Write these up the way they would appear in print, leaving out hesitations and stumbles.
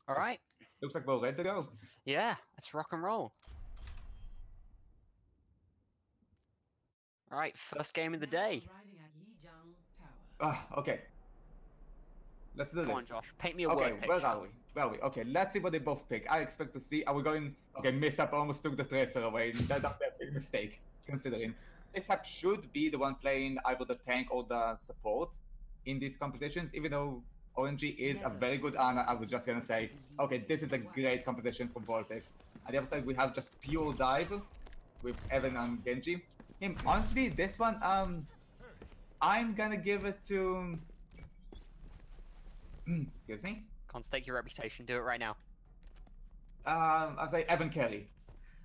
All right. Looks like we're ready to go. Yeah, let's rock and roll. All right, first game of the day. Okay. Let's do Come on, this. Josh. Paint me a Okay, word where picture. are we? Where are we? Okay, let's see what they both pick. I expect to see. Are we going? Okay, Mishap almost took the tracer away. That's a big mistake, considering. Mishap should be the one playing either the tank or the support in these competitions, even though ONG is a very good Ana. I was just gonna say, okay, this is a great competition from Voltik. On the other side, we have just pure dive with Evan and Genji. Honestly, this one, I'm gonna give it to. Excuse me. Can't stake your reputation. Do it right now. I'll say Evan Kelly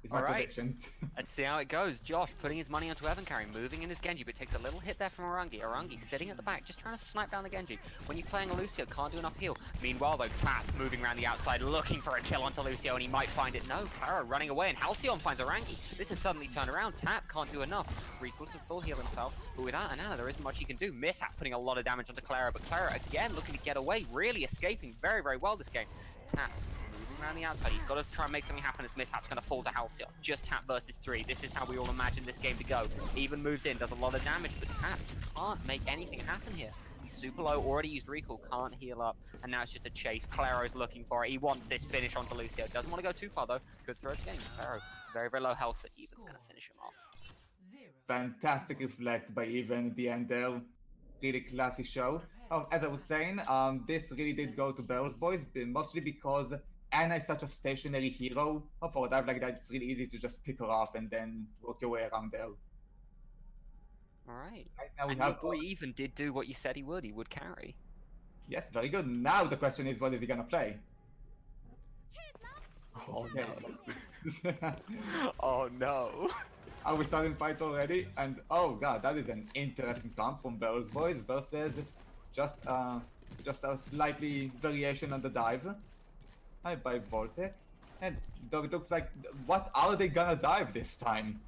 is my All right. prediction. Let's see how it goes. Josh putting his money onto Evan Carry, moving in his Genji, but takes a little hit there from Arangi. Arangi sitting at the back, just trying to snipe down the Genji. When you're playing a Lucio, can't do enough heal. Meanwhile, though, Tap moving around the outside, looking for a kill onto Lucio, and he might find it. No, Clara running away, and Halcyon finds Arangi. This has suddenly turned around. Tap can't do enough. Recalls to full heal himself, but without an Ana, there isn't much he can do. Mishap putting a lot of damage onto Clara, but Clara again looking to get away, really escaping very, very well this game. Tap around the outside. He's got to try and make something happen as Mishap's going to fall to Halcyon. Just Tap versus 3. This is how we all imagine this game to go. Even moves in, does a lot of damage, but Tap just can't make anything happen here. He's super low, already used recall, can't heal up, and now it's just a chase. Claro's looking for it. He wants this finish onto Lucio. Doesn't want to go too far though. Could throw it again. Claro, very, very low health, but Even's going to finish him off. Fantastic reflect by Even at the end there. Really classy show. Oh, as I was saying, this really did go to beryls boys, mostly because Ana is such a stationary hero. For a dive like that, it's really easy to just pick her off and then work your way around there. Alright. Right now we and have your boy Even did do what you said he would carry. Yes, very good. Now the question is, what is he gonna play? Oh no. Oh no. Are we starting fights already? And oh god, that is an interesting comp from beryls boys versus just a slightly variation on the dive. By Voltik. And it looks like, what are they gonna dive this time?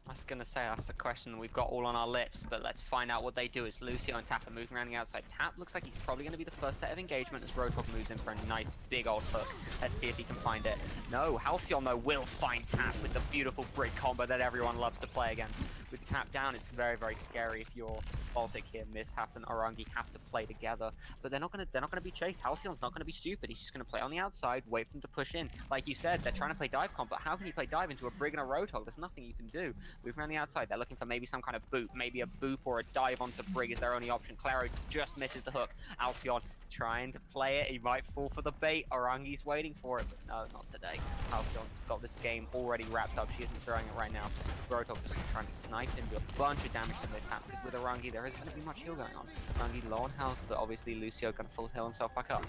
I was going to say, that's the question we've got all on our lips, but let's find out what they do as Lucio and Tap are moving around the outside. Tap looks like he's probably going to be the first set of engagement as Roadhog moves in for a nice big old hook. Let's see if he can find it. No, Halcyon though will find Tap with the beautiful brick combo that everyone loves to play against. With Tap down, it's very, very scary if you're Voltik here. Mishap and Arangi have to play together, but they're not going to be chased. Halcyon's not going to be stupid. He's just going to play on the outside, wait for them to push in. Like you said, they're trying to play dive comp, but how can you play dive into a Brig and a Roadhog? There's nothing you can do. Move around the outside. They're looking for maybe some kind of boop. Maybe a boop or a dive onto Brig is their only option. Claro just misses the hook. Halcyon trying to play it. He might fall for the bait. Arangi's waiting for it, but no, not today. Halcyon's got this game already wrapped up. She isn't throwing it right now. Roadhog just trying to snipe and do a bunch of damage to Mishap, because with Arangi there isn't going to be much heal going on. Arangi low on health, but obviously Lucio going to full heal himself back up.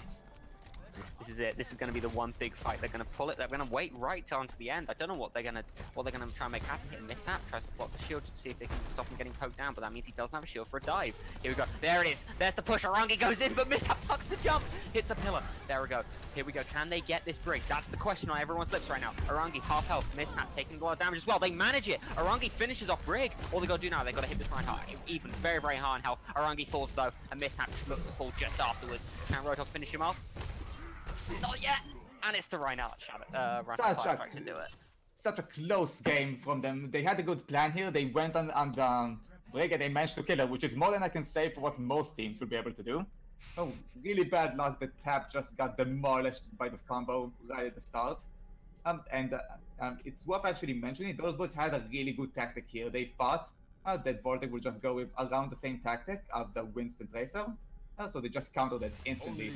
This is it. This is going to be the one big fight. They're going to pull it. They're going to wait right till onto the end. I don't know what they're going to try and make happen here. Mishap tries to block the shield to see if they can stop him getting poked down, but that means he doesn't have a shield for a dive. Here we go. There it is. There's the push. Arangi goes in, but Mishap fucks the jump. Hits a pillar. There we go. Here we go. Can they get this Brig? That's the question on everyone's lips right now. Arangi half health. Mishap taking a lot of damage as well. They manage it. Arangi finishes off Brig. All they got to do now, they got to hit this right hard. Even very, very high on health. Arangi falls though, and Mishap just looks to fall just afterwards. Can Roadhog finish him off? Not yet! And it's the Reinhardt Fire to do it. Such a close game from them. They had a good plan here. They went on Brig and they managed to kill her, which is more than I can say for what most teams will be able to do. Oh, really bad luck that Tap just got demolished by the combo right at the start. It's worth actually mentioning, those boys had a really good tactic here. They thought that Voltik will just go with around the same tactic of the Winston Tracer. So they just countered it instantly.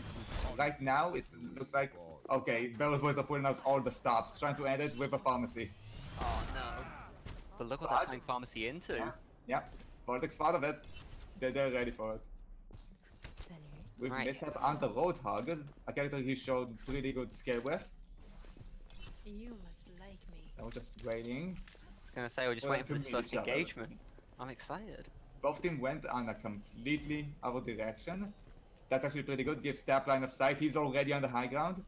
Right now, it looks like, okay, beryls boys are pulling out all the stops, trying to end it with a pharmacy. Oh no. But look what they're playing pharmacy into. Yeah, Voltik's part of it. They're ready for it. With Mishap and the Roadhog, a character he showed pretty good skill with. You must like me. I was just waiting. I was gonna say, we're just waiting for this first engagement. I'm excited. Both teams went on a completely other direction. That's actually pretty good. Gives Tap line of sight. He's already on the high ground.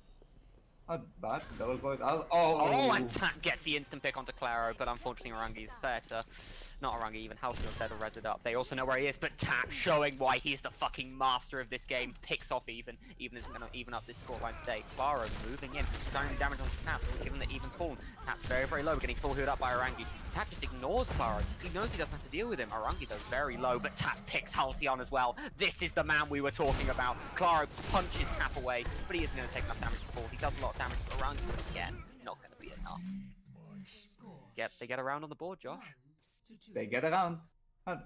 But those boys are... Oh, and Tap gets the instant pick onto Claro, but unfortunately Arangi's there to... Not Arangi, even Halcyon's there to res it up. They also know where he is, but Tap showing why he's the fucking master of this game. Picks off Even. Even isn't going to even up this scoreline today. Claro moving in, trying damage onto Tap, given that Even's fallen. Tap's very, very low, getting full hood up by Arangi. Tap just ignores Claro. He knows he doesn't have to deal with him. Arangi though very low, but Tap picks Halcyon as well. This is the man we were talking about. Claro punches Tap away, but he isn't going to take enough damage to fall. He does a lot of damage to Arangi, but again, not going to be enough. Yep, they get around on the board, Josh. They get around.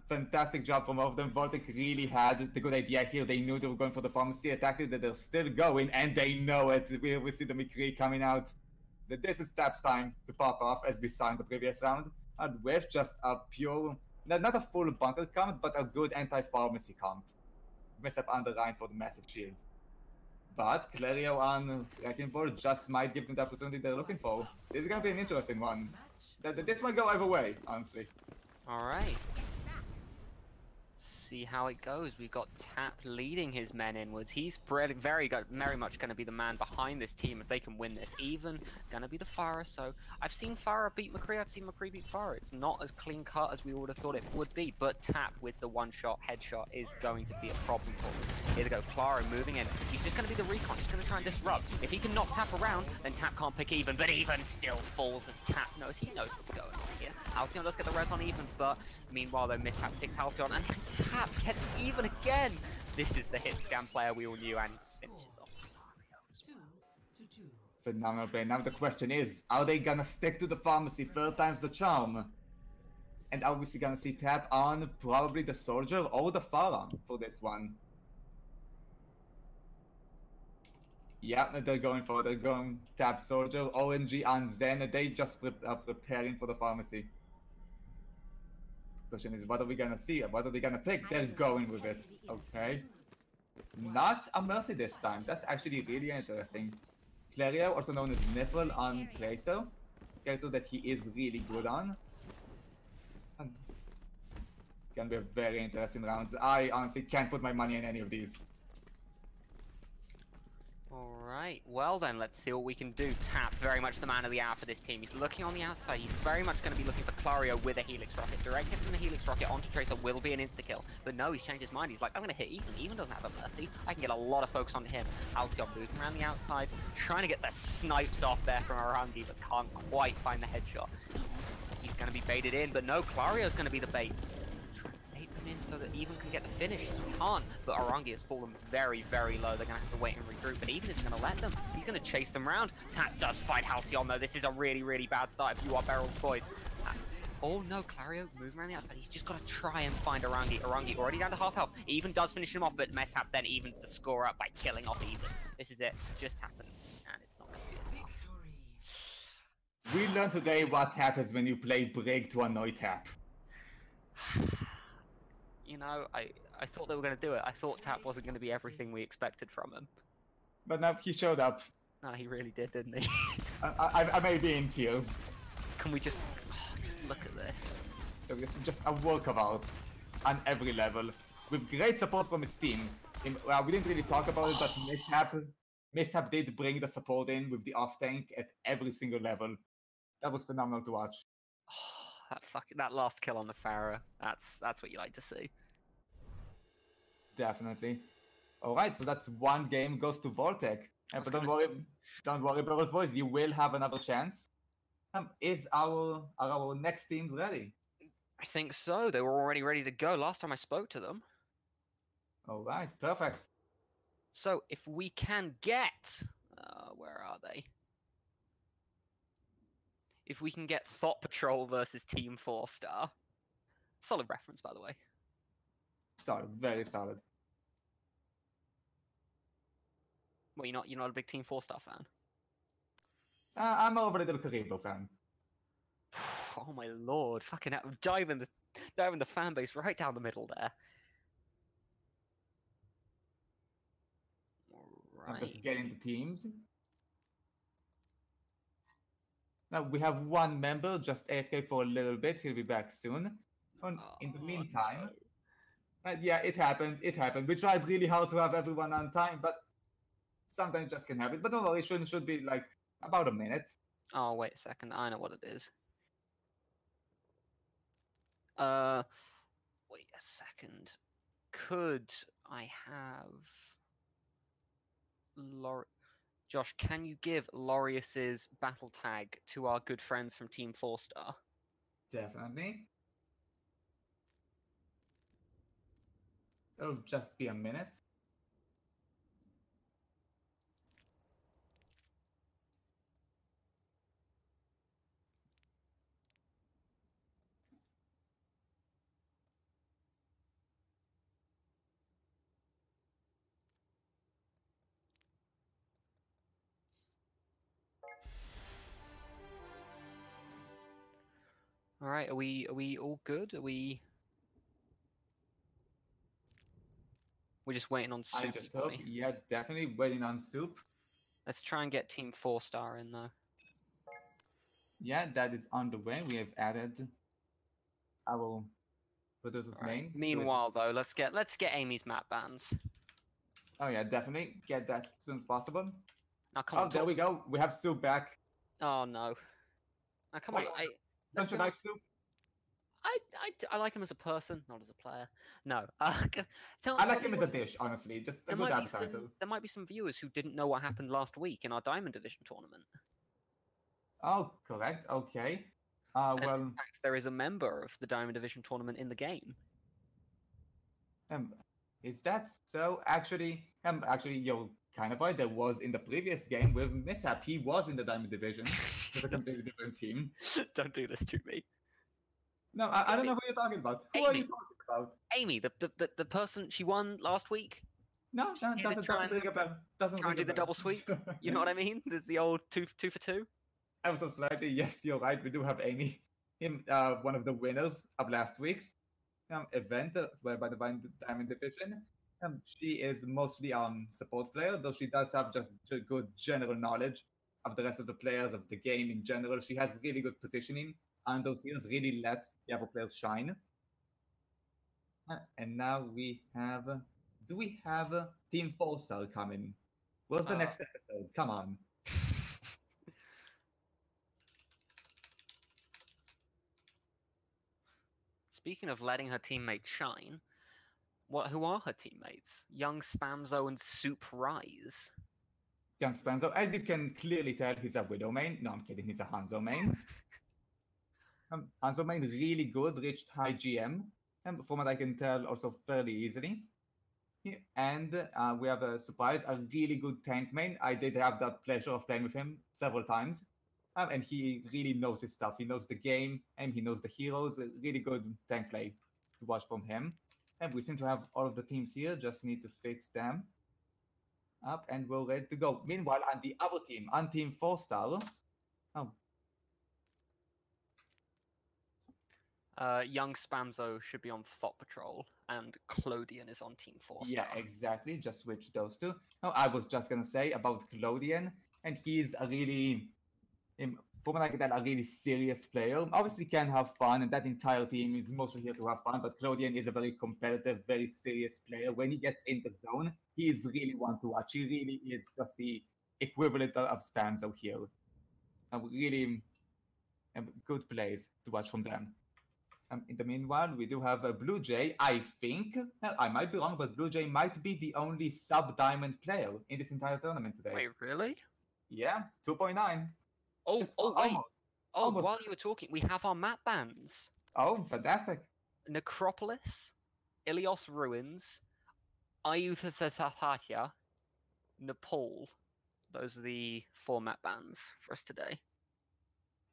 Fantastic job from all of them. Voltik really had the good idea here. They knew they were going for the pharmacy attack, that they're still going, and they know it. We see the McCree coming out. This is Tap's time to pop off, as we saw in the previous round. And with just a pure, not a full bunker comp, but a good anti-pharmacy comp. Mess up on the line for the massive shield. But Clario on Wrecking Ball just might give them the opportunity they're looking for. This is gonna be an interesting one. This might go either way, honestly. Alright. See how it goes. We've got Tap leading his men inwards. He's very much going to be the man behind this team if they can win this. Even going to be the Farah. So I've seen Farah beat McCree. I've seen McCree beat Farah. It's not as clean cut as we would have thought it would be. But Tap with the one-shot headshot is going to be a problem for him. Here they go. Claro moving in. He's just going to be the recon. Just going to try and disrupt. If he can knock Tap around, then Tap can't pick Even. But Even still falls as Tap knows. He knows what's going on here. Halcyon does get the res on Even, but meanwhile, though, Mishap picks Halcyon, and Tap gets Even again. This is the hit scam player we all knew, and he finishes off. Phenomenal play. Now the question is, are they gonna stick to the pharmacy? Third time's the charm. And are we gonna see Tap on probably the soldier or the Farah for this one? Yeah, they're going Tap soldier, ONG on Zen. They just are preparing for the pharmacy. Question is, what are we gonna see? What are they gonna pick? They're going with it. Okay. Not a Mercy this time. That's actually really interesting. Clario, also known as Nipple on Tracer. Character that he is really good on. Can be a very interesting round. I honestly can't put my money in any of these. Alright, well then, let's see what we can do. Tap, very much the man of the hour for this team. He's looking on the outside. He's very much going to be looking for Clario with a Helix Rocket. Direct hit from the Helix Rocket onto Tracer will be an insta-kill. But no, he's changed his mind. He's like, I'm going to hit Even. Even doesn't have a Mercy. I can get a lot of focus onto him. Halcyon moving around the outside, trying to get the snipes off there from Arangi, but can't quite find the headshot. He's going to be baited in, but no, Clario's going to be the bait. In so that Even can get the finish. He can't, but Arangi has fallen very, very low. They're going to have to wait and regroup, but Even isn't going to let them. He's going to chase them around. Tap does fight Halcyon, though. This is a really, really bad start if you are Beryls, boys. Oh no, Clario moving around the outside. He's just got to try and find Arangi. Arangi already down to half health. Even does finish him off, but Mishap then evens the score up by killing off Even. This is it. Just happened, and it's not going to be enough. We learned today what happens when you play Break to annoy Tap. You know, I thought they were going to do it. I thought Tap wasn't going to be everything we expected from him. But now he showed up. No, he really did, didn't he? I may be in tears. Can we just look at this? It's just a walkabout on every level. With great support from his team. We didn't really talk about it, but Mishap did bring the support in with the off-tank at every single level. That was phenomenal to watch. That last kill on the Farah, that's what you like to see. Definitely. Alright, so that's one game goes to Voltik. But don't worry, Beryls boys, you will have another chance. Are our next teams ready? I think so. They were already ready to go last time I spoke to them. Alright, perfect. So if we can get where are they? If we can get Thot Patrol versus Team4star. Solid reference, by the way. Solid, very solid. Well, you're not a big Team4star fan? I'm more of a little Karibo fan. Oh my lord, fucking hell. Diving the fan base right down the middle there. I'm Right. just getting the teams. Now we have one member just AFK for a little bit. He'll be back soon. In the meantime, yeah, it happened. We tried really hard to have everyone on time, but sometimes just can happen. But don't worry, should be like about a minute. Oh, wait a second. I know what it is. Wait a second. Could I have Josh, can you give Lorius's battle tag to our good friends from Team 4star? Definitely. It'll just be a minute. All right, are we all good? We're just waiting on I Soup. just hope. Yeah, definitely waiting on Soup. Let's try and get Team 4star in though. Yeah, that is on the way. We have added our producer's name. Meanwhile, though, let's get Amy's map bans. Oh yeah, definitely get that as soon as possible. Now come Oh, on. there we go. We have Soup back. Oh no. Now come on. Don't you like Soup? I like him as a person, not as a player. No. I like him as a dish, honestly. Just a good appetizer. There might be some viewers who didn't know what happened last week in our Diamond Division tournament. Oh, correct. Okay. And Well, in fact, there is a member of the Diamond Division tournament in the game. is that so? Actually, you're kind of right. There was in the previous game with Mishap. He was in the Diamond Division with a completely different team. Don't do this to me. No, I don't know who you're talking about. Who are you talking about? Amy, the person she won last week. No, doesn't ring a bell. Doesn't try and do the double sweep. You know what I mean? There's the old two for two. Ever so slightly, yes, you're right. We do have Amy, one of the winners of last week's event by the Diamond Division. She is mostly support player, though she does have just good general knowledge of the rest of the players of the game in general. She has really good positioning, and those skills really lets the other players shine. And now we have. Do we have Team 4star coming? What's the next episode? Come on. Speaking of letting her teammates shine, who are her teammates? Young Spamzo and Soup Rise. Young Spamzo, as you can clearly tell, he's a Widow main. No, I'm kidding. He's a Hanzo main. Hanzo main really good, reached high GM, and from what I can tell, also fairly easily. And we have a surprise, a really good tank main. I did have the pleasure of playing with him several times. And he really knows his stuff. He knows the game, and he knows the heroes. A really good tank play to watch from him. And we seem to have all of the teams here. Just need to fix them up, and we're ready to go. Meanwhile, on the other team, on Team 4star, Young Spamzo should be on Thot Patrol, and Clodian is on Team 4star. Yeah, exactly. Just switch those two. No, I was just gonna say about Clodian, and he's a really, from what I can tell, a really serious player. Obviously, can have fun, and that entire team is mostly here to have fun. But Clodian is a very competitive, very serious player. When he gets in the zone, he is really one to watch. He really is just the equivalent of Spamzo here. Really good plays to watch from them. In the meanwhile, we do have a Blue Jay. I think, I might be wrong, but Blue Jay might be the only sub-diamond player in this entire tournament today. Wait, really? Yeah, 2.9. Oh, Just wait. almost. While you were talking, we have our map bans. Oh, fantastic. Necropolis, Ilios Ruins, Ayutthaya, Nepal. Those are the 4 map bans for us today.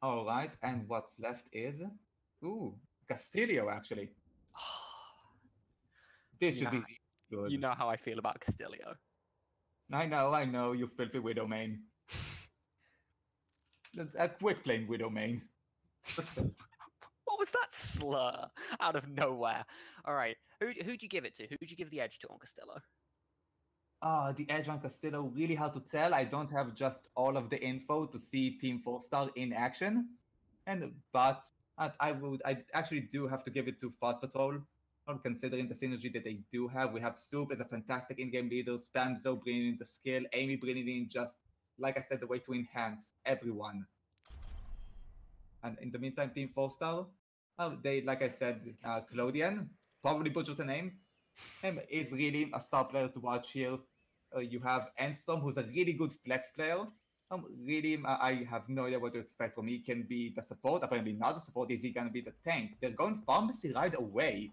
All right, and what's left is... Ooh, Castillo, actually. This should be good. You know how I feel about Castillo. I know, you filthy Widow main. A quick playing Widow main. What was that slur out of nowhere? All right, who'd you give it to? Who'd you give the edge to on Castillo? The edge on Castillo, really hard to tell. I don't have just all of the info to see Team 4star in action. But I actually do have to give it to Thot Patrol. Considering the synergy that they do have, we have Soup as a fantastic in-game leader, Spamzo bringing in the skill, Amy bringing in just, like I said, the way to enhance everyone. And in the meantime, Team 4-star, they, like I said, Claudian, probably butchered the name, is really a star player to watch here. You have Endstorm, who's a really good flex player. Really, I have no idea what to expect from him. He can be the support, apparently not the support. Is he going to be the tank? They're going Pharmacy right away.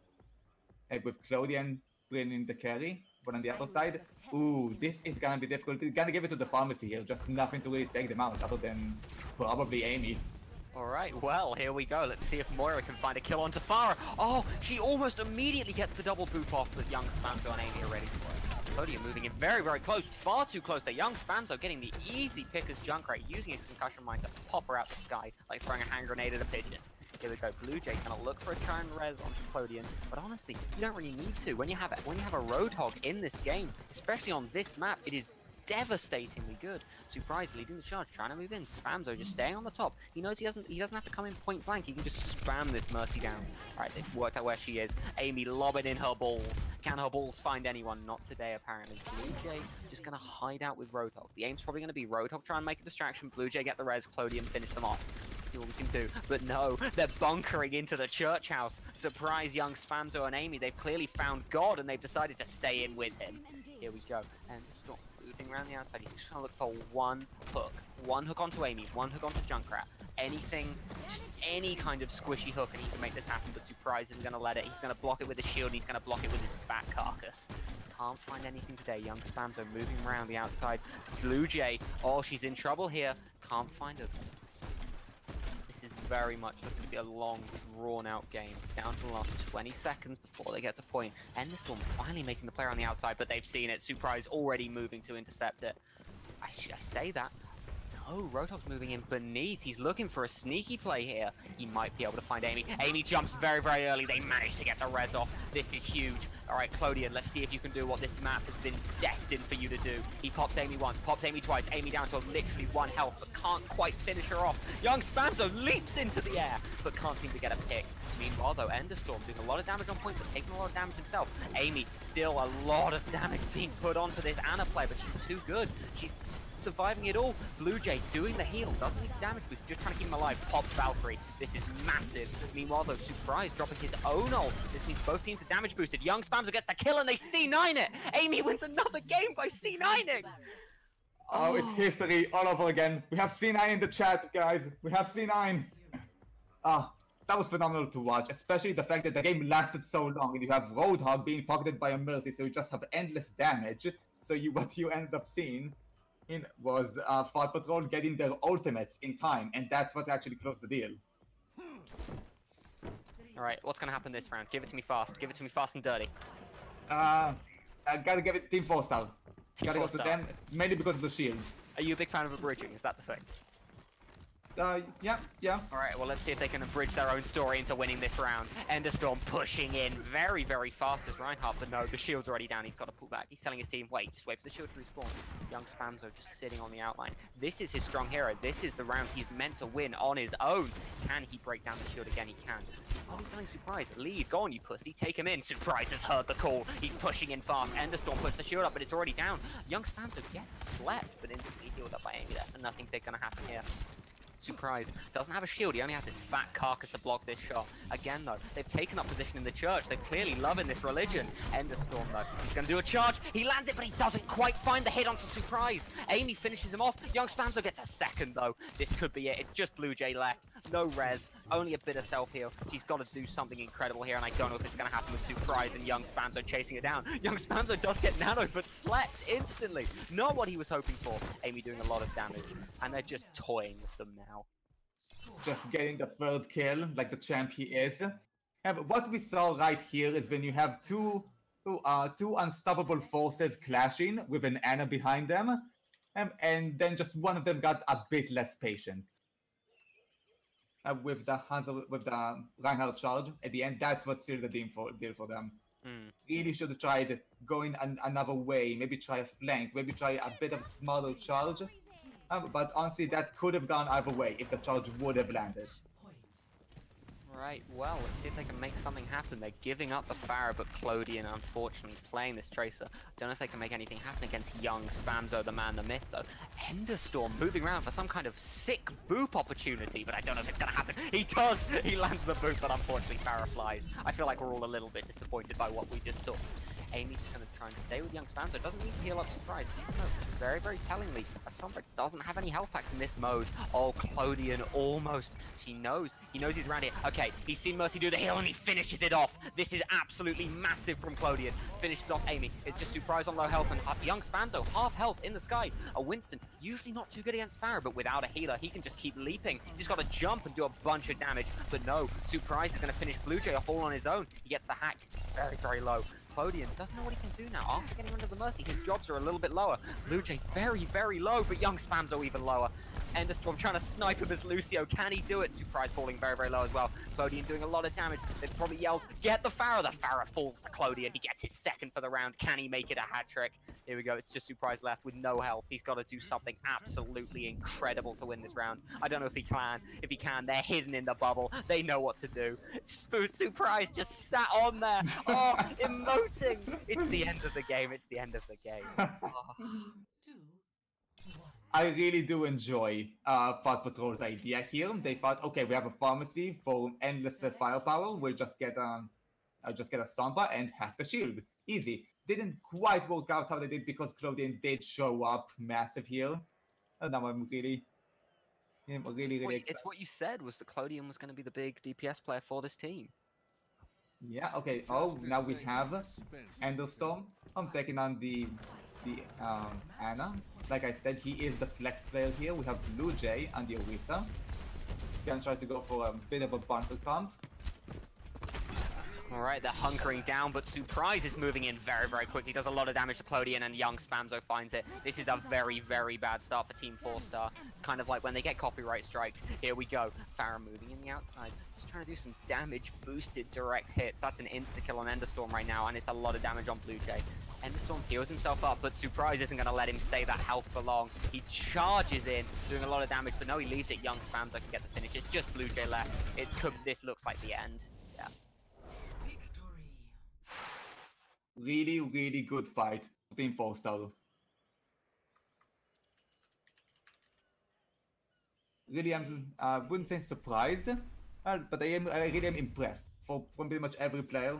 With Claudian bringing the carry, but on the other side, ooh, this is going to be difficult. They're going to give it to the Pharmacy here. Just nothing to really take them out other than probably Amy. Alright, well, here we go. Let's see if Moira can find a kill on Tafara. Oh, she almost immediately gets the double boop off, but young Spamzo and Amy are ready for it. Claudia moving in very, very close, far too close to young Spamzo, getting the easy pick as Junkrat, using his concussion mine to pop her out the sky, like throwing a hand grenade at a pigeon. Here we go, Blue Jay gonna look for a try and res onto Claudian, but honestly, you don't really need to. When you have a Roadhog in this game, especially on this map, it is devastatingly good. Surprise leading the charge, trying to move in. Spamzo just staying on the top. He knows he doesn't have to come in point blank. He can just spam this Mercy down. Alright, they've worked out where she is. Amy lobbing in her balls. Can her balls find anyone? Not today, apparently. Blue Jay just gonna hide out with Roadhog. The aim's probably gonna be Roadhog try and make a distraction. Blue Jay get the res, Claudian finish them off. See what we can do. But no, they're bunkering into the church house. Surprise young Spamzo and Amy. They've clearly found God and they've decided to stay in with him. Here we go. And Storm moving around the outside. He's just trying to look for one hook. One hook onto Amy, one hook onto Junkrat. Anything, just any kind of squishy hook and he can make this happen, but Surprise isn't going to let it. He's going to block it with his shield and he's going to block it with his back carcass. Can't find anything today. Young Spamzo moving around the outside. Blue Jay, oh, she's in trouble here. Can't find her. This is very much looking to be a long, drawn-out game. Down to the last 20 seconds before they get to point. Enderstorm finally making the player on the outside, but they've seen it. Surprise already moving to intercept it. I say that? No, Roadhog's moving in beneath. He's looking for a sneaky play here. He might be able to find Amy. Amy jumps very, very early. They managed to get the res off. This is huge. All right, Claudian, let's see if you can do what this map has been destined for you to do. He pops Amy once, pops Amy twice. Amy down to literally 1 health, but can't quite finish her off. Young Spamzo leaps into the air, but can't seem to get a pick. Meanwhile, though, Enderstorm doing a lot of damage on point, but taking a lot of damage himself. Amy, still a lot of damage being put onto this Ana play, but she's too good. She's surviving it all. Blue Jay doing the heal, doesn't need damage boost, just trying to keep him alive. Pops Valkyrie. This is massive. Meanwhile, though, Surprise dropping his own ult. This means both teams are damage boosted. Young Spamzo gets the kill and they C9 it. Amy wins another game by C9ing. Oh, it's history all over again. We have C9 in the chat, guys. We have C9. That was phenomenal to watch, especially the fact that the game lasted so long and you have Roadhog being pocketed by a Mercy, so you just have endless damage. So what you end up seeing was Thought Patrol getting their ultimates in time, and that's what actually closed the deal. Alright, what's gonna happen this round? Give it to me fast. Give it to me fast and dirty. I gotta give it Team 4-star. Gotta go to 4-star. them, mainly because of the shield. Are you a big fan of abridging? Is that the thing? Yeah. Alright, well, let's see if they can abridge their own story into winning this round. Enderstorm pushing in very, very fast as Reinhardt, but no, the shield's already down. He's got to pull back. He's telling his team, wait, just wait for the shield to respawn. Young Spamzo just sitting on the outline. This is his strong hero. This is the round he's meant to win on his own. Can he break down the shield again? He can. He's probably feeling Surprise. Lead, go on, you pussy. Take him in. Surprise has heard the call. He's pushing in fast. Enderstorm puts the shield up, but it's already down. Young Spamzo gets slept, but instantly healed up by Amy. That's nothing big gonna happen here. Surprise doesn't have a shield, he only has his fat carcass to block this shot. Again though, they've taken up position in the church, they're clearly loving this religion. Enderstorm though, he's gonna do a charge, he lands it but he doesn't quite find the hit onto Surprise. Amy finishes him off, Young Spamzo gets a second though. This could be it, it's just Blue Jay left, no res, only a bit of self-heal. She's got to do something incredible here and I don't know if it's gonna happen with Surprise and Young Spamzo chasing it down. Young Spamzo does get nanoed but slept instantly. Not what he was hoping for. Amy doing a lot of damage and they're just toying with them now. Just getting the third kill, like the champ he is. But what we saw right here is when you have two unstoppable forces clashing with an Ana behind them, and then just one of them got a bit less patient. With the Reinhardt charge at the end, that's what sealed the deal for them. Really should have tried going another way, maybe try a flank, maybe try a bit of smarter charge. But honestly, that could have gone either way if the charge would have landed. Right, well, let's see if they can make something happen. They're giving up the Pharah, but Clodian, unfortunately, playing this Tracer. Don't know if they can make anything happen against young Spamzo, the man, the myth, though. Enderstorm moving around for some kind of sick boop opportunity, but I don't know if it's going to happen. He does! He lands the boop, but unfortunately, Pharah flies. I feel like we're all a little bit disappointed by what we just saw. Amy's going to try and stay with young Spamzo. Doesn't need to heal up Surprise. Even though, very, very tellingly, Asombra doesn't have any health packs in this mode. Oh, Clodian almost. She knows. He knows he's around here. Okay, he's seen Mercy do the heal and he finishes it off. This is absolutely massive from Clodian. Finishes off Amy. It's just Surprise on low health and young Spamzo, half health in the sky. A Winston, usually not too good against Pharah, but without a healer, he can just keep leaping. He's just got to jump and do a bunch of damage. But no, Surprise is going to finish Blue Jay off all on his own. He gets the hack. It's very, very low. Clodian doesn't know what he can do now. After getting rid of the Mercy, his jobs are a little bit lower. Blue Jay very, very low, but young Spamzo even lower. Enderstorm trying to snipe him as Lucio. Can he do it? Surprise falling very, very low as well. Clodian doing a lot of damage. They probably yells, get the Pharah. The Pharah falls to Clodian. He gets his second for the round. Can he make it a hat trick? Here we go. It's just Surprise left with no health. He's got to do something absolutely incredible to win this round. I don't know if he can. If he can, they're hidden in the bubble. They know what to do. Surprise just sat on there. Oh, emoting. It's the end of the game. It's the end of the game. Oh. I really do enjoy Thought Patrol's idea here. They thought, okay, we have a pharmacy for endless firepower. We'll just get a Sombra and hack the shield. Easy. Didn't quite work out how they did because Clodian did show up massive here. And now I'm really excited. It's what you said, was that Clodian was going to be the big DPS player for this team. Yeah, okay. Oh, now we have Enderstorm. I'm taking on the Ana. Like I said, he is the flex player here. We have Blue Jay and the Orisa. Gonna try to go for a bit of a bundle comp. Alright, they're hunkering down, but Surprise is moving in very, very quickly. Does a lot of damage to Clodian, and young Spamzo finds it. This is a very, very bad start for Team 4star. Kind of like when they get copyright striked. Here we go. Pharah moving in the outside. Just trying to do some damage boosted direct hits. That's an insta-kill on Enderstorm right now, and it's a lot of damage on Blue Jay. Enderstorm heals himself up, but Surprise isn't going to let him stay that health for long. He charges in, doing a lot of damage, but no, he leaves it. Young Spamzo can get the finish. It's just Blue Jay left. This looks like the end. Yeah. Really, really good fight for Team 4star. Really, I wouldn't say surprised, but I really am impressed from pretty much every player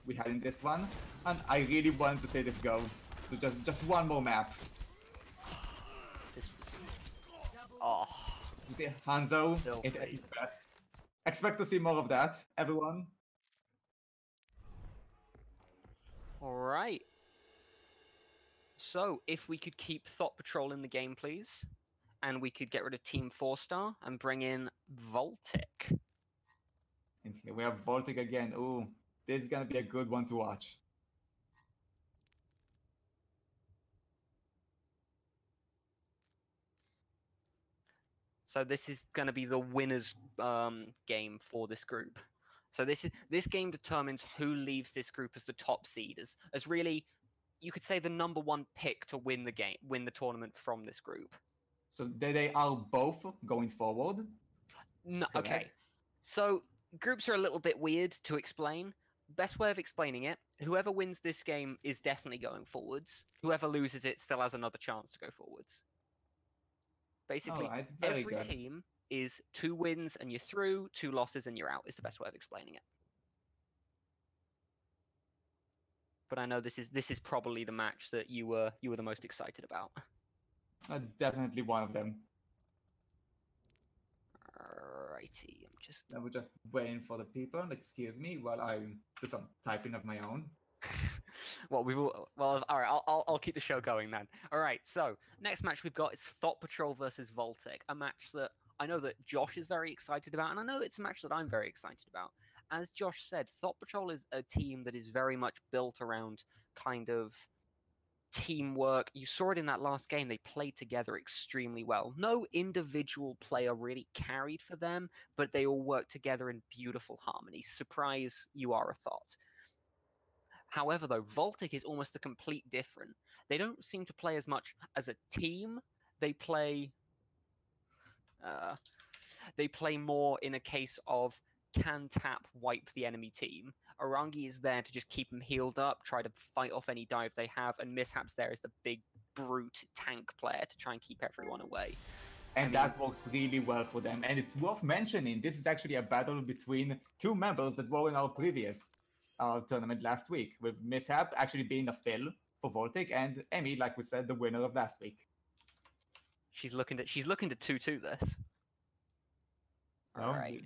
we had in this one, and I really wanted to see this go. So just one more map. This was... Oh. This Hanzo is at his best. Expect to see more of that, everyone. Alright. So, if we could keep Thot Patrol in the game, please. And we could get rid of Team 4star and bring in Voltik. And here we have Voltik again. Ooh, this is gonna be a good one to watch. So this is going to be the winner's game for this group. So this game determines who leaves this group as the top seed, as really, you could say, the #1 pick to win the tournament from this group. So they are both going forward? No, okay. So groups are a little bit weird to explain. Best way of explaining it, whoever wins this game is definitely going forwards. Whoever loses it still has another chance to go forwards. Basically, every team is 2 wins and you're through, 2 losses and you're out, is the best way of explaining it. But I know this is probably the match that you were the most excited about. Definitely one of them. Alrighty, I was just waiting for the people. Excuse me while I do some typing of my own. Well, all right. I'll keep the show going then. All right. So next match we've got is Thot Patrol versus Voltik, a match that I know that Josh is very excited about, and I know it's a match that I'm very excited about. As Josh said, Thot Patrol is a team that is very much built around kind of teamwork. You saw it in that last game. They played together extremely well. No individual player really carried for them, but they all worked together in beautiful harmony. Surprise, you are a Thot. However, though, Voltik is almost a complete different. They don't seem to play as much as a team. They play more in a case of can Tap wipe the enemy team, Arangi is there to just keep them healed up, try to fight off any dive they have, and Mishap's there as the big brute tank player to try and keep everyone away. And that works really well for them. And it's worth mentioning, this is actually a battle between two members that were in our previous tournament last week, with Mishap actually being a fill for Voltik, and Amy, like we said, the winner of last week. She's looking to 2-2 this. Oh, All right.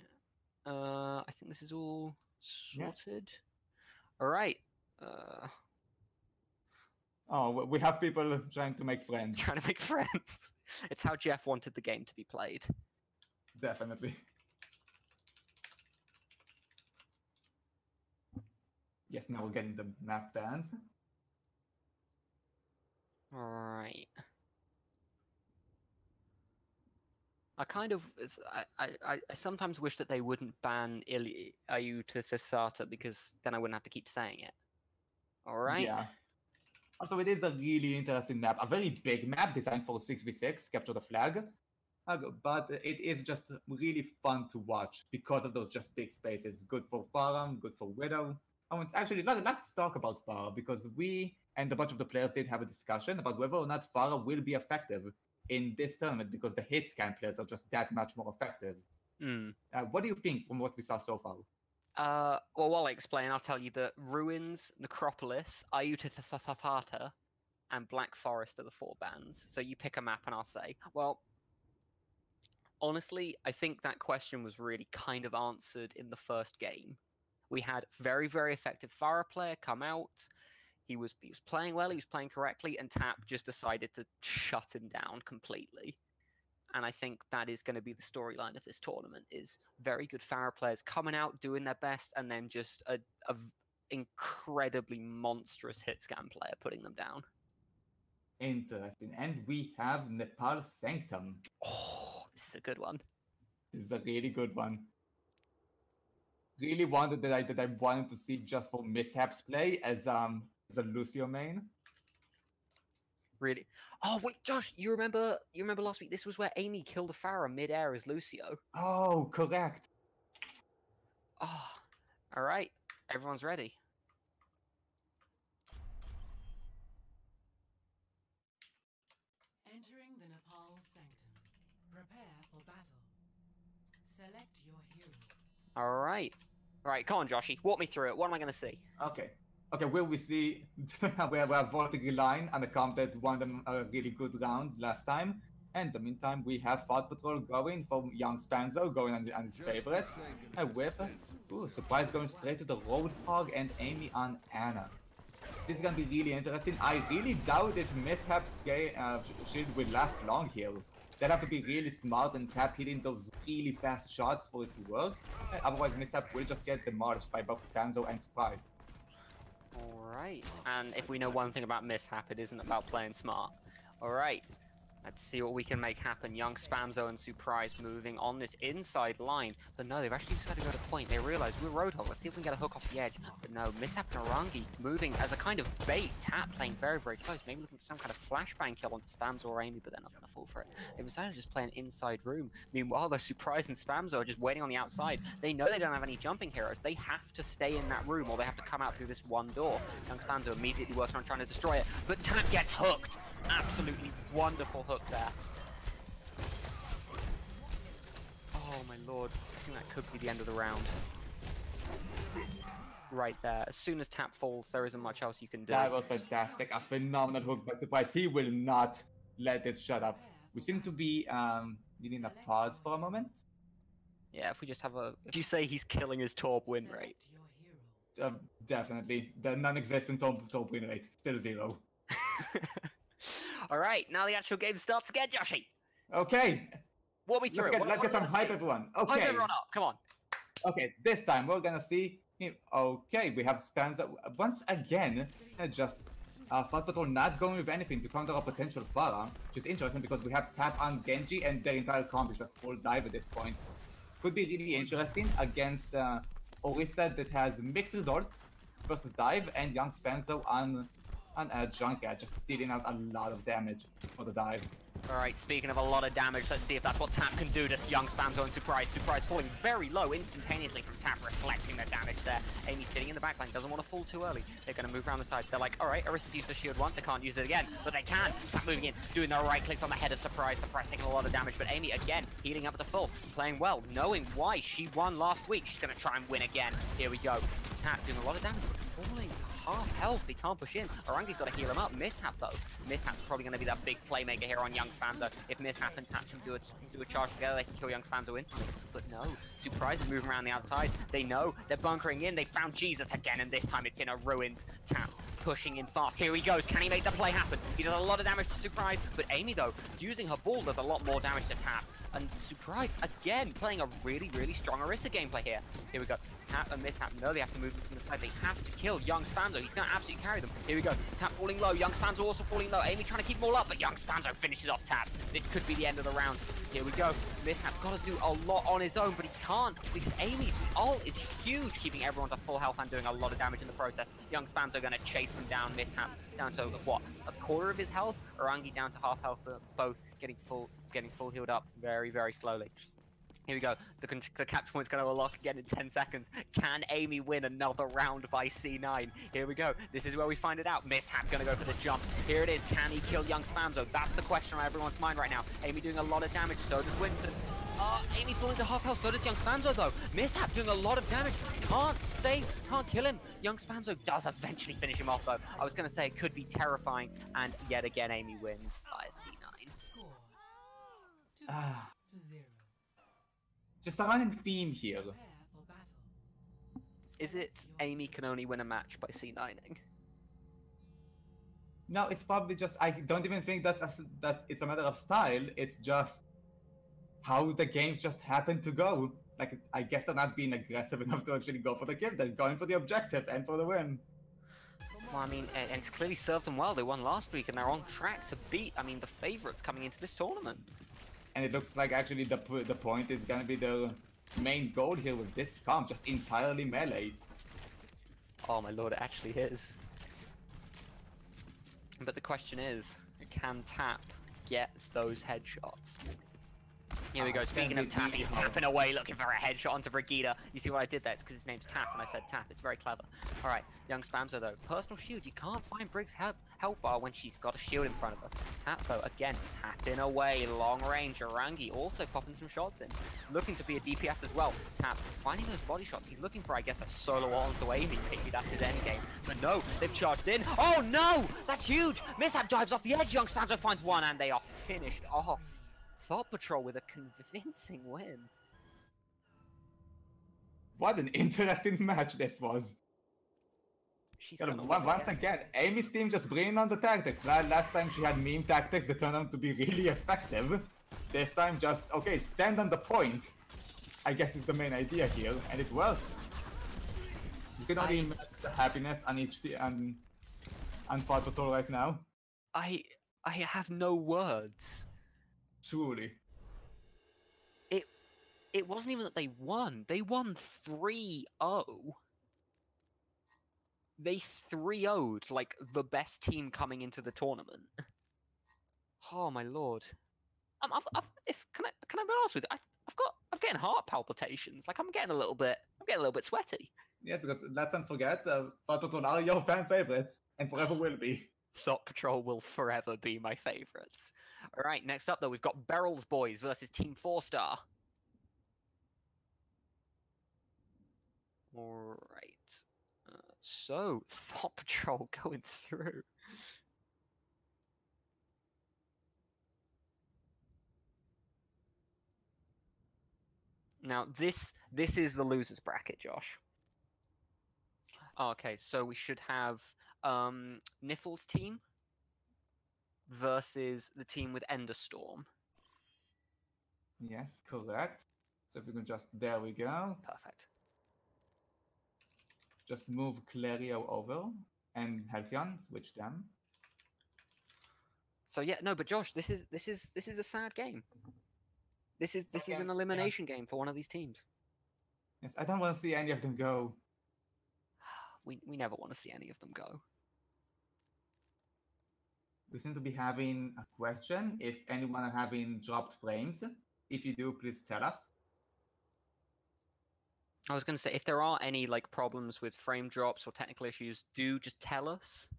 I think this is all sorted. Yeah. All right. Oh, we have people trying to make friends. Trying to make friends. It's how Jeff wanted the game to be played. Definitely. Yes, now we're getting the map bans. All right. I kind of, I sometimes wish that they wouldn't ban Untitled Chapter because then I wouldn't have to keep saying it. All right. Yeah. Also, it is a really interesting map, a very big map designed for 6v6, capture the flag. But it is just really fun to watch because of those just big spaces. Good for Pharah, good for Widow. Oh, it's actually, let's talk about Pharah, because we and a bunch of the players did have a discussion about whether or not Pharah will be effective in this tournament, because the hit scan players are just that much more effective. What do you think from what we saw so far? Well, while I explain, I'll tell you that Ruins, Necropolis, Untitled Chapter, and Black Forest are the 4 bans. So you pick a map and I'll say, well, honestly, I think that question was really kind of answered in the first game. We had very, very effective Pharah player come out. He was playing well, he was playing correctly, and Tap just decided to shut him down completely. And I think that is going to be the storyline of this tournament, is very good Pharah players coming out, doing their best, and then just a incredibly monstrous hit scan player putting them down. Interesting. And we have Nepal Sanctum. Oh, this is a good one. This is a really good one. Really wanted that I wanted to see just for Mishap's play as a Lucio main. Really? Oh wait, Josh, you remember last week? This was where Amy killed a Pharah mid-air as Lucio. Oh, correct. Oh, all right. Everyone's ready. Entering the Nepal Sanctum. Prepare for battle. Select your hero. All right. All right, come on, Joshy. Walk me through it. What am I going to see? Okay. Okay, will we see we have Voltik line and a Comet that won them a really good round last time. And in the meantime, we have Thought Patrol going from Young Spanzo going on his favorite. With Surprise going straight to the Roadhog and Amy on Anna. This is going to be really interesting. I really doubt if Mishap's shield will last long here. They'll have to be really smart and Tap hitting those really fast shots for it to work. Otherwise, Mishap will just get demolished by both Spanzo and Surprise. Alright, and if we know one thing about Mishap, it isn't about playing smart. Alright, let's see what we can make happen. Young Spamzo and Surprise moving on this inside line. But no, they've actually decided to go to point. They realize we're Roadhog. Let's see if we can get a hook off the edge. But no, Mishap and Arangi moving as a kind of bait. Tap playing very, very close. Maybe looking for some kind of flashbang kill onto Spamzo or Amy, but they're not going to fall for it. They've decided to just play an inside room. Meanwhile, the Surprise and Spamzo are just waiting on the outside. They know they don't have any jumping heroes. They have to stay in that room or they have to come out through this one door. Young Spamzo immediately working on trying to destroy it, but Tap gets hooked. Absolutely wonderful hook there. Oh my lord, I think that could be the end of the round. Right there. As soon as Tap falls, there isn't much else you can do. That was fantastic. A phenomenal hook by Surprise. He will not let this shut up. We seem to be needing a pause for a moment. Yeah, if we just have a... If you say he's killing his Torb win rate. Definitely. The non-existent Torb win rate. Still 0. Alright, now the actual game starts again, Joshy. Okay. Walk me through Let's get some hype, everyone. Okay. Hype everyone up, come on. Okay, this time we're gonna see him. Okay, we have Spanzo once again. Just Thought Patrol not going with anything to counter a potential Pharah, which is interesting because we have Tap on Genji and their entire comp is just full dive at this point. Could be really interesting against Orisa that has mixed results versus dive, and Young Spanzo on Junkyard just dealing out a lot of damage for the dive. Alright, speaking of a lot of damage, let's see if that's what Tap can do to Young Spamzo and Surprise. Surprise falling very low instantaneously from Tap, reflecting the damage there. Amy sitting in the backline, doesn't want to fall too early. They're going to move around the side. They're like, alright, Orissa's used the shield once, they can't use it again, but they can. Tap moving in, doing the right clicks on the head of Surprise. Surprise taking a lot of damage, but Amy, again, healing up at the full, playing well, knowing why she won last week. She's going to try and win again. Here we go. Tap doing a lot of damage, but falling to half health. He can't push in. Orangi's got to heal him up. Mishap, though. Mishap's probably going to be that big playmaker here on Young Spamzo. If Mishap and Tap can do a charge together, they can kill Young Spamzo instantly. But no, Surprise is moving around the outside. They know they're bunkering in. They found Jesus again, and this time it's in a ruins. Tap pushing in fast. Here he goes. Can he make the play happen? He does a lot of damage to Surprise, but Amy, though, using her ball does a lot more damage to Tap. And Surprise, again, playing a really, really strong Orisa gameplay here. Here we go. Tap and Mishap. No, they have to move them from the side. They have to kill Young Spamzo. He's going to absolutely carry them. Here we go. Tap falling low. Young Spamzo also falling low. Amy trying to keep them all up, but Young Spamzo finishes off Tap. This could be the end of the round. Here we go. Mishap's got to do a lot on his own, but he can't because Amy's ult is huge, keeping everyone to full health and doing a lot of damage in the process. Young Spamzo going to chase them down. Mishap down to, what, a quarter of his health? Orangi down to half health, but both getting full healed up very, very slowly. Here we go. The capture point's going to unlock again in 10 seconds. Can Amy win another round by C9? Here we go. This is where we find it out. Mishap going to go for the jump. Here it is. Can he kill Young Spamzo? That's the question on everyone's mind right now. Amy doing a lot of damage. So does Winston. Amy falling to half health. So does Young Spamzo, though. Mishap doing a lot of damage. Can't save. Can't kill him. Young Spamzo does eventually finish him off, though. I was going to say it could be terrifying. And yet again, Amy wins by C9. Score 2-0. Just a running theme here. Prepare for battle. Is it Amy can only win a match by C9ing? No, it's probably just, I don't even think that's it's a matter of style. It's just how the games just happen to go. Like, I guess they're not being aggressive enough to actually go for the kill. They're going for the objective and for the win. Well, I mean, and it's clearly served them well. They won last week, and they're on track to beat, I mean, the favourites coming into this tournament. And it looks like actually the point is gonna be the main goal here with this comp, just entirely melee. Oh my lord, it actually is. But the question is, can Tap get those headshots? Here we go. Speaking of Tap, he's tapping away, looking for a headshot onto Brigida. You see what I did there? It's because his name's Tap, and I said Tap. It's very clever. All right, Young Spamzo, though. Personal shield. You can't find Briggs' help bar when she's got a shield in front of her. Tap, though, again, tapping away. Long range. Orangi also popping some shots in. Looking to be a DPS as well. Tap, finding those body shots. He's looking for, I guess, a solo onto Amy. Maybe that's his end game. But no, they've charged in. Oh, no! That's huge! Mishap dives off the edge. Young Spamzo finds one, and they are finished off. Thought Patrol with a convincing win. What an interesting match this was. She's once again, Amy's team just bringing on the tactics. Last time she had meme tactics that turned out to be really effective. This time just, okay, stand on the point. I guess is the main idea here, and it worked. You can only imagine the happiness on each team on Thought Patrol right now. I have no words. Truly. It wasn't even that they won. They won 3-0. They 3-0'd like the best team coming into the tournament. Oh my lord. Can I be honest with you? I'm getting heart palpitations. Like I'm getting a little bit sweaty. Yes, because let's not forget, Thought Patrol are your fan favorites and forever will be. Thought Patrol will forever be my favorites. All right, next up though, we've got Beryls Boys versus Team 4star. All right. So Thought Patrol going through. Now this is the losers bracket, Josh. Okay, so we should have Niffle's team versus the team with Enderstorm. Yes, correct. So if we can just, there we go. Perfect. Just move Clario over and Halcyon, switch them. So yeah, no, but Josh, this is a sad game. This is an elimination game for one of these teams. Yes, I don't want to see any of them go. We never want to see any of them go. We seem to be having a question. If anyone are having dropped frames, if you do, please tell us. I was going to say, if there are any like problems with frame drops or technical issues, do just tell us.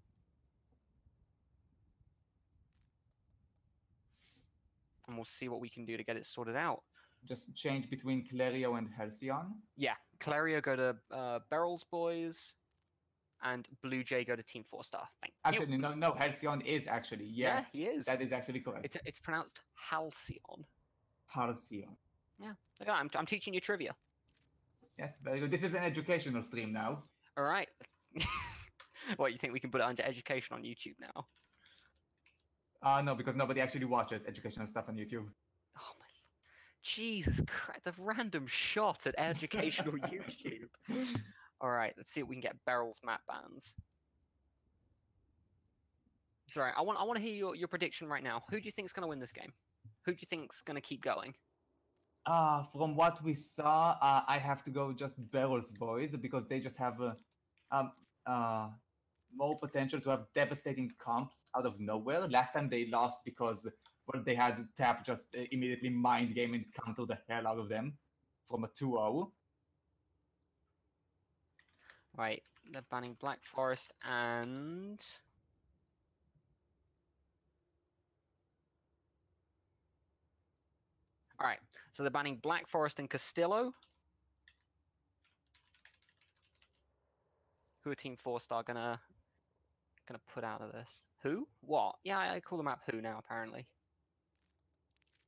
And we'll see what we can do to get it sorted out. Just change between Clario and Halcyon. Yeah, Clario go to Beryls boys, and Blue Jay go to Team4star. Thank you. Actually, no, Halcyon is actually, yes. Yeah, he is. That is actually correct. It's pronounced Halcyon. Halcyon. Yeah, look at that, I'm teaching you trivia. Yes, very good. This is an educational stream now. All right. What, you think we can put it under education on YouTube now? No, because nobody actually watches educational stuff on YouTube. Oh my, Jesus Christ! The random shot at educational YouTube. All right, let's see if we can get Beryls map bans. Sorry, I want to hear your prediction right now. Who do you think is going to win this game? Who do you think is going to keep going? From what we saw, I have to go just Beryls boys because they just have more potential to have devastating comps out of nowhere. Last time they lost because they had Tap just immediately mind game and counter the hell out of them from a 2-0. Right, they're banning Black Forest and... Alright, so they're banning Black Forest and Castillo. Who are Team4star gonna put out of this? Who? What? Yeah, I call the map Who now, apparently.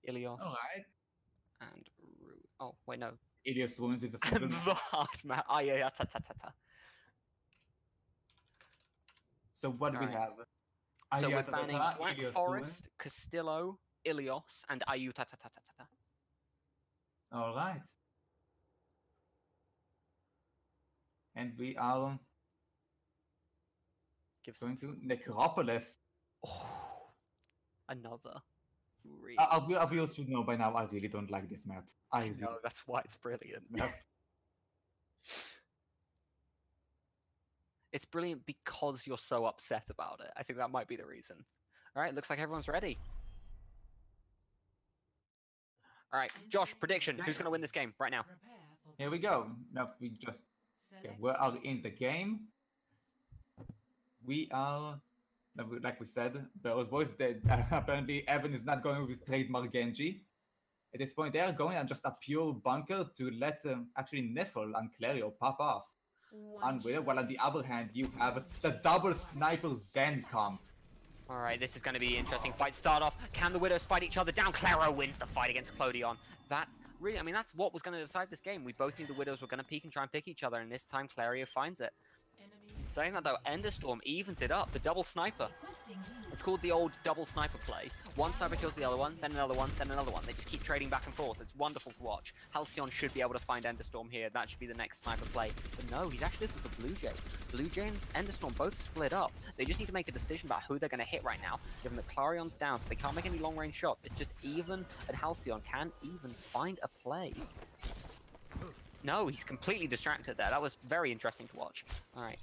Ilios. Alright. And oh, wait, no. Ilios Ruins is a And the hard map. Oh, yeah, ta. So what do we have? So we're Ayutthaya, banning Black Ilios Forest, Castillo, Ilios, and Ayutthaya. All right. And we are going to Necropolis. Oh, another. Really? Our viewers should know by now, I really don't like this map. I know, that's why it's brilliant. Map. It's brilliant because you're so upset about it. I think that might be the reason. All right, looks like everyone's ready. All right, Josh, prediction. Who's going to win this game right now? Here we go. Now we just we are in the game. We are, like we said, Beryls boys. Apparently, Evan is not going with his trademark Genji. At this point, they are going on just a pure bunker to let actually Nifl and Clario pop off. Unreal. While on the other hand, you have the double sniper Zen comp. All right, this is going to be an interesting fight. Start off, can the Widows fight each other down? Claro wins the fight against Clodion. That's really, I mean, that's what was going to decide this game. We both knew the Widows were going to peek and try and pick each other, and this time Clario finds it. Saying that though, Enderstorm evens it up, the double sniper. It's called the old double sniper play. One sniper kills the other one, then another one, then another one. They just keep trading back and forth. It's wonderful to watch. Halcyon should be able to find Enderstorm here. That should be the next sniper play. But no, he's actually looking for Blue Jay. Blue Jay and Enderstorm both split up. They just need to make a decision about who they're going to hit right now, given that Clarion's down, so they can't make any long-range shots. It's just Even and Halcyon can even find a play. No, he's completely distracted there. That was very interesting to watch. All right.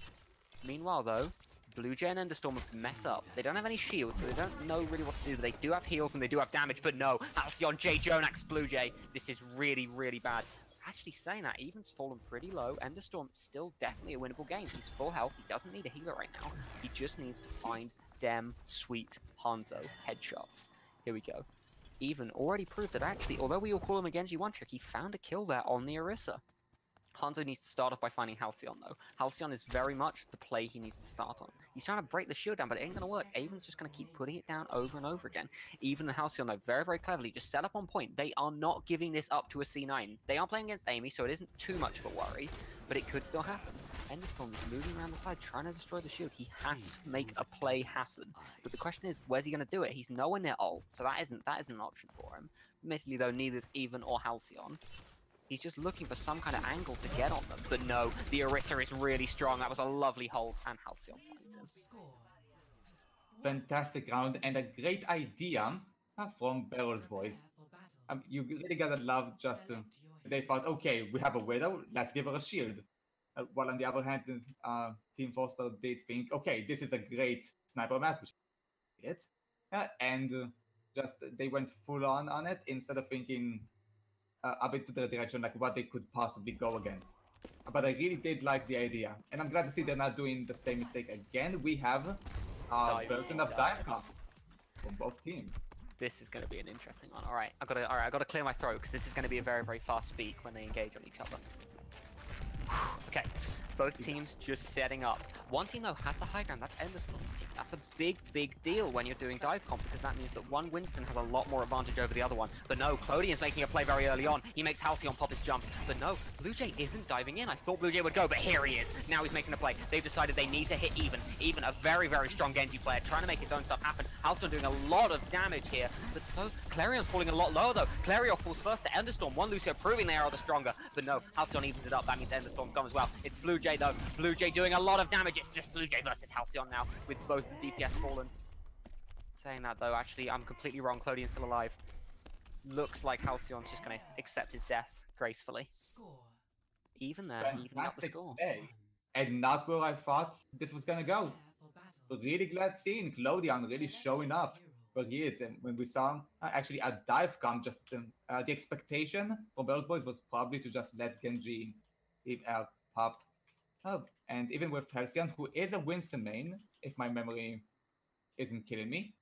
Meanwhile, though, Blue Jay and Enderstorm have met up. They don't have any shields, so they don't know really what to do. They do have heals and they do have damage, but no. Halcyon, J. Jonax, Blue Jay. This is really, really bad. Actually saying that, Even's fallen pretty low. Enderstorm still definitely a winnable game. He's full health. He doesn't need a healer right now. He just needs to find dem sweet Hanzo headshots. Here we go. Even already proved that actually, although we all call him a Genji one-trick, he found a kill there on the Orisa. Hanzo needs to start off by finding Halcyon, though. Halcyon is very much the play he needs to start on. He's trying to break the shield down, but it ain't going to work. Aven's just going to keep putting it down over and over again. Even and Halcyon, though, very, very cleverly, just set up on point. They are not giving this up to a C9. They are playing against Amy, so it isn't too much of a worry, but it could still happen. Enderstorm is moving around the side, trying to destroy the shield. He has to make a play happen. But the question is, where's he going to do it? He's nowhere near ult, so that isn't an option for him. Admittedly, though, neither is Even or Halcyon. He's just looking for some kind of angle to get on them. But no, the Orisa is really strong. That was a lovely hold, and Halcyon finds him. Fantastic round, and a great idea from Beryls boys. You really gotta love just... they thought, okay, we have a Widow, let's give her a shield. While on the other hand, Team4star did think, okay, this is a great sniper map. It. and just they went full on it instead of thinking a bit to the direction like what they could possibly go against. But I really did like the idea, and I'm glad to see they're not doing the same mistake again. We have a version of dive comp from both teams. This is going to be an interesting one. All right, I got to clear my throat because this is going to be a very, very fast speak when they engage on each other. Okay, both teams just setting up. One team though has the high ground. That's Enderstorm's team. That's a big, big deal when you're doing dive comp because that means that one Winston has a lot more advantage over the other one. But no, Clodian's making a play very early on. He makes Halcyon pop his jump. But no, Blue Jay isn't diving in. I thought Blue Jay would go, but here he is. Now he's making a play. They've decided they need to hit even. Even a very, very strong Genji player trying to make his own stuff happen. Halcyon doing a lot of damage here. But so, Clarion's falling a lot lower though. Clarion falls first to Enderstorm. One Lucio proving they are the stronger. But no, Halcyon evens it up. That means Enderstorm's gone as well. It's Blue Jay though. Blue Jay doing a lot of damage. It's just Blue Jay versus Halcyon now with both the DPS fallen. Saying that though, actually, I'm completely wrong. Clodian's still alive. Looks like Halcyon's just going to accept his death gracefully. Score. Even there, even up the score. Play. And not where I thought this was going to go. Prepare for battle. Really glad seeing Clodian really showing up where he is. And when we saw actually a dive come, just the expectation for Beryls Boys was probably to just let Genji pop. And even with Halcyon, who is a Winston main, if my memory isn't killing me.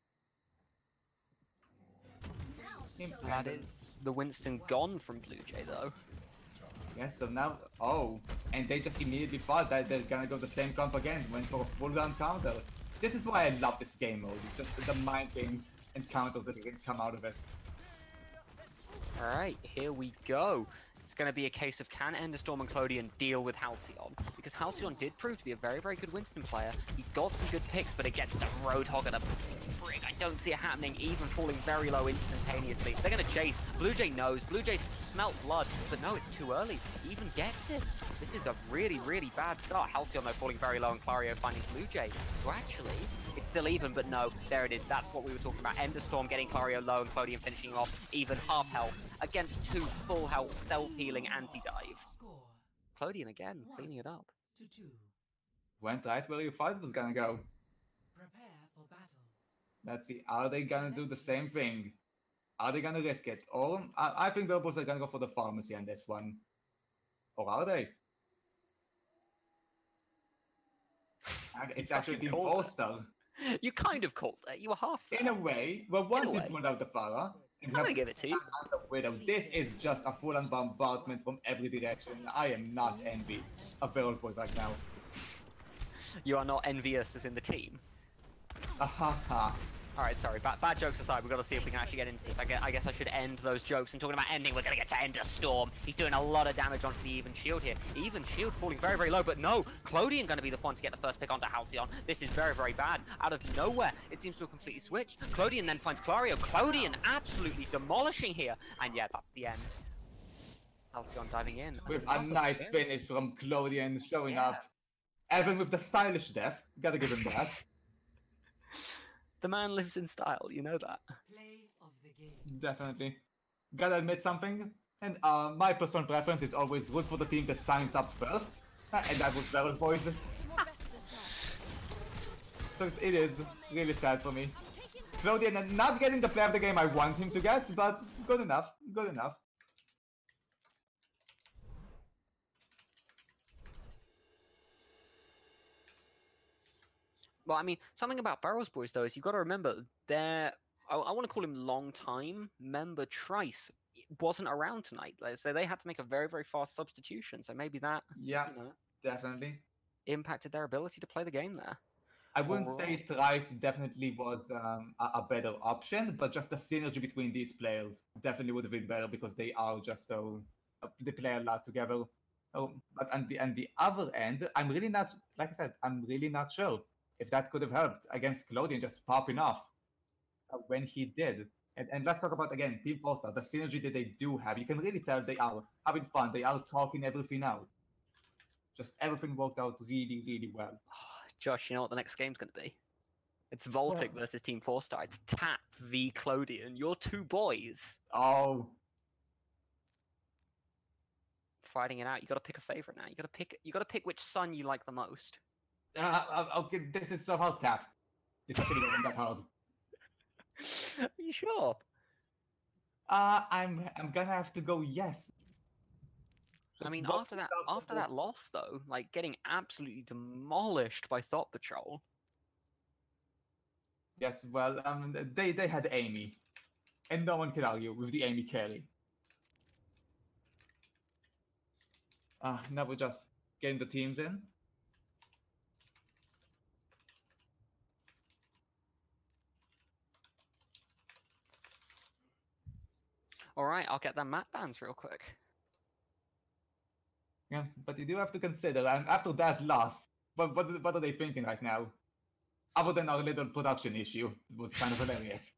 That is the Winston gone from Blue Jay though. Yeah, so now, and they just immediately thought that they're gonna go the same comp again, went for a full round counter. This is why I love this game mode, it's just the mind games and counters that can come out of it. Alright, here we go. It's going to be a case of can Enderstorm and Clodian deal with Halcyon? Because Halcyon did prove to be a very, very good Winston player. He got some good picks, but against a Roadhog and a Brig, I don't see it happening, even falling very low instantaneously. They're going to chase. Blue Jay knows. Blue Jay's smelt blood, but no, it's too early. He even gets it. This is a really, really bad start. Halcyon, though, falling very low, and Clario finding Blue Jay. So actually, it's still even, but no, there it is. That's what we were talking about. Enderstorm getting Clario low and Clodian finishing off even half health against two full health self-healing anti-dive. Score. Clodian again, cleaning it up. 2-2. Went right where you thought it was gonna go. Prepare for battle. Let's see, are they gonna do the same thing? Are they gonna risk it? Or, I think Beryls Boys are gonna go for the pharmacy on this one. Or are they? It's actually Team4star. You kind of called it. You were half there. In a way, well, one team pulled out the Pharah. I'm gonna give it to you. Widow. This is just a full-on bombardment from every direction. I am not envy of Beryls Boys right now. You are not envious as in the team. Ahaha. Alright, sorry. Bad jokes aside, we've got to see if we can actually get into this. I guess I should end those jokes. And talking about ending, we're going to get to Enderstorm. He's doing a lot of damage onto the Even Shield here. Even Shield falling very, very low. But no, Clodian going to be the one to get the first pick onto Halcyon. This is very, very bad. Out of nowhere, it seems to have completely switched. Clodian then finds Clario. Clodian absolutely demolishing here. And yeah, that's the end. Halcyon diving in. With a nice finish from Clodian showing up. Evan with the stylish death. Gotta give him that. The man lives in style, you know that. Play of the game. Definitely. Gotta admit something. And my personal preference is always root for the team that signs up first. And that was Beryls Boys. So it is really sad for me. Clodian not getting the play of the game I want him to get, but good enough. Good enough. Well, I mean, something about Beryls Boys, though, is you've got to remember, I want to call him long-time member Trice wasn't around tonight. So they had to make a very, very fast substitution. So maybe that definitely impacted their ability to play the game there. I wouldn't say Trice definitely was a better option, but just the synergy between these players definitely would have been better because they are just so... they play a lot together. But on the other end, I'm really not... Like I said, I'm really not sure if that could have helped against Clodian just popping off when he did. And let's talk about, again, Team4star, the synergy that they do have. You can really tell they are having fun. They are talking everything out. Just everything worked out really, really well. Josh, you know what the next game's going to be? It's Voltik versus Team4star. It's Tap v Clodian. Your two boys. Oh. Fighting it out. You got to pick a favorite now. You got to pick which son you like the most. Okay, this is so hard, Tap. This actually wasn't that hard. You sure? I'm gonna have to go yes. I mean, Just after that loss though, like getting absolutely demolished by Thought Patrol. Yes, well, they had Amy, and no one can argue with the Amy carry. Now we're just getting the teams in. All right, I'll get them map bans real quick. Yeah, but you do have to consider, after that loss, what are they thinking right now? Other than our little production issue, it was kind of hilarious.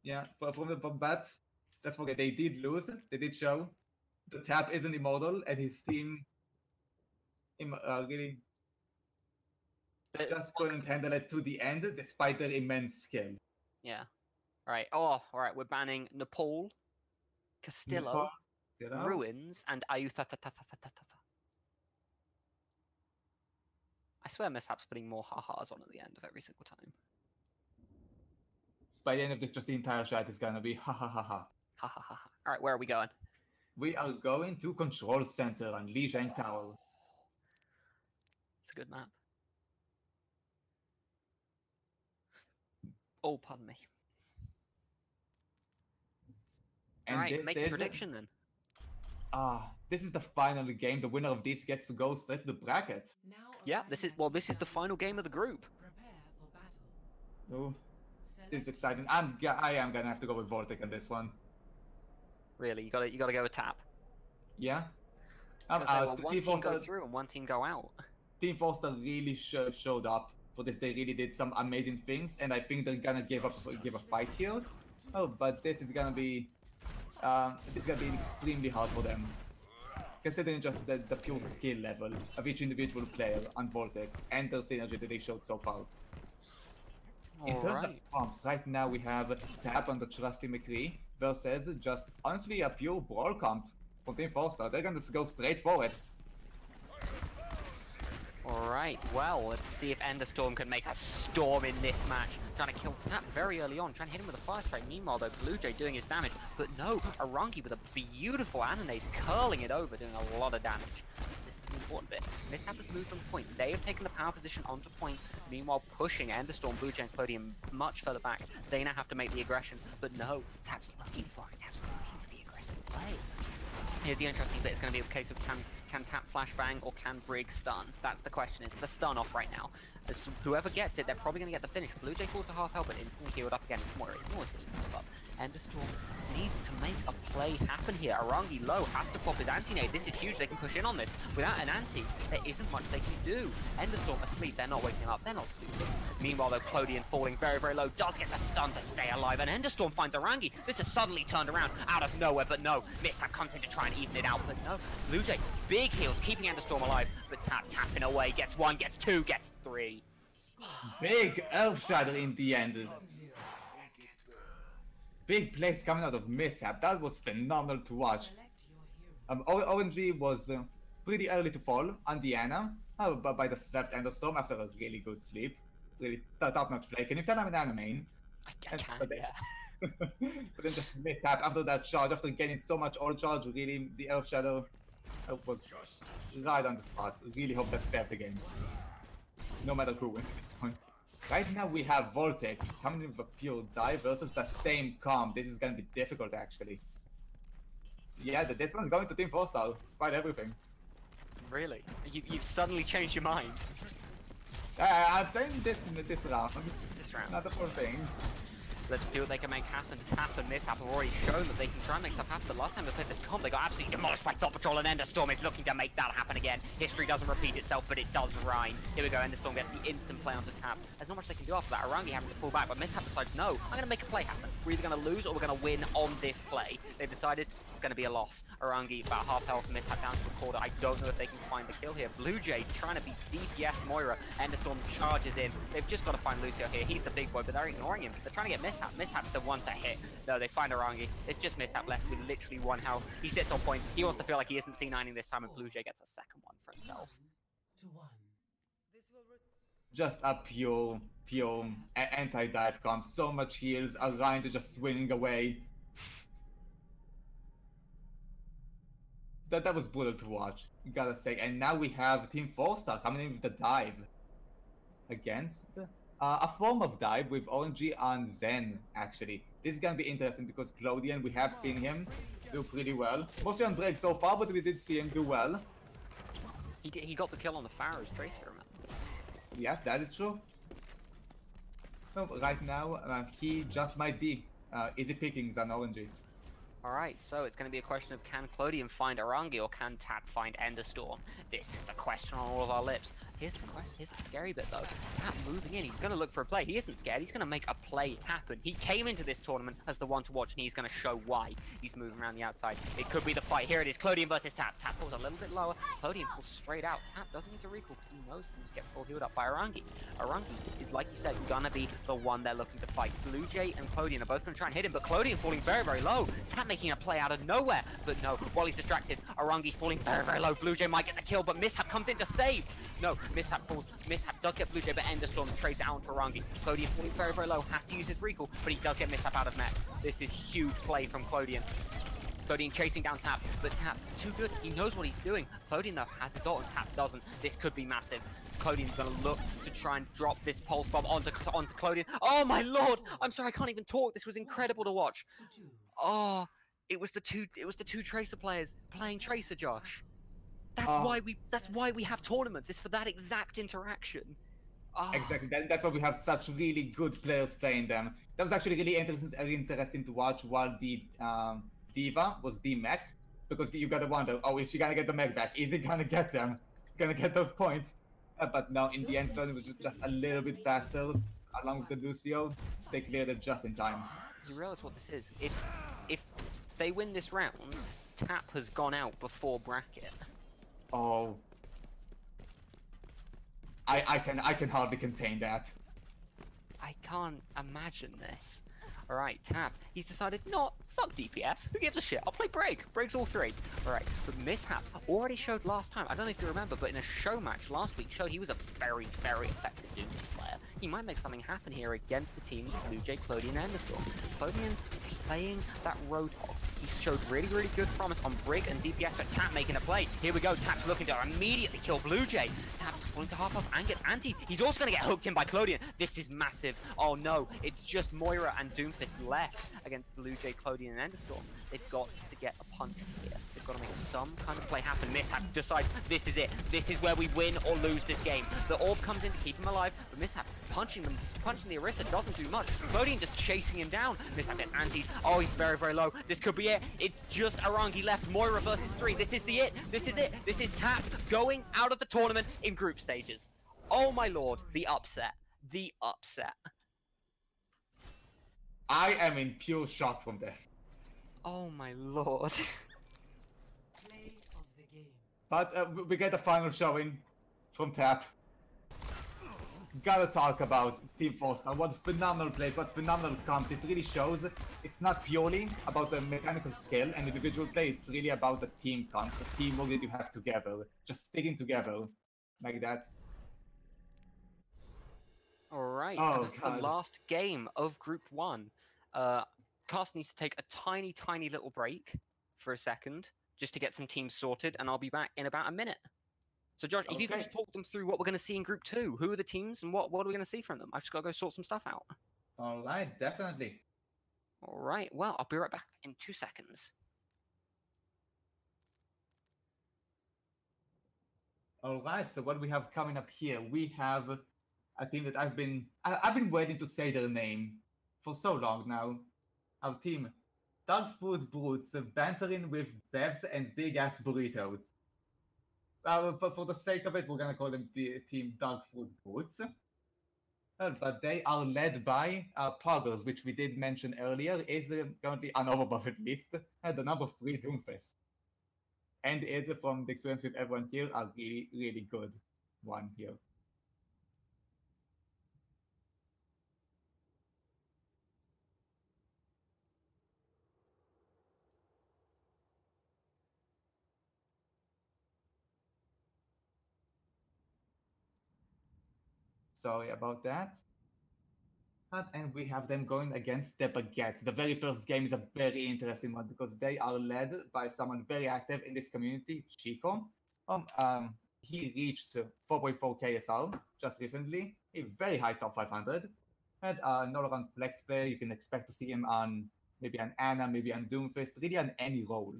Yeah, from that, let's forget they did lose. They did show the Tap isn't immortal, and his team really just couldn't handle it to the end, despite their immense skill. Yeah. All right. Oh, all right. We're banning Nepal, Castillo, Ruins, and Ayutthaya. I swear Mishap's putting more ha-has on at the end of every single time. By the end of this, just the entire chat is gonna be ha ha ha ha. Ha ha ha. All right, where are we going? We are going to Control Center on Lijiang Tower. It's a good map. Oh, pardon me. And all right, make a prediction then. This is the final game. The winner of this gets to go straight to the bracket. Yeah, this is the final game of the group. Prepare for battle. Oh, this is exciting. I am gonna have to go with Voltik on this one. Really, you gotta go with Tap. Yeah. One team go through and one team go out. Team4star really showed up for this. They really did some amazing things, and I think they're gonna give a fight here. Oh, but this is gonna be extremely hard for them, considering just the pure skill level of each individual player on Voltik and the synergy that they showed so far. In terms of comps, right now we have Tap on the Trusty McCree versus just honestly a pure brawl comp from Team4star. They're gonna go straight for it. Alright, well, let's see if Enderstorm can make a storm in this match. Trying to kill Tap very early on, trying to hit him with a fire strike. Meanwhile, though, BlueJay doing his damage. But no, Arangi with a beautiful Annonade, curling it over, doing a lot of damage. This is the important bit. Mishap has moved from point. They have taken the power position onto point, meanwhile pushing Enderstorm, BlueJay, and Clodium much further back. They now have to make the aggression, but no, Tap's looking for it. Tap's looking for the aggressive play. Here's the interesting bit. It's going to be a case of can Tap flashbang or can Brig stun? That's the question. It's the stun off right now. As whoever gets it, they're probably going to get the finish. BlueJay falls to half health, but instantly healed up again. It's Moira. Moira's healing himself up. Enderstorm needs to make a play happen here. Arangi low has to pop his anti-nade. This is huge. They can push in on this. Without an anti, there isn't much they can do. Enderstorm asleep. They're not waking up. They're not stupid. Meanwhile, though, Clodion falling very, very low does get the stun to stay alive. And Enderstorm finds Arangi. This has suddenly turned around out of nowhere, but no. Mishap comes in to try and even it out, but no. BlueJay, big heals, keeping Enderstorm alive, but Tap tapping away. Gets one, gets two, gets three. Big Elf Shadow in the end. Big plays coming out of Mishap. That was phenomenal to watch. ONG was pretty early to fall on Diana by the slept Enderstorm after a really good sleep. Really top-notch play. Can you tell I'm an anime? I can, yeah. But then just Mishap after that charge, after getting so much all charge, really, the Elf Shadow was right on the spot. Really hope that spared the game. No matter who wins at this point. Right now we have Voltik coming in with a pure dive versus the same comp. This is gonna be difficult actually. Yeah, this one's going to Team4star, despite everything. Really? You've suddenly changed your mind? I'm saying this round. This round. Not the full thing. Let's see what they can make happen. Tap and Mishap have already shown that they can try and make stuff happen, but last time they played this comp, they got absolutely demolished by Thought Patrol, and Enderstorm is looking to make that happen again. History doesn't repeat itself, but it does rhyme. Here we go, Enderstorm gets the instant play onto Tap. There's not much they can do after that. Arangi having to pull back, but Mishap decides, no, I'm going to make a play happen. We're either going to lose or we're going to win on this play. They've decided it's going to be a loss. Arangi about half health, Mishap down to a quarter. I don't know if they can find the kill here. BlueJay trying to be DPS Moira. Enderstorm charges in. They've just got to find Lucio here. He's the big boy, but they're ignoring him. They're trying to get Mishap. Mishap's the one to hit. No, they find Arangi. It's just Mishap left with literally one health. He sits on point. He wants to feel like he isn't C9ing this time, and BlueJay gets a second one for himself. Just a pure pure anti-dive comp. So much heals, Orion just swinging away. That was brutal to watch, gotta say. And now we have Team 4star coming in with the dive against a form of dive with ONG on Zen, actually. This is gonna be interesting because Claudian, we have seen him do pretty well. Mostly on Drake so far, but we did see him do well. He got the kill on the Pharaoh's Tracer, remember? Yes, that is true. So right now, he just might be easy pickings on ONG. Alright, so it's going to be a question of can Clodion find Arangi or can Tap find Enderstorm? This is the question on all of our lips. Here's the scary bit though. Tap moving in, he's going to look for a play. He isn't scared, he's going to make a play happen. He came into this tournament as the one to watch and he's going to show why. He's moving around the outside. It could be the fight. Here it is, Clodion versus Tap. Tap pulls a little bit lower. Clodion pulls straight out. Tap doesn't need to recall because he knows he can just get full healed up by Arangi. Arangi is, like you said, going to be the one they're looking to fight. Blue Jay and Clodion are both going to try and hit him, but Clodion falling very, very low. Tap making a play out of nowhere, but no, while he's distracted, Arangi's falling very, very low. Blue Jay might get the kill, but Mishap comes in to save. No, Mishap falls. Mishap does get Blue Jay, but Enderstorm trades out onto Arangi. Clodion falling very, very low, has to use his recall, but he does get Mishap out of net. This is huge play from Clodion. Clodion chasing down Tap, but Tap, too good. He knows what he's doing. Clodion, though, has his ult, and Tap doesn't. This could be massive. Clodion's gonna look to try and drop this pulse bomb onto Clodion. Oh my lord! I'm sorry, I can't even talk. This was incredible to watch. Oh, it was the two Tracer players playing Tracer, Josh. That's why we have tournaments. It's for that exact interaction. Oh. Exactly. That's why we have such really good players playing them. That was actually really interesting to watch while the Diva was demeched, because you gotta wonder, oh, is she gonna get the mech back? Is he gonna get them? Gonna get those points? But no, in the end, it was just a little bit faster. Along with the Lucio, they cleared it just in time. You realize what this is? If they win this round, Tap has gone out before bracket. Oh. I can hardly contain that. I can't imagine this. Alright, Tap. He's decided, not fuck DPS. Who gives a shit? I'll play Break. Break's all three. Alright, but Mishap already showed last time. I don't know if you remember, but in a show match last week showed he was a very, very effective Doomfist player. He might make something happen here against the team Blue Jay, Clodion, and Enderstorm. Clodion playing that Roadhog. He showed really, really good promise on Brig and DPS, but Tap making a play. Here we go, Tap's looking to immediately kill Blue Jay. Tap falling to half health and gets anti. He's also going to get hooked in by Clodion. This is massive. Oh no, it's just Moira and Doomfist left against Blue Jay, Clodion, and Enderstorm. They've got to get a punch here. They've got to make some kind of play happen. Mishap decides this is it. This is where we win or lose this game. The orb comes in to keep him alive, but Mishap punching the Orisa doesn't do much. Clodion just chasing him down. Mishap gets anti. Oh, he's very, very low. This could be it. It's just Arangi left. Moira versus 3. This is it. This is it. This is Tap going out of the tournament in group stages. Oh my lord, the upset. The upset. I am in pure shock from this. Oh my lord. Play of the game. But we get a final showing from Tap. Gotta talk about Team 4star. What phenomenal plays, what phenomenal comps. It really shows it's not purely about the mechanical skill and individual play, it's really about the team comps, the teamwork that you have together. Just sticking together like that. Alright, Oh, and that's God. the last game of Group 1. Cast needs to take a tiny, tiny little break for a second, just to get some teams sorted, and I'll be back in about a minute. So Josh, if you can just talk them through what we're going to see in Group 2, who are the teams and what are we going to see from them? I've just got to go sort some stuff out. Alright, definitely. Alright, well, I'll be right back in 2 seconds. Alright, so what we have coming up here, we have a team that I've been waiting to say their name for so long now. Our team, DarkFruitBrutes, bantering with bevs and big ass burritos. For the sake of it, we're gonna call them the team DarkFruitBrutes. But they are led by Poggers, which we did mention earlier, is currently an overbuffed list, the number 3 Doomfist. And is, from the experience with everyone here, a really, really good one here. Sorry about that. And we have them going against the Baguettes. The very first game is a very interesting one because they are led by someone very active in this community, Chico. He reached 4.4 KSR just recently, a very high top 500. And an all-around flex player, you can expect to see him on maybe an Ana, maybe on Doomfist, really on any role.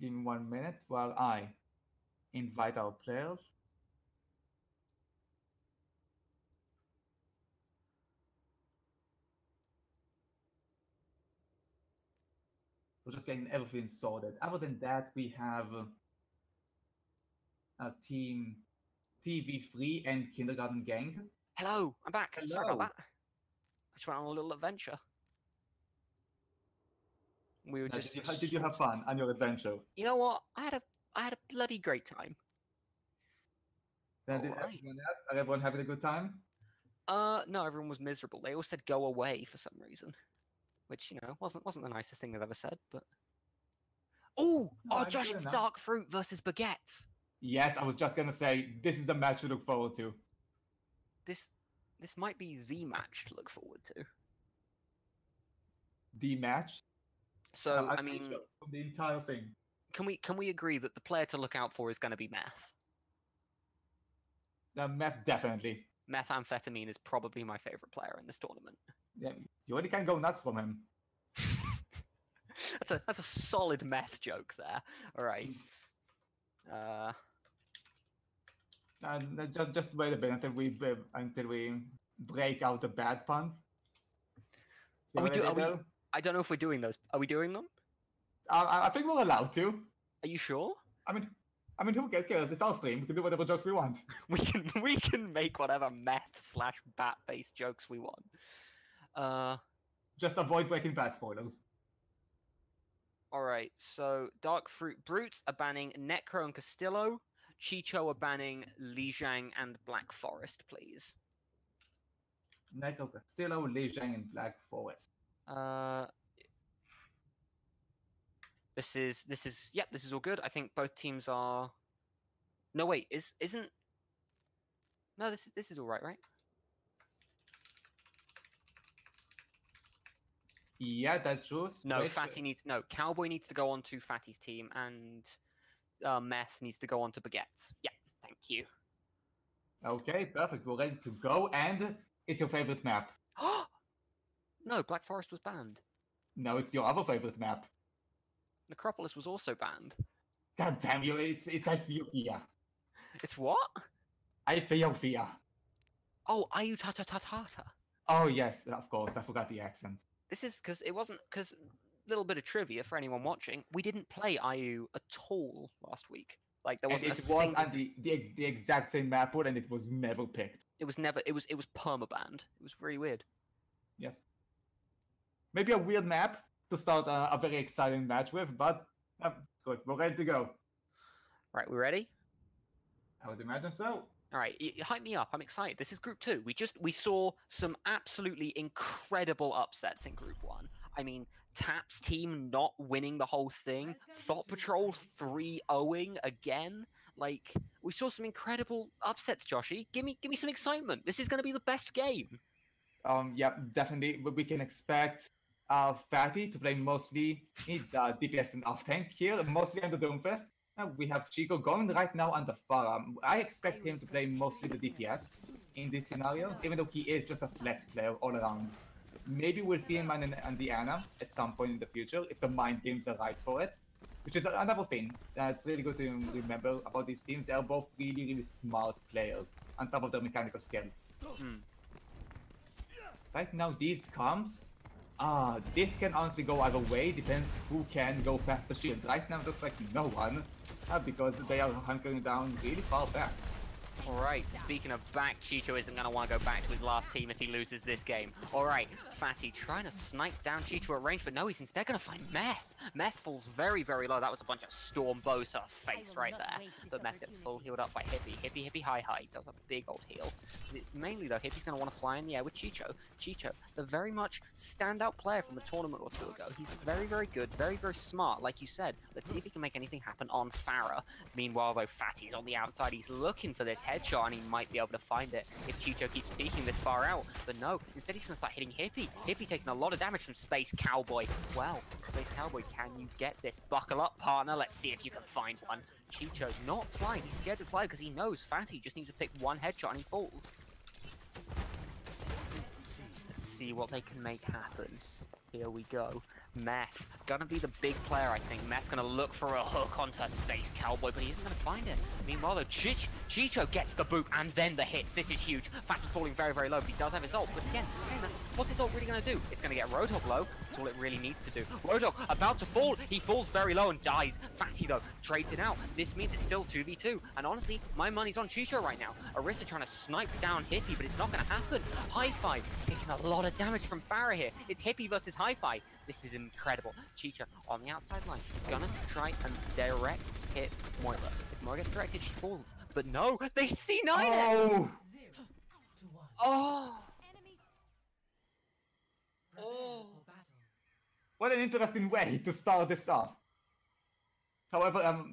Give me 1 minute while I invite our players. We're just getting everything sorted. Other than that, we have a team TV3 and Kindergarten Gang. Hello, I'm back. Hello. Sorry about that. I just went on a little adventure. We were just. Did you have fun on your adventure? You know what? I had a bloody great time. Then did Alright. everyone else? Are everyone having a good time? No, everyone was miserable. They all said go away for some reason, which wasn't the nicest thing they've ever said. But oh, Josh, it's Dark Fruit versus Baguettes. Yes, I was just gonna say this is a match to look forward to. This might be the match to look forward to. The match. So I mean, from the entire thing. Can we agree that the player to look out for is going to be Meth? Meth definitely. Methamphetamine is probably my favorite player in this tournament. Yeah, you only can go nuts from him. That's a solid Meth joke there. All right. Just wait a bit until we break out the bad puns. I don't know if we're doing those. Are we doing them? I think we're allowed to. Are you sure? I mean, who cares? It's our stream. We can do whatever jokes we want. We can make whatever meth/bat-based jokes we want. Just avoid Breaking Bad spoilers. All right. So DarkFruitBrutes are banning Necro and Castillo. Chicho are banning Lijiang and Black Forest, please. Necro, Castillo, Lijiang, and Black Forest. This is all good. I think both teams are. No wait, isn't. No, this is all right, right? Yeah, that's true. No, Cowboy needs to go on to Fatty's team, and Meth needs to go on to Baguettes. Yeah, thank you. Okay, perfect. We're ready to go, and it's your favorite map. No, Black Forest was banned. No, it's your other favorite map. Necropolis was also banned. God damn you! It's Ethiopia. It's what? Ethiopia. Oh, Ayutatata. Oh yes, of course. I forgot the accent. This is because little bit of trivia for anyone watching. We didn't play IU at all last week. Like there wasn't. It was on the exact same map pool, and it was never picked. It was permabanned. It was really weird. Yes. Maybe a weird map to start a very exciting match with, but it's good. We're ready to go. Right, we ready? I would imagine so. All right, hype me up. I'm excited. This is Group 2. We saw some absolutely incredible upsets in Group 1. I mean, Tap's team not winning the whole thing. Thought Patrol 3-0ing again. Like, we saw some incredible upsets, Joshy. Give me some excitement. This is going to be the best game. Yeah, definitely. We can expect Fatty to play mostly DPS and off-tank here, mostly on the Doomfest. We have Chico going right now on the farm. I expect him to play mostly the DPS in these scenarios, even though he is just a flex player all around. Maybe we'll see him on the Ana at some point in the future, if the mind games are right for it. Which is another thing that's really good to remember about these teams. They are both really, really smart players, on top of their mechanical skill. Right now, these comps, this can honestly go either way, depends who can go past the shield. Right now, it looks like no one, because they are hunkering down really far back. Alright, speaking of back, Chicho isn't going to want to go back to his last team if he loses this game. Alright, Fatty trying to snipe down Chicho at range, but no, he's instead going to find Meth. Meth falls very, very low. That was a bunch of storm bows to the face right there. But Meth gets full healed up by Hippie. Hippie, high. Does a big old heal. Mainly, though, Hippie's going to want to fly in the air with Chicho. Chicho, the very much standout player from a tournament or two ago. He's very, very good, very, very smart, like you said. Let's see if he can make anything happen on Farah. Meanwhile, though, Fatty's on the outside. He's looking for this headshot, and he might be able to find it if Chicho keeps peeking this far out. But no, instead he's going to start hitting Hippie. Hippie taking a lot of damage from Space Cowboy. Well, Space Cowboy, can you get this? Buckle up, partner. Let's see if you can find one. Chicho not flying. He's scared to fly because he knows Fatty just needs to pick one headshot and he falls. Let's see what they can make happen. Here we go. Meth, gonna be the big player, I think. Meth's gonna look for a hook onto Space Cowboy, but he isn't gonna find it. Meanwhile, though, Chicho gets the boot and then the hits. This is huge. Fatty falling very, very low, but he does have his ult. But again, what's his ult really gonna do? It's gonna get Roadhog low. That's all it really needs to do. Roadhog about to fall. He falls very low and dies. Fatty, though, trades it out. This means it's still 2v2. And honestly, my money's on Chicho right now. Orisa trying to snipe down Hippie, but it's not gonna happen. Hi-Fi taking a lot of damage from Farah here. It's Hippie versus Hi-Fi. This is incredible. Chicho on the outside line, gonna try and direct hit Moira. If Moira gets directed, she falls. But no, they C9 it! Oh! 0 to 1. Oh! Prepare Oh. for battle. What an interesting way to start this off. However,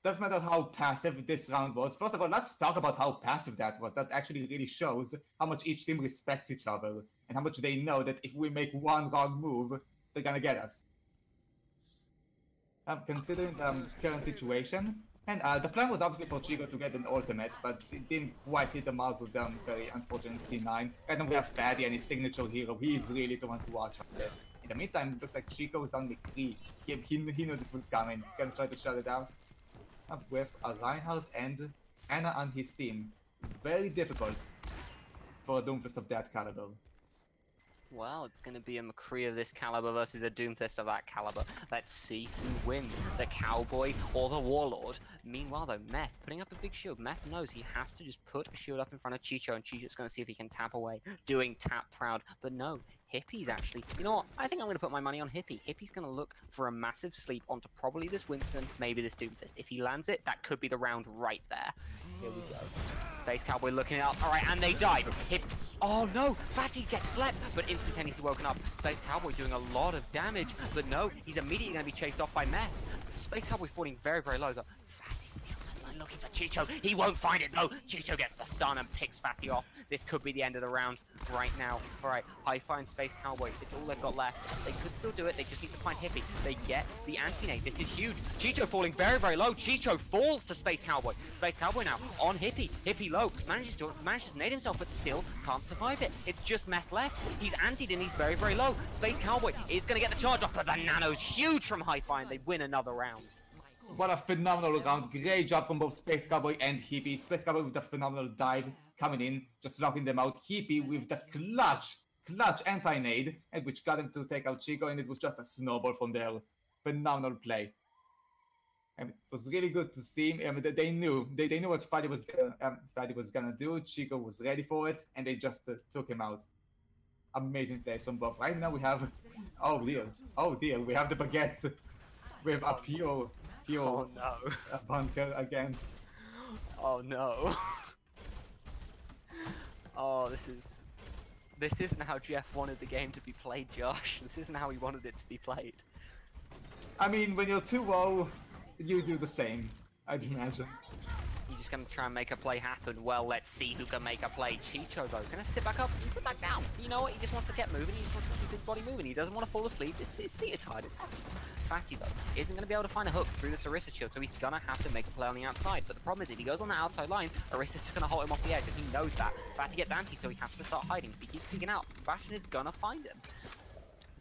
doesn't matter how passive this round was. First of all, let's talk about how passive that was. That actually really shows how much each team respects each other and how much they know that if we make one wrong move, they're gonna get us. Considering the current situation, and the plan was obviously for Chico to get an ultimate, but it didn't quite hit the mark with them very unfortunate C9. And then we have Fatty and his signature hero. He's really the one to watch on this. In the meantime, it looks like Chico is on McCree. He knew this was coming. He's gonna try to shut it down. With a Reinhardt and Anna on his team. Very difficult for a Doomfist of that caliber. Well, it's going to be a McCree of this caliber versus a Doomfist of that caliber. Let's see who wins, the Cowboy or the Warlord. Meanwhile, though, Meth putting up a big shield. Meth knows he has to just put a shield up in front of Chicho, and Chicho's going to see if he can tap away, doing tap proud. But no, Hippie's actually... You know what? I think I'm going to put my money on Hippie. Hippie's going to look for a massive sleep onto probably this Winston, maybe this Doomfist. If he lands it, that could be the round right there. Here we go. Space Cowboy looking it up. All right, and they died. Oh no, Fatty gets slept, but instantaneously woken up. Space Cowboy doing a lot of damage, but no, he's immediately going to be chased off by Meth. Space Cowboy falling very, very low, though. Fatty outside line looking for Chicho. He won't find it, though. Chicho gets the stun and picks Fatty off. This could be the end of the round right now. All right, Hi-Fi and Space Cowboy. It's all they've got left. They could still do it. They just need to find Hippie. They get the anti-nade. This is huge. Chicho falling very, very low. Chicho falls to Space Cowboy. Space Cowboy now on Hippie. Hippie low. Manages to nade himself, but still can't survive it. It's just Meth left. He's antied and he's very, very low. Space Cowboy is going to get the charge off, but the nano's huge from Hi-Fi, and they win another round. What a phenomenal round. Great job from both Space Cowboy and Hippie. Space Cowboy with a phenomenal dive coming in, just locking them out. Hippie with the clutch anti-nade, and which got him to take out Chico, and it was just a snowball from there. Phenomenal play. And it was really good to see him. They knew what Fatty was gonna do. Chico was ready for it, and they just took him out. Amazing plays from both. Right now we have, oh dear, we have the baguettes with a pure Oh no. bunker against. Oh no. Oh, this isn't how Jeff wanted the game to be played, Josh. This isn't how he wanted it to be played. I mean, when you're 2-0, you do the same, I'd imagine. He's just gonna try and make a play happen. Well, let's see who can make a play. Chicho, though, gonna sit back up and sit back down. You know what? He just wants to get moving. He just wants to keep his body moving. He doesn't want to fall asleep. His feet are tired. It's habits. Fatty, though, isn't gonna be able to find a hook through this Orisa shield, so he's gonna have to make a play on the outside. But the problem is, if he goes on the outside line, Orisa's just gonna hold him off the edge, and he knows that. Fatty gets anti, so he has to start hiding. If he keeps peeking out, Bastion is gonna find him.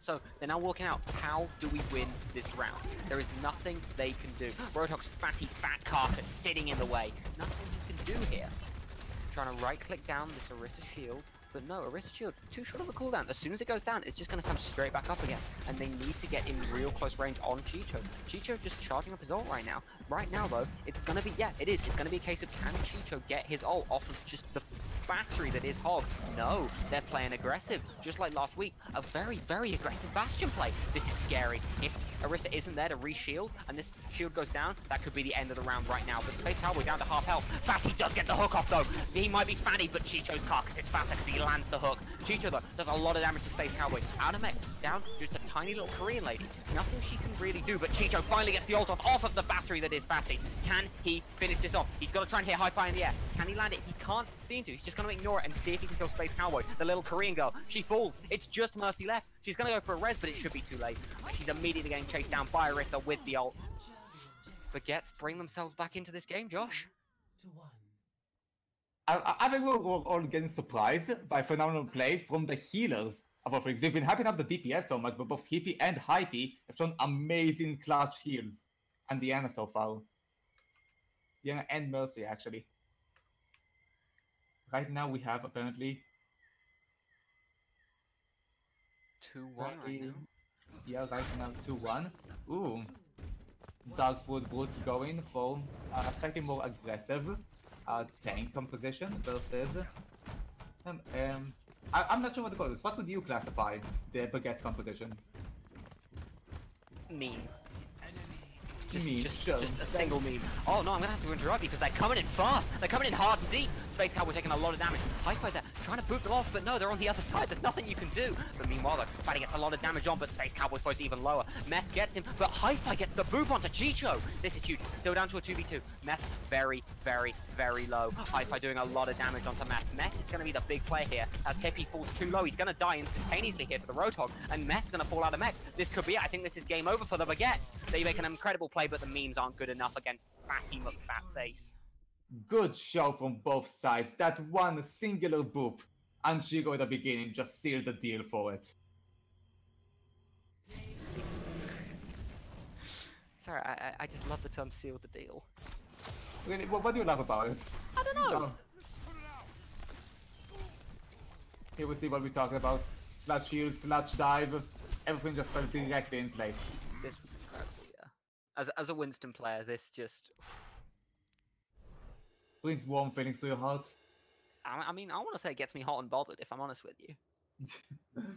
So they're now walking out. How do we win this round? There is nothing they can do. Roadhog's fatty fat carcass sitting in the way. Nothing you can do here. Trying to right-click down this Orisa shield. But no, Orisa's shield, too short of a cooldown. As soon as it goes down, it's just going to come straight back up again. And they need to get in real close range on Chicho. Chicho's just charging up his ult right now. Right now, though, it's going to be, yeah, it is. It's going to be a case of can Chicho get his ult off of just the battery that is Hog? No, they're playing aggressive. Just like last week, a very, very aggressive Bastion play. This is scary. If Orisa isn't there to re-shield, and this shield goes down, that could be the end of the round right now. But Space Cowboy down to half health. Fatty does get the hook off, though. He might be fatty, but Chicho's carcass is fatter because he lands the hook. Chicho, though, does a lot of damage to Space Cowboy. Out of mech, down, just a tiny little Korean lady. Nothing she can really do, but Chicho finally gets the ult off of the battery that is Fatty. Can he finish this off? He's got to try and hit Hi-Fi in the air. Can he land it? He can't seem to. He's just going to ignore it and see if he can kill Space Cowboy. The little Korean girl, she falls. It's just Mercy left. She's going to go for a res, but it should be too late. She's immediately getting chased down by Orisa with the ult. Baguettes bring themselves back into this game, Josh. I think we're all getting surprised by phenomenal play from the healers of our freaks. They've been hyping up the DPS so much, but both Hippie and Hypey have shown amazing clutch heals. And Diana so far. Diana and Mercy, actually. Right now we have apparently 2-1 right now. Yeah, right now 2-1. Ooh. DarkFruitBrutes going for a slightly more aggressive tank composition versus... I'm not sure what to call this. What would you classify the Baguette's composition? Meme. Meme, Just sure. a single meme. Oh no, I'm gonna have to interrupt you because they're coming in fast. They're coming in hard and deep. Space Cowboy taking a lot of damage. Hi-Fi there, trying to boot them off, but no, they're on the other side. There's nothing you can do. But meanwhile, though, Fatty gets a lot of damage on, but Space Cowboy throws even lower. Meth gets him, but Hi-Fi gets the boop onto Chicho. This is huge. Still down to a 2v2. Meth very, very, very low. Hi-Fi doing a lot of damage onto Meth. Meth is going to be the big player here. As Hippie falls too low, he's going to die instantaneously here for the Roadhog, and Meth's going to fall out of mech. This could be it. I think this is game over for the Baguettes. They make an incredible play, but the memes aren't good enough against Fatty McFatface. Good show from both sides. That one singular boop. And Chico at the beginning just sealed the deal for it. Sorry, I just love the term seal the deal. Really, what do you love about it? I don't know. Here we see what we're talking about. Clutch heals, clutch dive. Everything just fell directly in place. This was incredible, yeah. As a Winston player, this just... Brings warm feelings to your heart. I mean, I want to say it gets me hot and bothered, if I'm honest with you.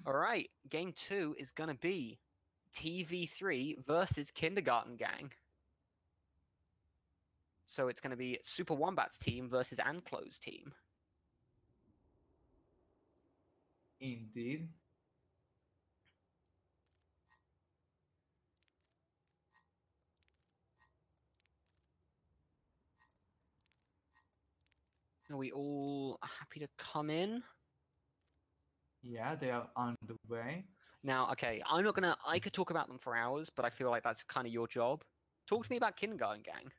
Alright, game 2 is going to be TV3 versus Kindergarten Gang. So it's going to be Super Wombat's team versus Anclo's team. Indeed. Are we all happy to come in? Yeah, they are on the way. Now, okay, I'm not gonna... I could talk about them for hours, but I feel like that's kind of your job. Talk to me about Kindergarten Gang.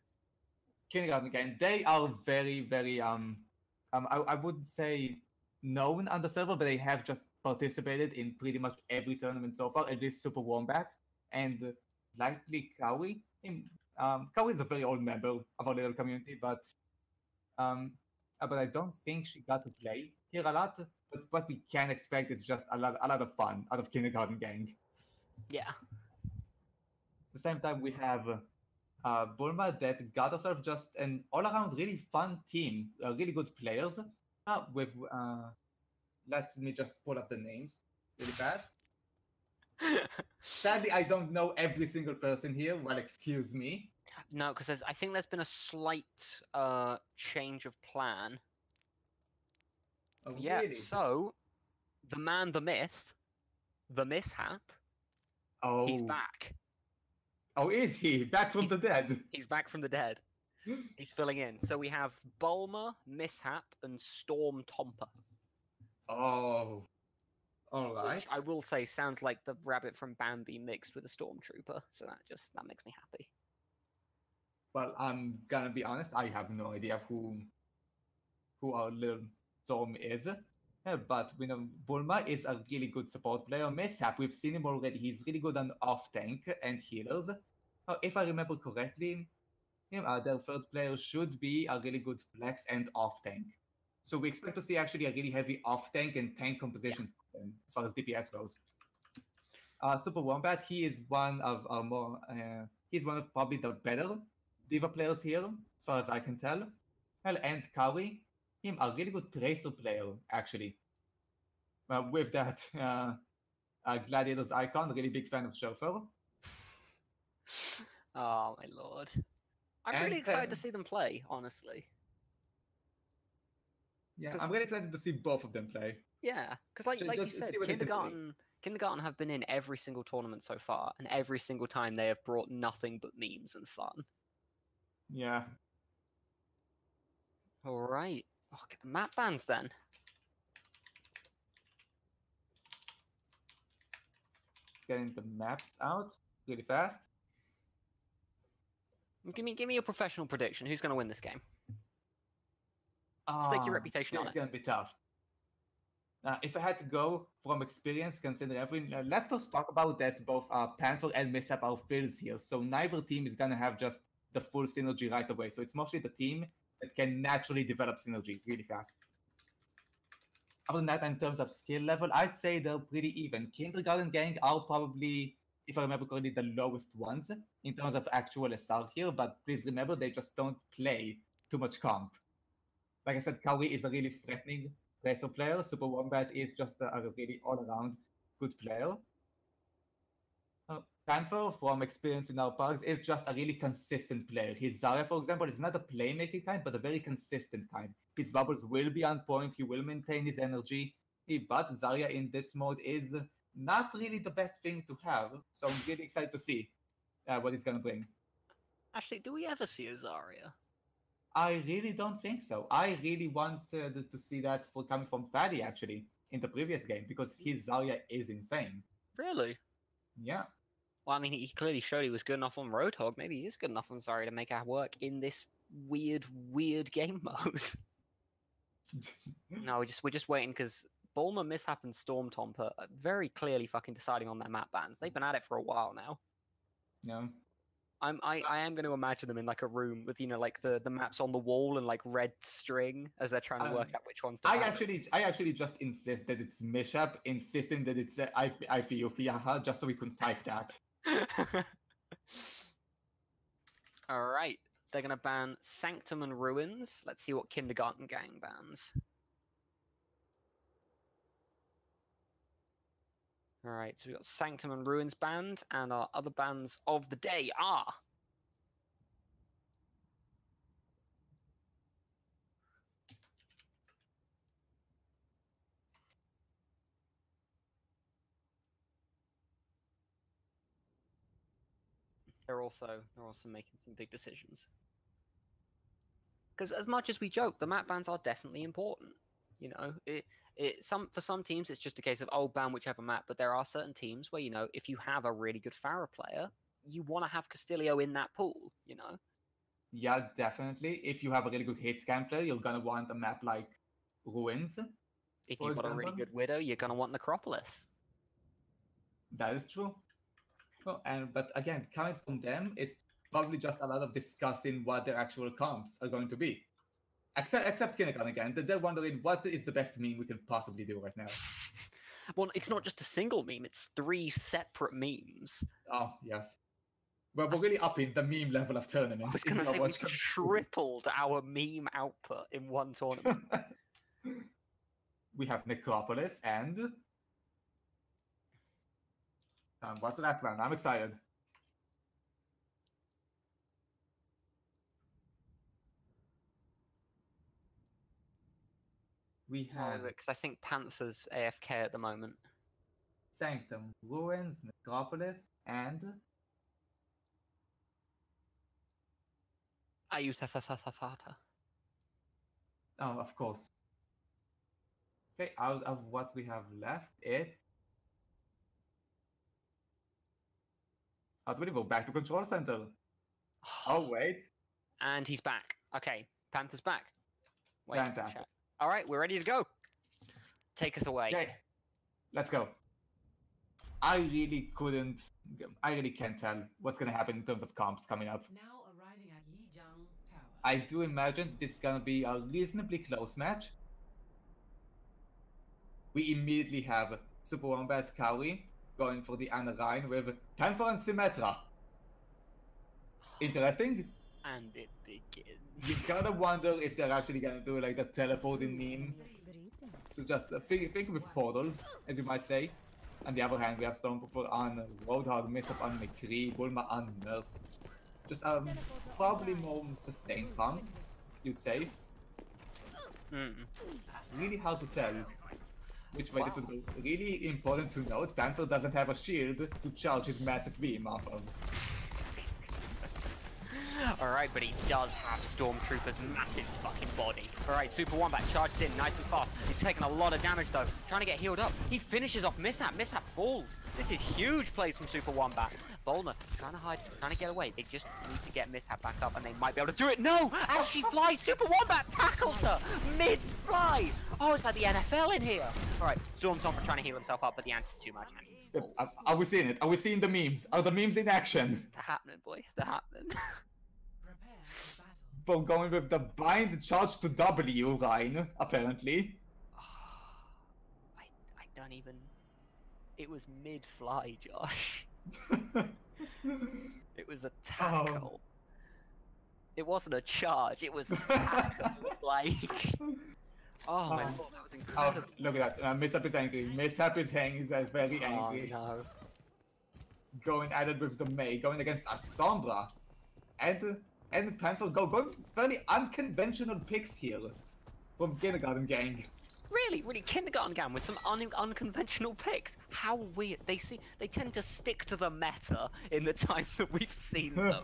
Kindergarten Gang, they are very, very, I wouldn't say known on the server, but they have just participated in pretty much every tournament so far, at least Super Wombat, and likely Kawi. Kawi is a very old member of our little community, but I don't think she got to play here a lot. But what we can expect is just a lot of fun out of Kindergarten Gang. Yeah. At the same time, we have Bulma that got herself just an all-around really fun team, really good players. Let me just pull up the names really fast. Sadly, I don't know every single person here. Well, excuse me. No, because I think there's been a slight change of plan. Oh, Yeah, really? so the man, the myth, the mishap, Oh, he's back. Oh, is he back from the dead? He's back from the dead. He's filling in. So we have Bulma, Mishap, and Storm Tomper. Oh, all right. Which I will say sounds like the rabbit from Bambi mixed with a stormtrooper. So that makes me happy. Well, I'm gonna be honest. I have no idea who our little Storm is. But we know Bulma is a really good support player. Mishap, we've seen him already. He's really good on off-tank and healers. If I remember correctly, their third player should be a really good flex and off-tank. So we expect to see actually a really heavy off-tank and tank compositions as far as DPS goes. Super Wombat, he is one of he's one of probably the better Diva players here, as far as I can tell. Well, and Kawi, him a really good Tracer player, actually. With that Gladiator's icon, really big fan of Chauffeur. Oh my lord. I'm And really excited to see them play, honestly. Yeah, I'm really excited to see both of them play. Yeah, because like you Just said, see what they can do. Kindergarten have been in every single tournament so far, and every single time they have brought nothing but memes and fun. Yeah. All right, oh, get the map bans then. Getting the maps out really fast. Give me a professional prediction. Who's going to win this game? Stake your reputation on it. It's gonna be tough. If I had to go from experience, consider everything, let's first talk about that both Panther and Mishap are fills here. So neither team is gonna have just the full synergy right away. So it's mostly the team that can naturally develop synergy really fast. Other than that, in terms of skill level, I'd say they're pretty even. Kindergarten Gang are probably, if I remember correctly, the lowest ones in terms of actual SR here, but please remember they just don't play too much comp. Like I said, Kawi is a really threatening Tracer player. Super Wombat is just a really all-around good player. Panther, from experience in our parks, is just a really consistent player. His Zarya, for example, is not a playmaking kind, but a very consistent kind. His bubbles will be on point, he will maintain his energy, but Zarya in this mode is not really the best thing to have, so I'm really excited to see what he's going to bring. Actually, do we ever see a Zarya? I really don't think so. I really wanted to see that coming from Faddy, actually, in the previous game, because his Zarya is insane. Really? Yeah. Well, I mean, he clearly showed he was good enough on Roadhog. Maybe he is good enough on Zarya to make it work in this weird game mode. No, we're just waiting because Bulma, Mishap, and Storm Tomp are very clearly fucking deciding on their map bans. They've been at it for a while now. No. I am going to imagine them in like a room with like the maps on the wall and like red string as they're trying to work out which ones to I actually just insist that it's Mishap, insisting that it's Ifiyufiyaha, just so we can type that. All right, they're going to ban Sanctum and Ruins. Let's see what Kindergarten Gang bans. All right, so we've got Sanctum and Ruins banned, and our other bans of the day are... They're also making some big decisions. Because as much as we joke, the map bans are definitely important. You know, for some teams, it's just a case of, oh, ban whichever map. But there are certain teams where, if you have a really good Pharah player, you want to have Castillo in that pool, Yeah, definitely. If you have a really good hit scan player, you're going to want a map like Ruins. If you've got a really good Widow, you're going to want Necropolis. That is true. Well, but again, coming from them, it's probably just a lot of discussing what their actual comps are going to be. Except Kindergarten again, they're wondering what is the best meme we can possibly do right now. Well, it's not just a single meme, it's 3 separate memes. Oh, yes. Well, we're really upping the meme level of tournaments. I was going to say we've tripled our meme output in one tournament. We have Necropolis and... what's the last one? I'm excited. We have... Because I think Panther's AFK at the moment. Sanctum, Ruins, Necropolis, and... Ayutthata. Oh, of course. Okay, out of what we have left, it's... How do we go back to Control Center? Oh, wait. And he's back. Okay, Panther's back. Wait, Fantastic. All right, we're ready to go. Take us away. Okay, let's go. I really can't tell what's going to happen in terms of comps coming up. Now arriving at Lijiang Tower. I do imagine this is going to be a reasonably close match. we immediately have Super Wombat Kawi going for the Anarine with Panther and Symmetra. Interesting. And it begins. You gotta wonder if they're actually gonna do like the teleporting meme. So just think with portals, as you might say. On the other hand, we have Stormtrooper on Roadhog, Mishap on McCree, Bulma on Nurse. Just probably more sustained pump, you'd say. Really hard to tell which way this would go. Really important to note, Panther doesn't have a shield to charge his massive beam off of. Alright, but he does have Stormtrooper's massive fucking body. Alright, Super Wombat charges in nice and fast. He's taking a lot of damage though, trying to get healed up. He finishes off Mishap. Mishap falls. This is huge plays from Super Wombat. Volna trying to hide, trying to get away. They just need to get Mishap back up and they might be able to do it. No! As she flies, Super Wombat tackles her mid-fly. Oh, it's like the NFL in here. Alright, Stormtrooper trying to heal himself up, but the anti's too much and he falls. Are we seeing it? Are we seeing the memes? Are the memes in action? They're happening, boy. They're happening. Prepare for battle. For going with the bind charge to W, Ryan, apparently. I don't even... It was mid-fly, Josh. It was a tackle. It wasn't a charge, it was a tackle. Like... Oh my god, that was incredible. Look at that. Mishap is angry. Mishap is hanging. He's very angry. Oh no. Going at it with the May, going against a Sombra. And Panther going fairly unconventional picks here from Kindergarten Gang. Really Kindergarten Gang with some unconventional picks. How weird. They tend to stick to the meta in the time that we've seen them.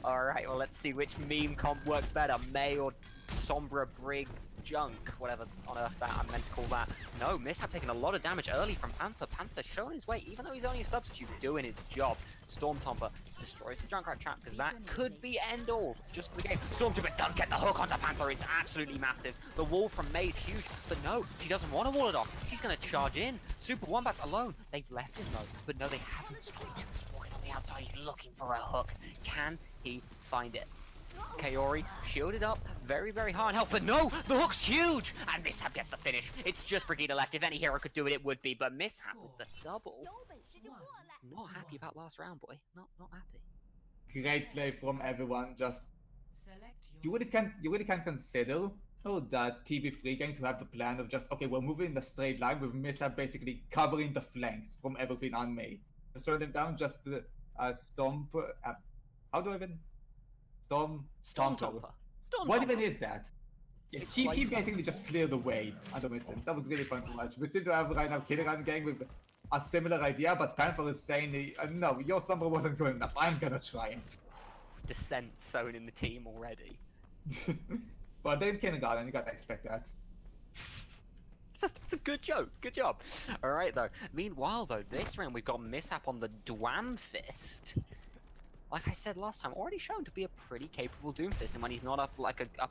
Alright, well let's see which meme comp works better. May or Sombra Brig Junk, whatever on earth that I'm meant to call that. No, Mishap taking a lot of damage early from Panther. Panther showing his weight, even though he's only a substitute, doing his job. Stormtrooper destroys the Junkrat trap because that could be end all just for the game. Stormtrooper does get the hook onto Panther. It's absolutely massive. The wall from May's huge, but no, she doesn't want to wall it off. She's going to charge in. Super Wombat's alone. They've left him though, but no, they haven't. Stormtrooper's walking on the outside. He's looking for a hook. Can he find it? Kaori shielded up, very high on health, but no, the hook's huge, and Mishap gets the finish. It's just Brigida left. If any hero could do it, it would be, but Mishap with the double. Not happy about last round, boy. Not happy. Great play from everyone. Just Select you really can't consider that TV3 going to have the plan of just okay, we're moving in a straight line with Mishap basically covering the flanks from everything on May. Slow them down, just Stomp. How do I even? Stormtrooper. What even is that? Yeah, he basically just cleared the way under Missing. That was really fun to watch. We seem to have right now Kindergarten Gang with a similar idea, but Panther is saying, no, your Sombra wasn't good enough. I'm gonna try it. Dissent sown in the team already. But they're in Kindergarten, you gotta expect that. It's a good joke. Good job. Alright though. Meanwhile though, this round we've got Mishap on the Dwam Fist. Like I said last time, already shown to be a pretty capable Doomfist, and when he's not up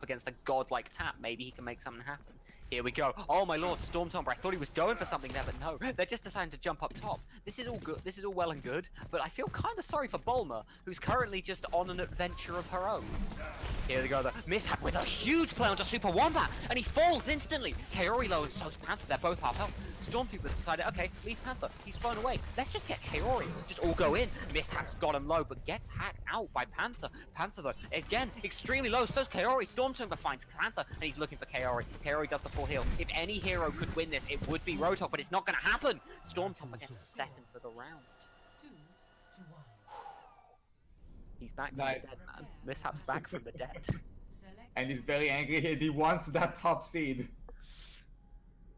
against a godlike tap, maybe he can make something happen. Here we go. Oh my lord, Stormtrooper. I thought he was going for something there, but no. They're just deciding to jump up top. This is all good. This is all well and good, but I feel kind of sorry for Bulma, who's currently just on an adventure of her own. Here we go. The Mishap with a huge play onto Super Wombat, and he falls instantly. Kaori low and so's Panther. They're both half health. Stormtrooper decided, okay, leave Panther. He's flown away. Let's just get Kaori. Just all go in. Mishap's got him low, but gets hacked out by Panther. Panther, though, again, extremely low. So's Kaori. Stormtrooper finds Panther, and he's looking for Kaori. Kaori does the full heal. If any hero could win this, it would be Roadhog, but it's not going to happen. Stormtrooper gets a second for the round. 2 to 1. He's back from the dead, man. Mishap's back from the dead. Select And he's very angry here. He wants that top seed.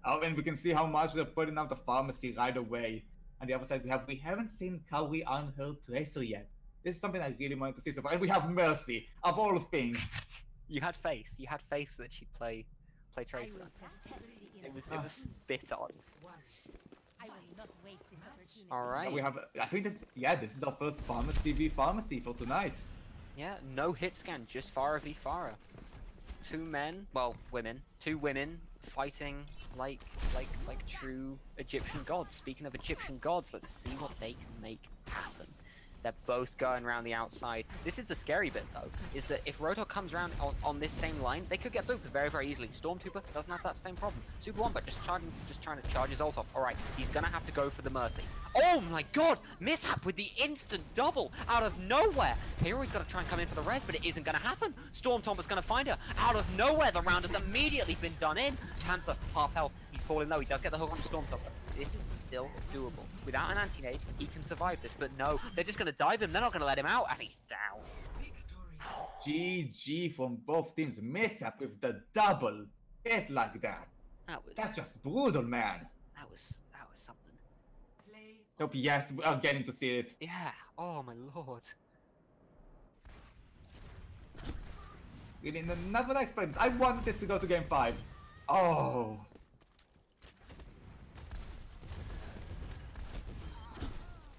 Oh, and we can see how much they're putting out the pharmacy right away. On the other side, we haven't seen Kaori on her Tracer yet. This is something I really wanted to see so far. And we have Mercy, of all things. You had faith. You had faith that she'd play Tracer. It was bit on. All right. We have. I think this. Yeah, this is our first Pharmacy v Pharmacy for tonight. Yeah, no hit scan, just Farah v Farah. Two men, well, women, two women fighting like true Egyptian gods. Speaking of Egyptian gods, let's see what they can make happen. They're both going around the outside. This is the scary bit, though, is that if Roadhog comes around on this same line, they could get booped very, very easily. Stormtrooper doesn't have that same problem. Super Wombat just trying to charge his ult off. All right, he's gonna have to go for the Mercy. Oh my God! Mishap with the instant double out of nowhere. Hero's got to try and come in for the res, but it isn't gonna happen. Stormtrooper's gonna find her out of nowhere. The round has immediately been done in. Panther half health. He's falling low. He does get the hook on Stormtrooper. This is still doable. Without an anti-nade, he can survive this, but no, they're just going to dive him. They're not going to let him out, and he's down. GG from both teams. Mishap with the double hit like that. That's just brutal, man. That was something. Hope yes, we are getting to see it. Yeah. Oh my lord. Really, not what I expected. I wanted this to go to game 5. Oh.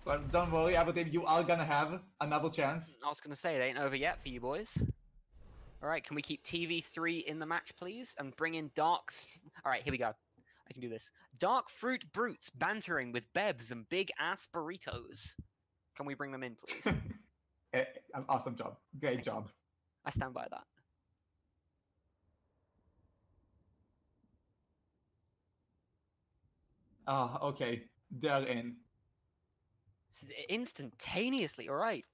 Well, don't worry, everything. You are gonna have another chance. I was gonna say, it ain't over yet for you boys. Alright, can we keep TV3 in the match, please? And bring in Alright, here we go. I can do this. DarkFruitBrutes bantering with Bebs and big-ass burritos. Can we bring them in, please? Awesome job. Great job. I stand by that. Ah, okay. They're in. This is instantaneously, alright.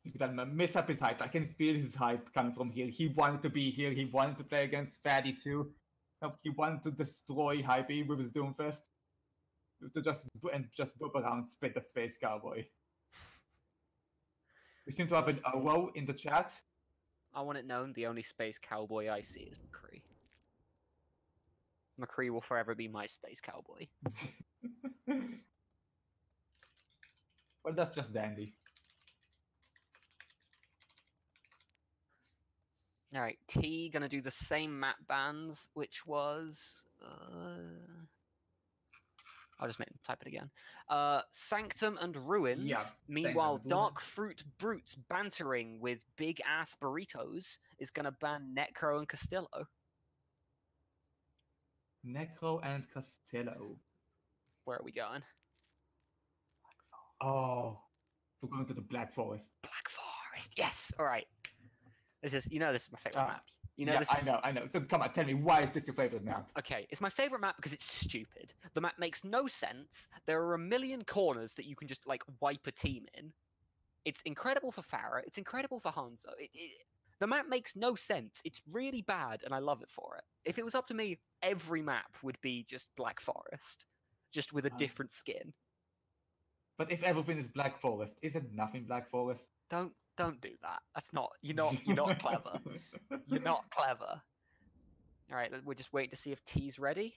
Mishap is hyped. I can feel his hype coming from here. He wanted to be here. He wanted to play against Fatty too. He wanted to destroy Hypey with his Doomfist. To just boop around, split the Space Cowboy. We seem to have an Owo in the chat. I want it known, the only Space Cowboy I see is McCree. McCree will forever be my Space Cowboy. Well, that's just dandy. Alright, T gonna do the same map bans, which was... I'll just type it again. Sanctum and Ruins. Yeah, Meanwhile, DarkFruitBrutes bantering with big-ass burritos is gonna ban Necro and Castillo. Necro and Castillo. Where are we going? Oh, we're going to the Black Forest. Black Forest, yes! Alright. This is my favorite map. You know, yeah, I know. So come on, tell me, why is this your favorite map? Okay, it's my favorite map because it's stupid. The map makes no sense. There are a million corners that you can just, like, wipe a team in. It's incredible for Farah. It's incredible for Hanzo. The map makes no sense. It's really bad, and I love it for it. If it was up to me, every map would be just Black Forest, just with a different skin. But if everything is Black Forest, is it nothing Black Forest? Don't do that. That's not. You're not clever. You're not clever. All right, we're just waiting to see if T's ready.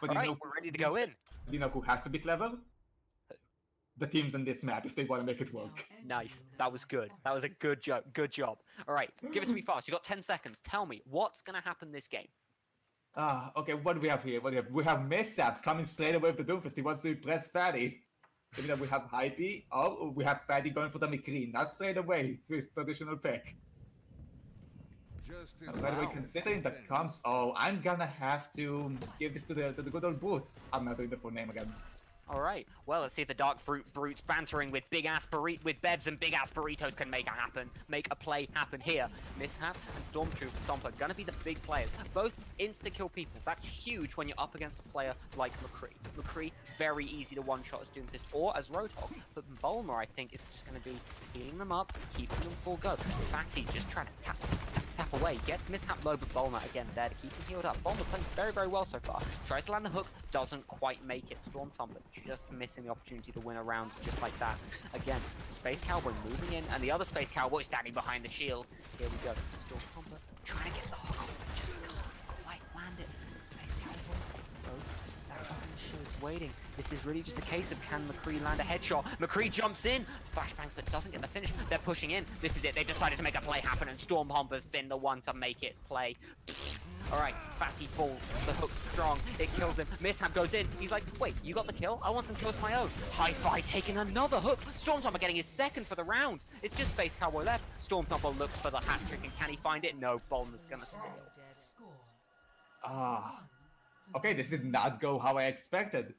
But all right, we're ready to go in. Do you know who has to be clever? The teams on this map, if they want to make it work. Nice. That was good. That was a good job. Good job. All right, give it to me fast. You got 10 seconds. Tell me what's gonna happen this game. Okay. What do we have here? We have Mishap coming straight away with the Doomfist. He wants to impress Fatty. We have Hypey. Oh, we have Fatty going for the McCree. Not straight away to his traditional pick. By the way, considering the comps, I'm gonna have to give this to the good old Boots. I'm not doing the full name again. All right. Well, let's see if the DarkFruitBrutes bantering with big-ass with Bevs and big-ass burritos can make a play happen here. Mishap and Stormtrooper gonna be the big players. Both insta-kill people. That's huge when you're up against a player like McCree. McCree, very easy to one-shot as Doomfist or as Roadhog. But Bulma, I think, is just gonna be healing them up, keeping them full go. Fatty just trying to tap away. Gets Mishap low, but Bulma again there to keep him healed up. Bulma playing very, very well so far. Tries to land the hook, doesn't quite make it. Stormtrooper just missing the opportunity to win a round just like that. Again, Space Cowboy moving in, and the other Space Cowboy standing behind the shield. Here we go. Stormtrooper trying to get the hook off, but just can't quite land it. Space Cowboy both just sat behind the shield waiting. This is really just a case of can McCree land a headshot. McCree jumps in, flashbang, but doesn't get the finish. They're pushing in. This is it. They decided to make a play happen, and Stormtrooper's been the one to make it play. Alright, Fatty falls. The hook's strong. It kills him. Mishap goes in. He's like, wait, you got the kill? I want some kills of my own. Hi-Fi taking another hook. Stormtrooper getting his second for the round. It's just Space Cowboy left. Stormtrooper looks for the hat trick, and can he find it? No, Bulma's gonna steal. Okay, this did not go how I expected.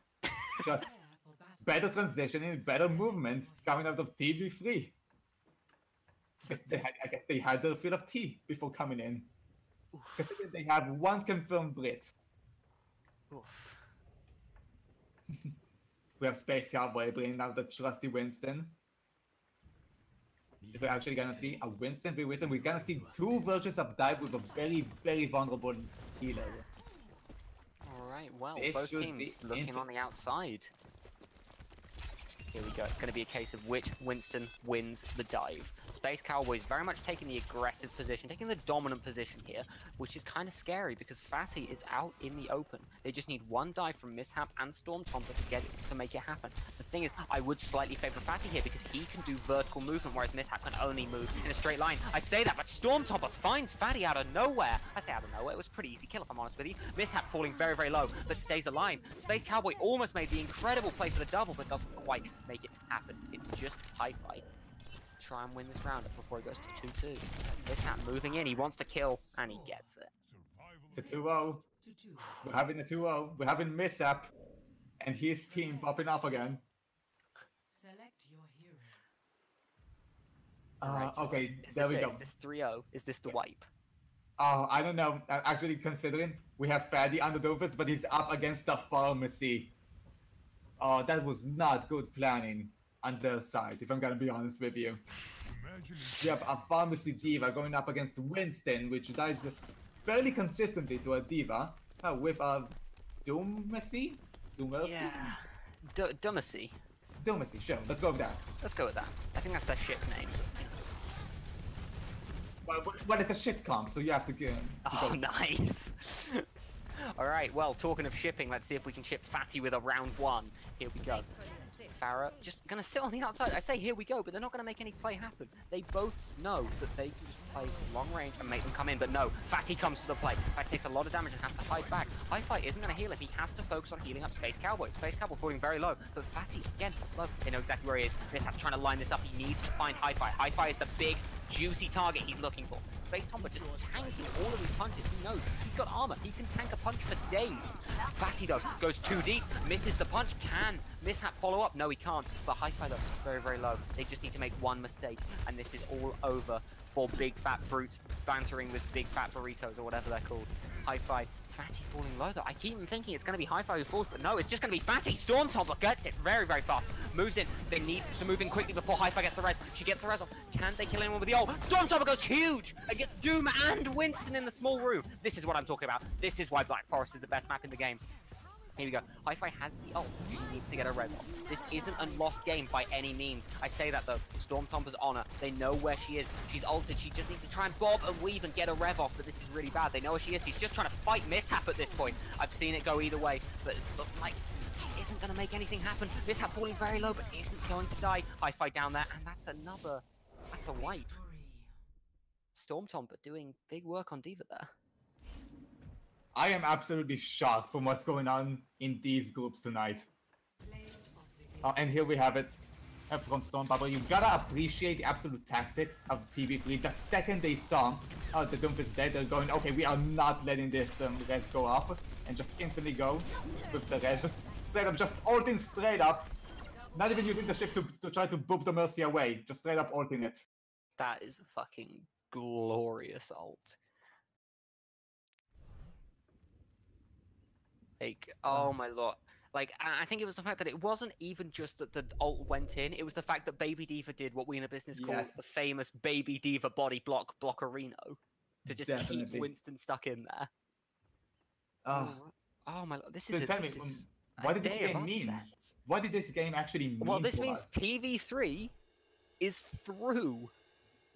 better transitioning, better movement coming out of TV3. I guess they had their fill of tea before coming in. Considering they have one confirmed Brit. Oof. We have Space Cowboy bringing out the trusty Winston. We're actually gonna see a Winston v Winston. We're gonna see two versions of Dive with a very, very vulnerable healer. Alright, well, This both should teams be looking on the outside. Here we go. It's going to be a case of which Winston wins the dive. Space Cowboys very much taking the aggressive position, taking the dominant position here, which is kind of scary because Fatty is out in the open. They just need one dive from Mishap and Storm Tomper to make it happen. The thing is, I would slightly favor Fatty here because he can do vertical movement, whereas Mishap can only move in a straight line. I say that, but Storm Tomper finds Fatty out of nowhere. I say out of nowhere. It was a pretty easy kill, if I'm honest with you. Mishap falling very, very low, but stays alive. Space Cowboy almost made the incredible play for the double, but doesn't quite make it happen. It's just Hi-Fi. Try and win this round up before it goes to 2-2. Mishap moving in. He wants to kill, and he gets it. The 2-0. We're having a 2-0. We're having Mishap and his team popping off again. Select your hero. Right, Okay, is there this we it? go. Is this 3-0? Is this the wipe? I don't know. Actually, considering we have Fatty under the office, but he's up against the pharmacy. That was not good planning on their side, if I'm gonna be honest with you. We have a pharmacy diva going up against Winston, which dies fairly consistently to a diva, with a Doomercy? Yeah. Dumacy. Doomercy, sure, let's go with that. Let's go with that. I think that's their ship name. Well, it's a shit comp, so you have to go. Oh, nice. Alright, well, talking of shipping, let's see if we can ship Fatty with a round one. Here we go. Farah just gonna sit on the outside. I say here we go, but they're not gonna make any play happen. They both know that they can just play long range and make them come in, but no, Fatty comes to the play. Fatty takes a lot of damage and has to hide back. Hi-Fi isn't gonna heal him. He has to focus on healing up Space Cowboy. Space Cowboy falling very low, but Fatty, again, low. They know exactly where he is. Mishap's trying to line this up. He needs to find Hi-Fi. Hi-Fi is the big, juicy target he's looking for. Space Tomber just tanking all of his punches. He knows he's got armor. He can tank a punch for days. Fatty, though, goes too deep, misses the punch. Can Mishap follow up? No, he can't. But Hi-Fi, though, very, very low. They just need to make one mistake, and this is all over for Big Fat Brutes bantering with Big Fat Burritos, or whatever they're called. Hi-Fi, Fatty falling low, though. I keep thinking it's going to be Hi-Fi who falls, but no, it's just going to be Fatty. Storm Tomper gets it very, very fast. Moves in. They need to move in quickly before Hi-Fi gets the res. She gets the res off. Can they kill anyone with the ult? Storm Tomper goes huge and gets Doom and Winston in the small room. This is what I'm talking about. This is why Black Forest is the best map in the game. Here we go. Hi-Fi has the ult. She needs to get a res off. This isn't a lost game by any means. I say that though. Storm Tomper's on her. They know where she is. She's ulted. She just needs to try and bob and weave and get a rev off, but this is really bad. They know where she is. She's just trying to fight Mishap at this point. I've seen it go either way, but it's looking like she isn't going to make anything happen. Mishap falling very low, but isn't going to die. Hi-Fi down there, and that's a wipe. Storm Tomper doing big work on Diva there. I am absolutely shocked from what's going on in these groups tonight. And here we have it from Storm Tomper. You gotta appreciate the absolute tactics of TV3. The second they saw the Doomf is dead, they're going, okay, we are not letting this res go up, and just instantly go with the res. Instead of just ulting straight up, not even using the shift to try to boop the Mercy away, just straight up ulting it. That is a fucking glorious ult. Like, oh my lord. Like, I think it was the fact that it wasn't even just that the ult went in, it was the fact that Baby Diva did what we in the business call the famous Baby Diva body block blockerino. To just keep Winston stuck in there. Oh my lord, this is what did this game mean? What did this game actually mean? Well, this means TV3 is through.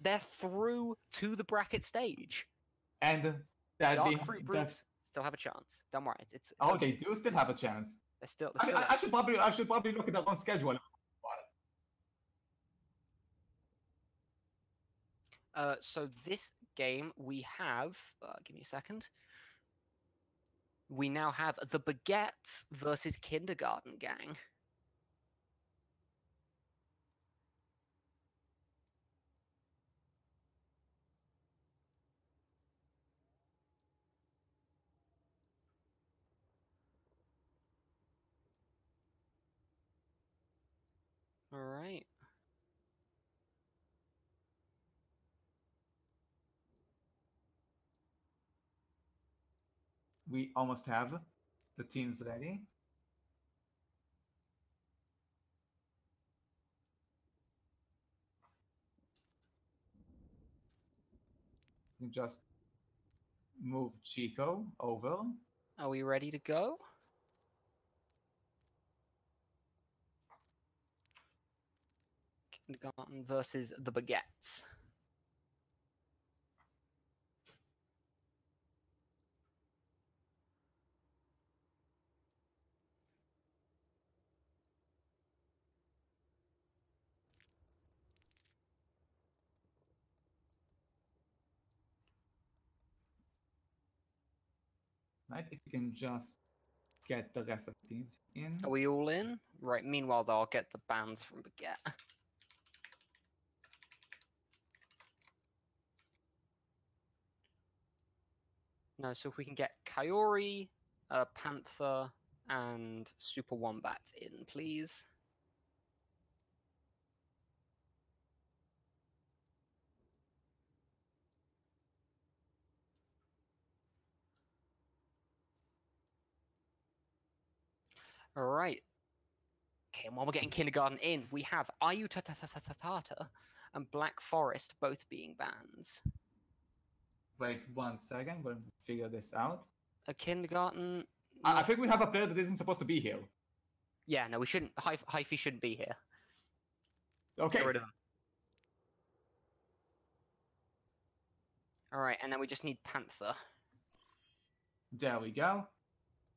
They're through to the bracket stage. And DarkFruitBrutes still have a chance. Don't worry, it's oh, okay. they do still have a chance. They're still I should probably look at their own schedule. So this game we have. Give me a second. We now have the Baguettes versus Kindergarten Gang. Alright. We almost have the teams ready. You just move Chico over. Are we ready to go? Kindergarten versus the baguettes. Right? If you can just get the rest of the teams in. Are we all in? Right, meanwhile though, I'll get the bands from baguette. No, so if we can get Kaori, Panther, and Super Wombat in, please. Alright. Okay, and while we're getting Kindergarten in, we have Ayutatata and Black Forest both being bands. Wait 1 second, we'll figure this out. A Kindergarten... I think we have a player that isn't supposed to be here. Yeah, no, we shouldn't... Hyphy shouldn't be here. Okay. Get rid of him. Alright, and then we just need Panther. There we go.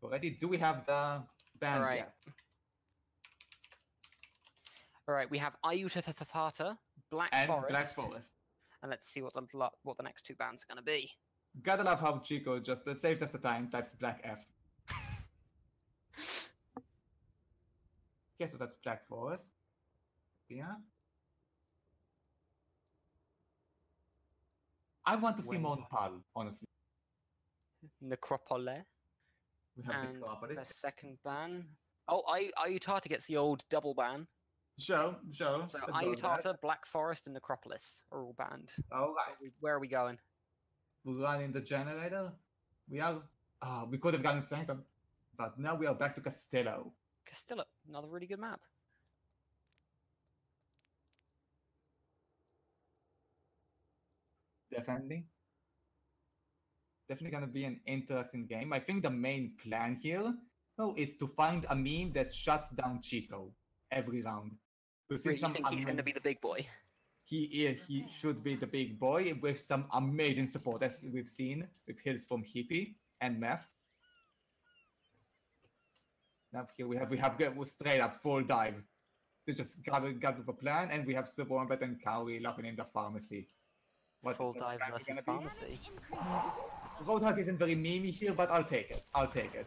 Already, do we have the bands Alright. yet? Alright, we have Ayutatata, Black And Forest. Black Forest. And let's see what the next two bands are going to be. Gotta love how Chico just saves us the time, types Black F. Okay, so that's Black Forest. Yeah. I want to see When- Monpal, honestly. Necropole. We have And the Comet. the second ban. Oh, Ayutata gets the old double ban. Show. So let's go with that. Ayutata, Black Forest, and Necropolis are all banned. Alright. Where are we going? We're running the generator. We are... we could have gotten Sanctum. But now we are back to Castello. Castillo, another really good map. Definitely gonna be an interesting game. I think the main plan here, is to find a meme that shuts down Chico every round. We've seen Really, you think he's going to be the big boy? He should be the big boy with some amazing support, as we've seen with heals from Hippie and Meth. Now here we have straight up full dive. They just got with a plan, and we have Super Wombat and Kaori locking in the pharmacy. Full What's dive the plan versus gonna be? pharmacy. Roadhog isn't very memey here, but I'll take it.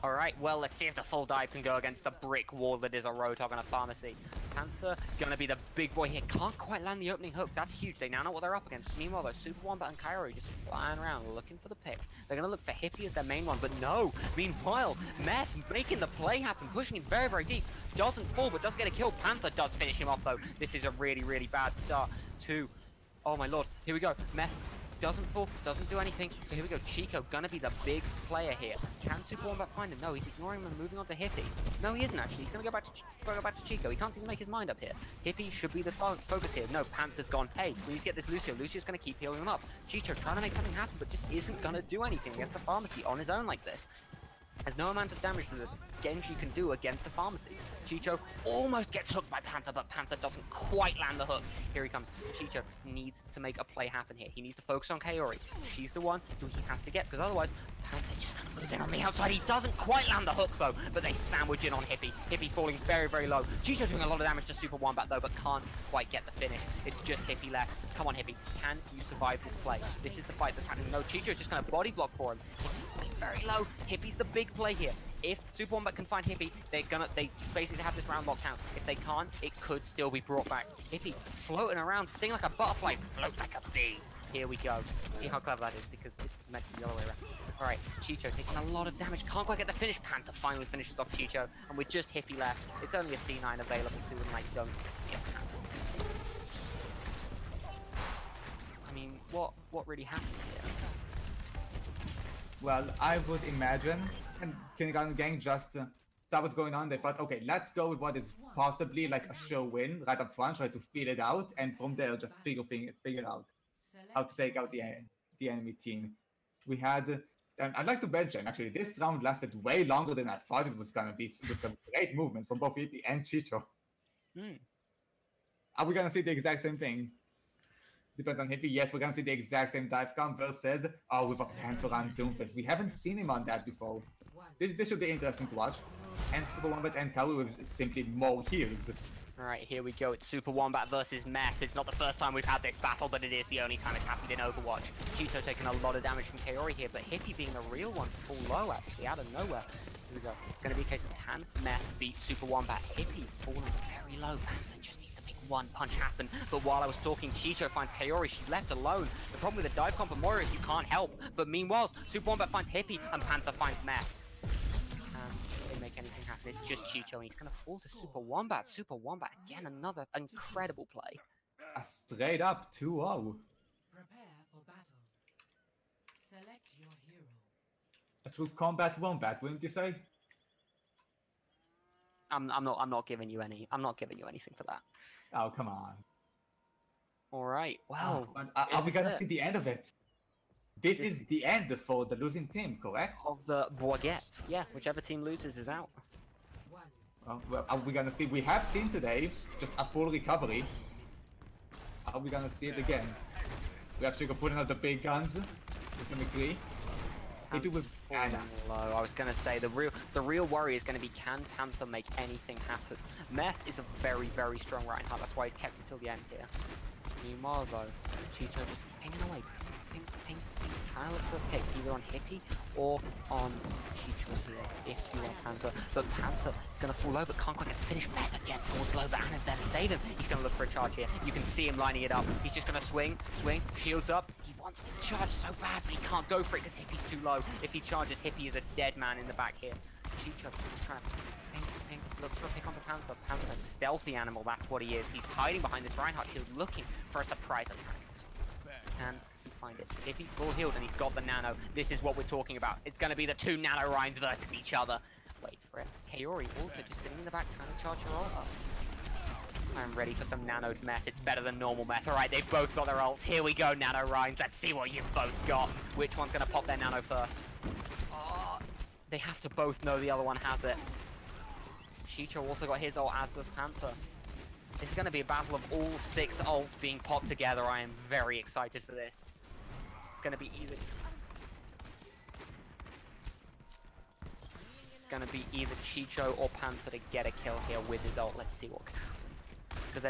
Alright, well, let's see if the full dive can go against the brick wall that is a Roadhog and a pharmacy. Panther, gonna be the big boy here. Can't quite land the opening hook. That's huge. They now know what they're up against. Meanwhile, though, Super Wombat and Kaori just flying around looking for the pick. They're gonna look for Hippie as their main one, but no. Meanwhile, Meth making the play happen, pushing him very, very deep. Doesn't fall, but does get a kill. Panther does finish him off, though. This is a really, really bad start to... Oh my lord. Here we go. Meth doesn't fall, doesn't do anything. So here we go. Chico gonna be the big player here. Can Super Wombat find him? No, he's ignoring him and moving on to Hippie. No, he isn't actually. He's gonna go back to Chico. He can't seem to make his mind up here. Hippie should be the focus here. No, Panther's gone. Hey, we need to get this Lucio. Lucio's gonna keep healing him up. Chicho trying to make something happen, but just isn't gonna do anything against the pharmacy on his own like this. There's no amount of damage that Genji can do against the pharmacy. Chicho almost gets hooked by Panther, but Panther doesn't quite land the hook. Here he comes. Chicho needs to make a play happen here. He needs to focus on Kaori. She's the one who he has to get, because otherwise, Panther's just going to move in on the outside. He doesn't quite land the hook, though, but they sandwich in on Hippie. Hippie falling very, very low. Chicho doing a lot of damage to Super Wombat, though, but can't quite get the finish. It's just Hippie left. Come on, Hippie. Can you survive this play? This is the fight that's happening. No, Chicho's just going to body block for him. Hippie's very low. Hippie's the big play here. If Super Wombat can find Hippie, they basically have this round locked out. If they can't, it could still be brought back. Hippie floating around, sting like a butterfly, float like a bee. Here we go. See how clever that is, because it's meant to be the other way around. Alright, Chicho taking a lot of damage. Can't quite get the finish. Panther finally finishes off Chicho. And with just Hippie left, it's only a C9 available to him, and I don't see it happening. I mean, what really happened here? Well, I would imagine, and Kindergarten Gang just that was going on. They thought, okay, let's go with what is possibly like a sure win right up front, try to feel it out, and from there just figure out how to take out the enemy team. We had, and I'd like to mention actually, this round lasted way longer than I thought it was gonna be, with some great movements from both Hippie and Chicho. Are we gonna see the exact same thing? Depends on Hippie. Yes, we're gonna see the exact same dive count versus with a Panther on Doomfist. We haven't seen him on that before. This should be interesting to watch. And Super Wombat and Kalu with simply more heals. Alright, here we go. It's Super Wombat versus Meth. It's not the first time we've had this battle, but it is the only time it's happened in Overwatch. Chito taking a lot of damage from Kaori here, but Hippie being a real one, full low actually, out of nowhere. Here we go. It's going to be a case of can Meth beat Super Wombat. Hippie falling very low. Panther just needs to make one punch happen. But while I was talking, Chicho finds Kaori. She's left alone. The problem with the dive comp for Moira is you can't help. But meanwhile, Super Wombat finds Hippie and Panther finds Meth. Make anything happen. It's just Chicho, and he's gonna fall to Super Wombat. Super Wombat again, another incredible play. A straight up 2-0. Prepare for battle. Select your hero. A true combat Wombat, wouldn't you say? I'm not giving you anything for that. Oh, come on. All right. Well, are we gonna see the end of it? This is the end for the losing team, correct? Of the baguette. Yeah, whichever team loses is out. Well, are we gonna see? We have seen today just a full recovery. Are we gonna see it again? We have Chico putting out the big guns. We can agree. Maybe with low. I was gonna say the real worry is gonna be, can Panther make anything happen? Meth is a very, very strong Reinhardt. That's why he's kept it till the end here. Meanwhile, though, Chicho just pinging away. Ping, ping, ping. Trying to look for a pick, either on Hippie or on Chicho here, if you want Panther. But Panther is going to fall low, but can't quite get the finish. Meth again falls low, but Anna's there to save him. He's going to look for a charge here. You can see him lining it up. He's just going to swing, shields up. He wants this charge so bad, but he can't go for it because Hippie's too low. If he charges, Hippie is a dead man in the back here. Chicho is trying to ping, look for a pick on the Panther. Panther, stealthy animal, that's what he is. He's hiding behind this Reinhardt shield, looking for a surprise attack. Can he find it? If he's full healed and he's got the nano, this is what we're talking about. It's going to be the two nano Rhines versus each other. Wait for it. Kaori also just sitting in the back trying to charge her ult up. I'm ready for some nanoed meth. It's better than normal meth. Alright, they've both got their ults. Here we go, nano Rhines. Let's see what you've both got. Which one's going to pop their nano first? Oh, they have to both know the other one has it. Chicho also got his ult, as does Panther. This is going to be a battle of all 6 ults being popped together. I am very excited for this. It's going to be either Chicho or Panther to get a kill here with his ult. Let's see what can happen. Because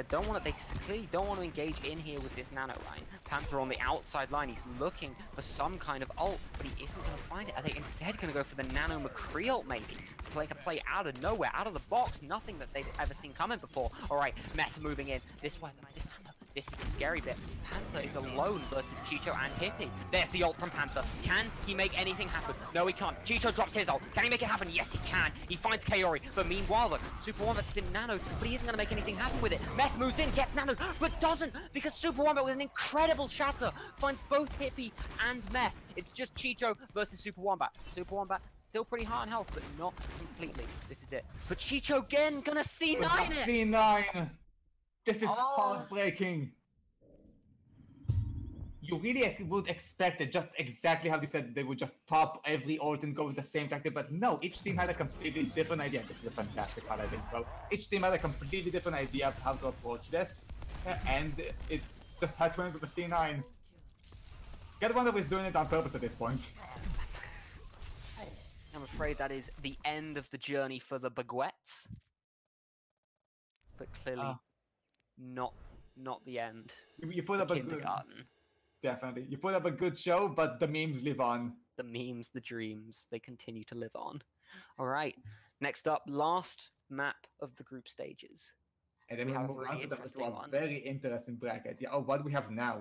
they clearly don't want to engage in here with this nano line. Panther on the outside line, he's looking for some kind of ult, but he isn't going to find it. Are they instead going to go for the nano McCree ult maybe? Like a play out of nowhere, out of the box, nothing that they've ever seen coming before. Alright, Meth moving in. This way, this time, this is the scary bit. Panther is alone versus Chicho and Hippie. There's the ult from Panther. Can he make anything happen? No, he can't. Chicho drops his ult. Can he make it happen? Yes, he can. He finds Kaori. But meanwhile, though, Super Wombat's been nanoed, but he isn't going to make anything happen with it. Meth moves in, gets nanoed, but doesn't, because Super Wombat with an incredible shatter finds both Hippie and Meth. It's just Chicho versus Super Wombat. Super Wombat still pretty high on health, but not completely. This is it. But Chicho again, gonna C9 it! C9! This is heartbreaking. You really would expect it, just exactly how they said they would just pop every ult and go with the same tactic, but no, each team had a completely different idea. This is a fantastic highlight intro. Each team had a completely different idea of how to approach this, and it just had to end with a C9. Gotta wonder if he's doing it on purpose at this point. I'm afraid that is the end of the journey for the baguettes. But clearly, not the end. You put up a kindergarten. Definitely. You put up a good show, but the memes live on. The memes, the dreams, they continue to live on. All right. Next up, last map of the group stages. And then we have a very interesting bracket. Yeah, oh, what do we have now?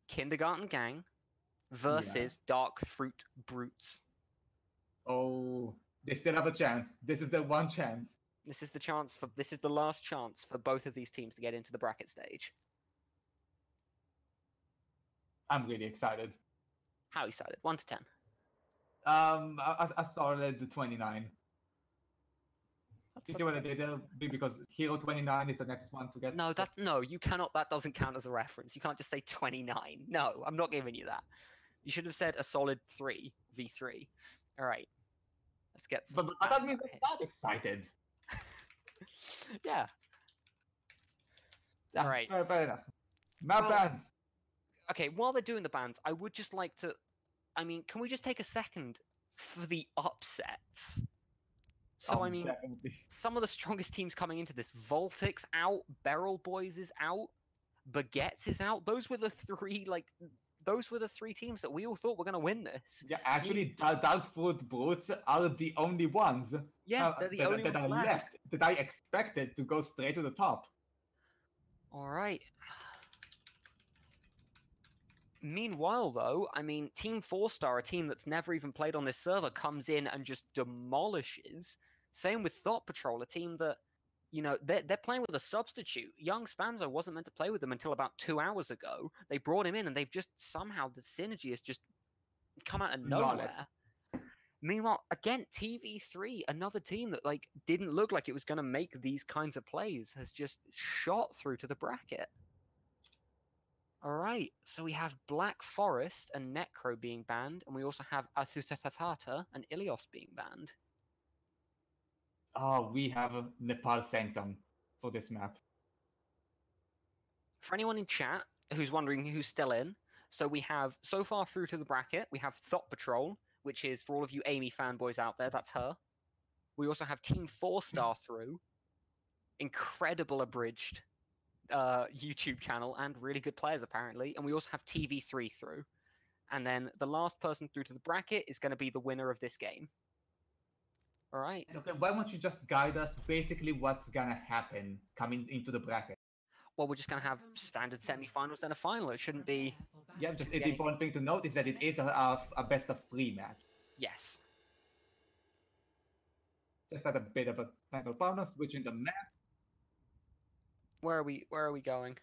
Kindergarten Gang versus DarkFruitBrutes. Oh, they still have a chance. This is their one chance. This is the last chance for both of these teams to get into the bracket stage. I'm really excited. How excited? 1 to 10. A solid 29. You see what I did there? Because Hero 29 is the next one to get. No, you cannot. That doesn't count as a reference. You can't just say 29. No, I'm not giving you that. You should have said a solid 3 v3. All right, let's get some. But that means I'm not excited. Yeah. Yeah, All right. Fair enough. Map bans. Okay, while they're doing the bans, I would just like to. I mean, can we just take a second for the upsets? So, I mean, definitely. some of the strongest teams coming into this. Voltik's out, Beryl Boys is out, Baguettes is out. Those were the three teams that we all thought were going to win this. Yeah, actually, DarkFruitBrutes are the only ones Yeah, they're the only that ones are left. that I expected to go straight to the top. All right. Meanwhile, though, I mean, Team4star, a team that's never even played on this server, comes in and just demolishes. Same with Thot Patrol, a team that, you know, they're playing with a substitute. Young Spamzo wasn't meant to play with them until about 2 hours ago. They brought him in, and they've just somehow the synergy has just come out of nowhere. Meanwhile, again, TV3, another team that like didn't look like it was going to make these kinds of plays, has just shot through to the bracket. All right, so we have Black Forest and Necro being banned, and we also have Asutatata and Ilios being banned. Oh, we have a Nepal Sanctum for this map. For anyone in chat who's wondering who's still in, so we have, so far through to the bracket, we have Thot Patrol, which is, for all of you Amy fanboys out there, that's her. We also have Team4star through. Incredible abridged YouTube channel and really good players apparently, and we also have TV3 through, and then the last person through to the bracket is going to be the winner of this game. All right. Okay, why don't you just guide us basically what's gonna happen coming into the bracket? Well, we're just going to have standard semi-finals and a final. It shouldn't be. Yeah, just the important thing to note is that it is a best of 3 match. Yes. Just at a bit of a final partner, switching the map. Where are we going?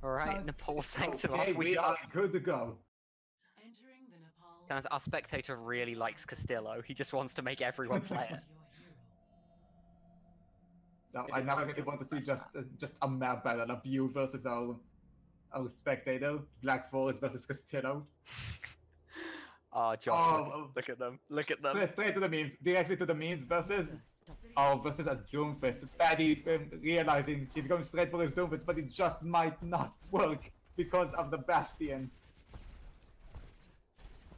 All right, Nepal Sanctum Okay, off we are good to go. Entering the Nepal. Sounds our spectator really likes Castillo. He just wants to make everyone play it. No, I never really want to see just a map battle of you versus our spectator, Black Forest versus Castillo. Oh, Josh, look at them. Look at them. Straight to the memes, directly to the memes versus a Doomfist. Fatty realizing he's going straight for his Doomfist, but it just might not work because of the Bastion.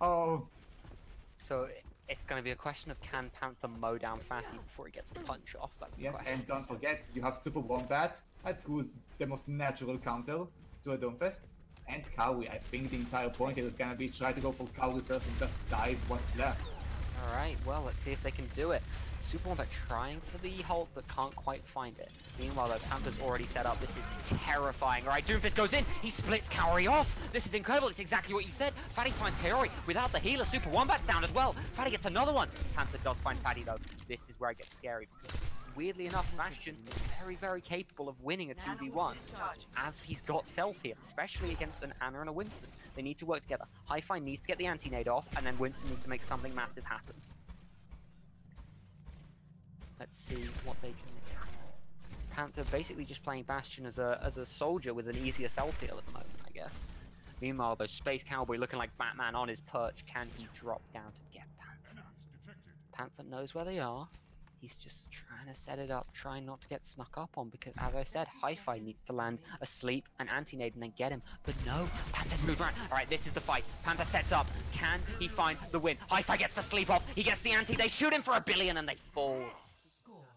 Oh. So it's going to be a question of can Panther mow down Fatty before he gets the punch off? That's the question. And don't forget, you have Super Wombat, who's the most natural counter to a Doomfist. And Kawi, I think the entire point here is gonna be try to go for Kawi first and just dive what's left. Alright, well, let's see if they can do it. Super Wombat trying for the hold, but can't quite find it. Meanwhile, though, Panther's already set up. This is terrifying. Alright, Doomfist goes in. He splits Kaori off. This is incredible. It's exactly what you said. Fatty finds Kaori without the healer. Super Wombat's down as well. Fatty gets another one. Panther does find Fatty, though. This is where it gets scary. Weirdly enough, Bastion is very, very capable of winning a 2v1, as he's got self here, especially against an Anna and a Winston. They need to work together. Hi-Fi needs to get the anti-nade off, and then Winston needs to make something massive happen. Let's see what they can do. Panther basically just playing Bastion as a soldier with an easier self-heal at the moment, I guess. Meanwhile, though, Space Cowboy looking like Batman on his perch. Can he drop down to get Panther? Panther knows where they are. He's just trying to set it up, trying not to get snuck up on, because as I said, Hi-Fi needs to land a sleep, an anti-nade, and then get him. But no, Panther's moved around. All right, this is the fight. Panther sets up. Can he find the win? Hi-Fi gets the sleep off. He gets the anti. They shoot him for $1 billion, and they fall.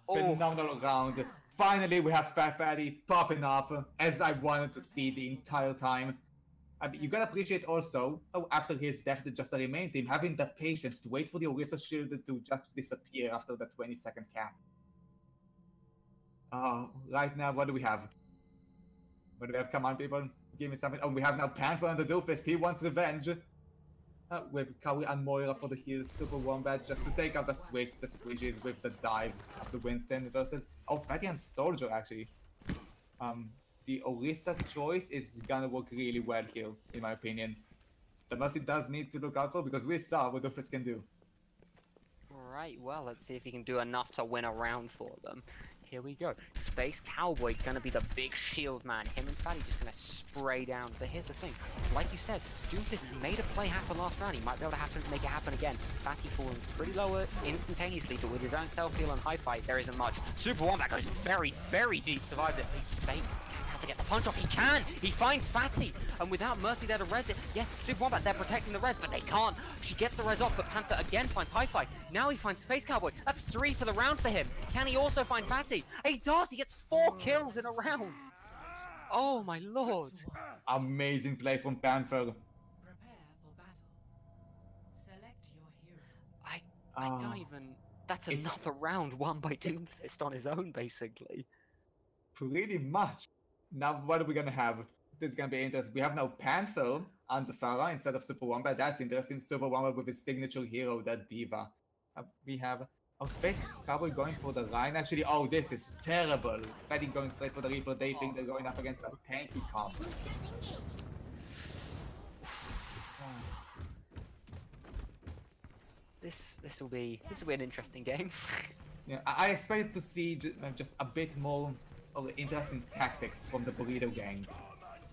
Oh. Phenomenal round. Finally, we have Fat Fatty popping off, as I wanted to see the entire time. I mean, you gotta appreciate also, after his death, just the remaining team having the patience to wait for the Orisa shield to just disappear after the 20-second cap. Right now, what do we have? What do we have? Come on, people. Give me something. Oh, we have now Panther on the Doofus. He wants revenge. With Kawi and Moira for the heal. Super Wombat just to take out the Swift, the Squishies with the dive of the Winston versus... Oh, Fatty and Soldier, actually. The Orisa choice is gonna work really well here, in my opinion. The Mercy does need to look out for because we saw what Doofus can do. Alright, well, let's see if he can do enough to win a round for them. Here we go. Space Cowboy gonna be the big shield man. Him and Fatty just gonna spray down. But here's the thing. Like you said, Doomfist made a play happen last round. He might be able to make it happen again. Fatty falling pretty low instantaneously, but with his own self-heal and high fight, there isn't much. Super Wombat goes very, very deep, survives it. He's just baked. To get the punch off, he can! He finds Fatty! And without Mercy there to res it, yeah, Super Wombat, they're protecting the res, but they can't. She gets the res off, but Panther again finds Hi-Fi. Now he finds Space Cowboy. That's 3 for the round for him. Can he also find Fatty? He does! He gets 4 kills in a round! Oh my lord! Amazing play from Panther. Prepare for battle. Select your hero. I don't even... That's another round won by Doomfist on his own, basically. Pretty much. Now, what are we gonna have? This is gonna be interesting. We have now Panther and the Pharah instead of Super Wombat. That's interesting. Super Wombat with his signature hero, that Diva. We have Space Cowboy going for the line. Actually, oh, this is terrible. Fatty going straight for the Reaper. They think they're going up against a tanky comp. This will be an interesting game. Yeah, I expected to see just a bit more of interesting tactics from the Burrito gang.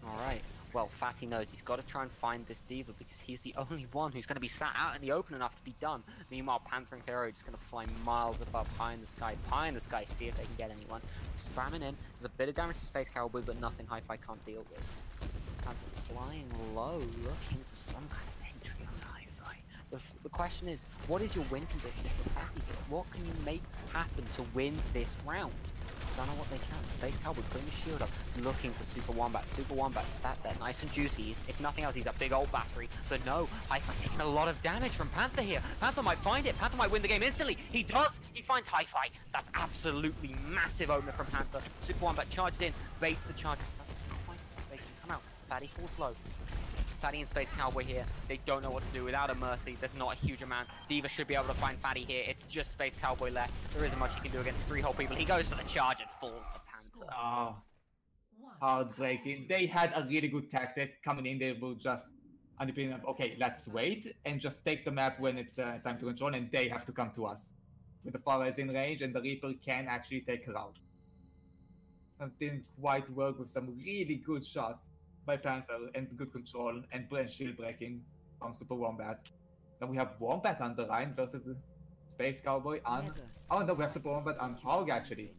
Alright, well, Fatty knows he's got to try and find this Diva because he's the only one who's going to be sat out in the open enough to be done. Meanwhile, Panther and Hero are just going to fly miles above, high in the sky, see if they can get anyone. Spamming in, there's a bit of damage to Space Cowboy, but nothing Hi-Fi can't deal with. Panther flying low, looking for some kind of entry on Hi-Fi. The question is, what is your win condition for Fatty here? What can you make happen to win this round? Don't know what they can. Space Cowboy putting the shield up, looking for Super Wombat. Super Wombat sat there, nice and juicy. If nothing else, he's a big old battery. But no, Hi-Fi taking a lot of damage from Panther here. Panther might find it. Panther might win the game instantly. He does. He finds Hi-Fi. That's absolutely massive opener from Panther. Super Wombat charges in, baits the charge. Doesn't quite make him come out. Fatty falls low. Fatty and Space Cowboy here, they don't know what to do without a Mercy. There's not a huge amount. Diva should be able to find Fatty here. It's just Space Cowboy left. There isn't much he can do against 3 whole people. He goes for the charge and falls to Panther. Oh, heartbreaking. They had a really good tactic coming in. They will just, on the opinion of, okay, let's wait and just take the map when it's time to control, and they have to come to us. With the Pharah is in range and the Reaper can actually take her out. It didn't quite work with some really good shots by Panther and good control and shield breaking from Super Wombat. Then we have Wombat on the line versus Space Cowboy and... Oh no, we have Super Wombat and Hog actually.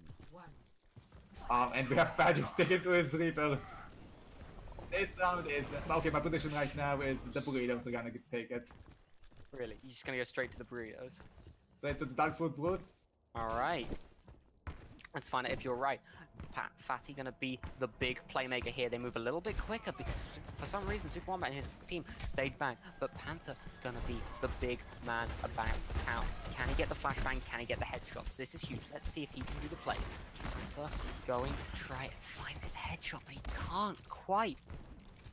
And we have Paddy sticking to his Reaper. This round is... Okay, my prediction right now is the Burritos are gonna take it. Really? You're just gonna go straight to the Burritos? Straight to the DarkFruitBrutes? Alright. Let's find out if you're right. Fatty gonna be the big playmaker here. They move a little bit quicker because for some reason Super Wombat and his team stayed back. But Panther gonna be the big man about the town. Can he get the flashbang? Can he get the headshots? This is huge. Let's see if he can do the plays. Panther going to try and find this headshot, but he can't quite.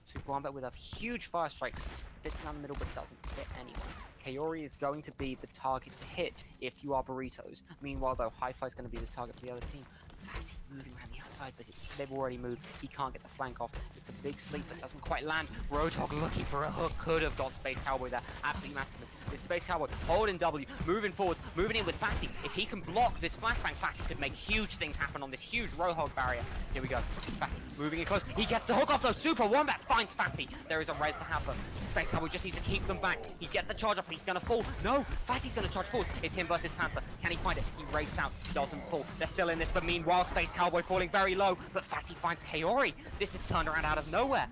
Super Wombat with a huge fire strike, spits down the middle, but doesn't hit anyone. Kaori is going to be the target to hit if you are Burritos. Meanwhile, though, Hi-Fi is going to be the target for the other team. Fatty moving around the outside, but they've already moved. He can't get the flank off. It's a big sleep that doesn't quite land. Roadhog looking for a hook. Could have got Space Cowboy there. Absolutely massive. It's Space Cowboy holding W, moving forward, moving in with Fatty. If he can block this flashbang, Fatty could make huge things happen on this huge Roadhog barrier. Here we go. Fatty moving in close. He gets the hook off though. Super Wombat finds Fatty. There is a res to have them. Space Cowboy just needs to keep them back. He gets the charge off. He's going to fall. No, Fatty's going to charge forward. It's him versus Panther. Can he find it? He rates out. Doesn't fall. They're still in this, but meanwhile, Space Cowboy falling very low. But Fatty finds Kaori. This is turned around out of nowhere.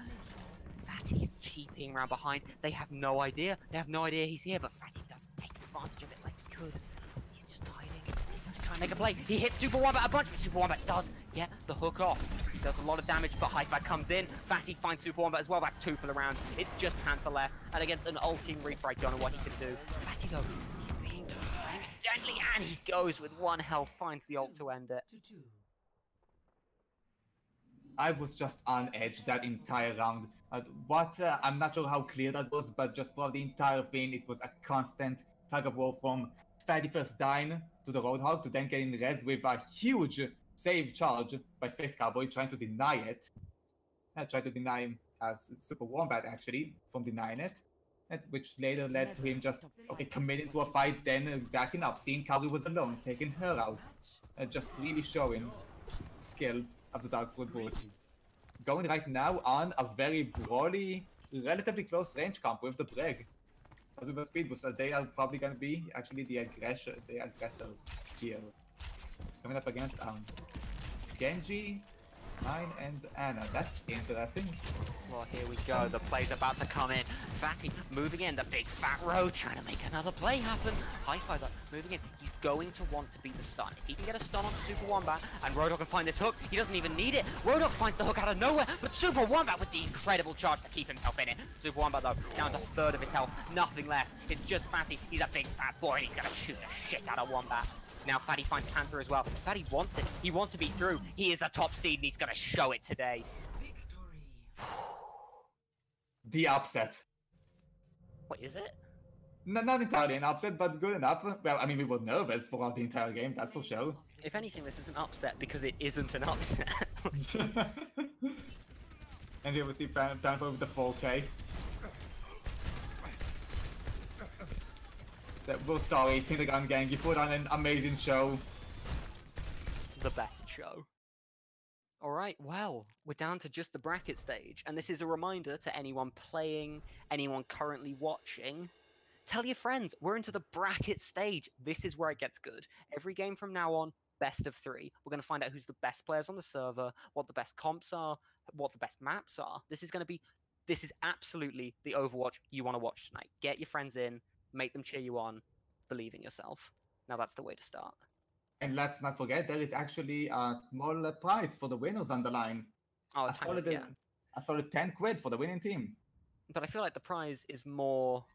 Fatty's cheaping around behind. They have no idea. They have no idea he's here, but Fatty doesn't take advantage of it like he could. He's just hiding. He's going to try and make a play. He hits Super Wombat a bunch, but Super Wombat does get the hook off. He does a lot of damage, but Hi-Fi comes in. Fatty finds Super Wombat as well. That's 2 for the round. It's just Panther left. And against an ulting Reaper, I don't know what he can do. Fatty, though, he's being deadly, and he goes with 1 health, finds the ult to end it. I was just on edge that entire round. I'm not sure how clear that was, but just for the entire thing, it was a constant tug of war from Fatty first dying to the Roadhog to then getting rezzed with a huge save charge by Space Cowboy trying to deny it. Tried to deny him as Super Wombat actually from denying it, which later led to him just committing to a fight, then backing up, seeing Cowboy was alone, taking her out, just really showing skill of the DarkFruitBrutes. Going right now on a very brawly, relatively close range comp with the Brig. But with a speed boost, they are probably going to be actually the aggressors here. Coming up against Genji, Mine, and Anna. That's interesting. Well, here we go. The play's about to come in. Fatty moving in. The big fat row trying to make another play happen. High five up. Moving in. He's going to want to beat the stun. If he can get a stun on Super Wombat and Roadhog can find this hook, he doesn't even need it. Roadhog finds the hook out of nowhere, but Super Wombat with the incredible charge to keep himself in it. Super Wombat, though, down to a third of his health. Nothing left. It's just Fatty. He's a big fat boy and he's going to shoot the shit out of Wombat. Now Fatty finds Panther as well. Fatty wants it. He wants to be through. He is a top seed and he's going to show it today. The upset. What is it? No, not entirely an upset, but good enough. Well, I mean, we were nervous throughout the entire game, that's for sure. If anything, this is an upset because it isn't an upset. And here we see Panther with the 4K. We're sorry, Kindergarten Gang, you put on an amazing show. The best show. Alright, well, we're down to just the bracket stage, and this is a reminder to anyone playing, anyone currently watching, tell your friends, we're into the bracket stage. This is where it gets good. Every game from now on, best of 3. We're going to find out who's the best players on the server, what the best comps are, what the best maps are. This is absolutely the Overwatch you want to watch tonight. Get your friends in, make them cheer you on, believe in yourself. Now that's the way to start. And let's not forget, there is actually a small prize for the winners on the line. Oh, a solid 10 quid for the winning team. But I feel like the prize is more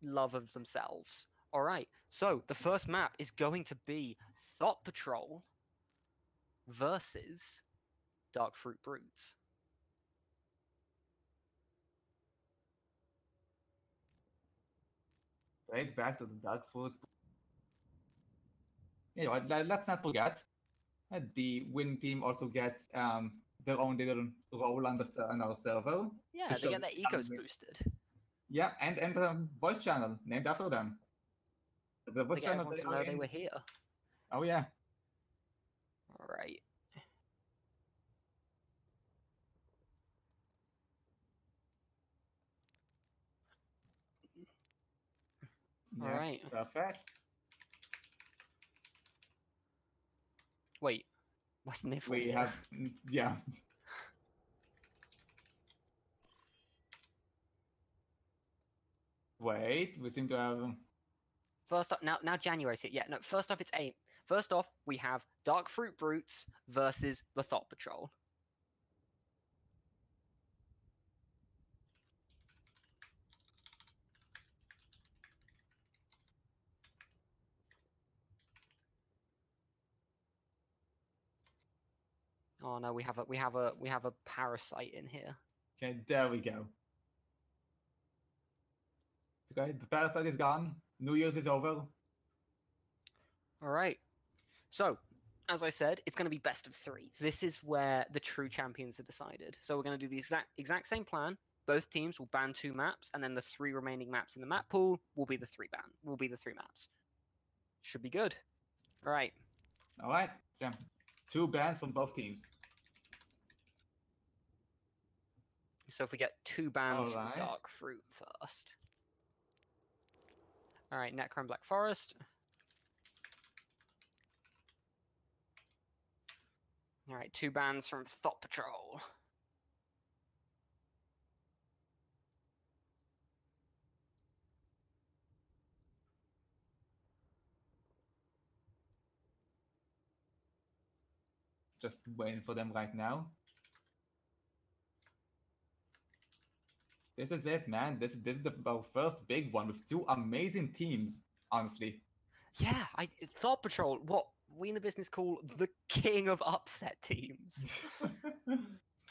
love of themselves. All right, so the first map is going to be Thot Patrol versus DarkFruitBrutes. Right back to the DarkFruit. You know, let's not forget, the win team also gets their own little role on our server. Yeah, they get their egos boosted. Yeah, and voice channel named after them. The voice They channel want to know they were here. Oh yeah. All right. Yes, all right. Perfect. Wait, what's Niffle? We have, yeah. Wait, we seem to have. First off, now January's here. Yeah, no. First off, it's 8. First off, we have DarkFruitBrutes versus the Thot Patrol. Oh no, we have a parasite in here. Okay, there we go. Okay, the parasite is gone. New Year's is over. All right. So, as I said, it's going to be best of 3. This is where the true champions are decided. So we're going to do the exact same plan. Both teams will ban 2 maps, and then the 3 remaining maps in the map pool will be the 3 maps. Should be good. All right. All right. So 2 bans from both teams. So if we get 2 bans from Alright. DarkFruit first. All right, Necron Black Forest. All right, 2 bans from Thot Patrol. Just waiting for them right now. This is it, man. This is our first big one with 2 amazing teams, honestly. Yeah, Thought Patrol. we in the business call the king of upset teams.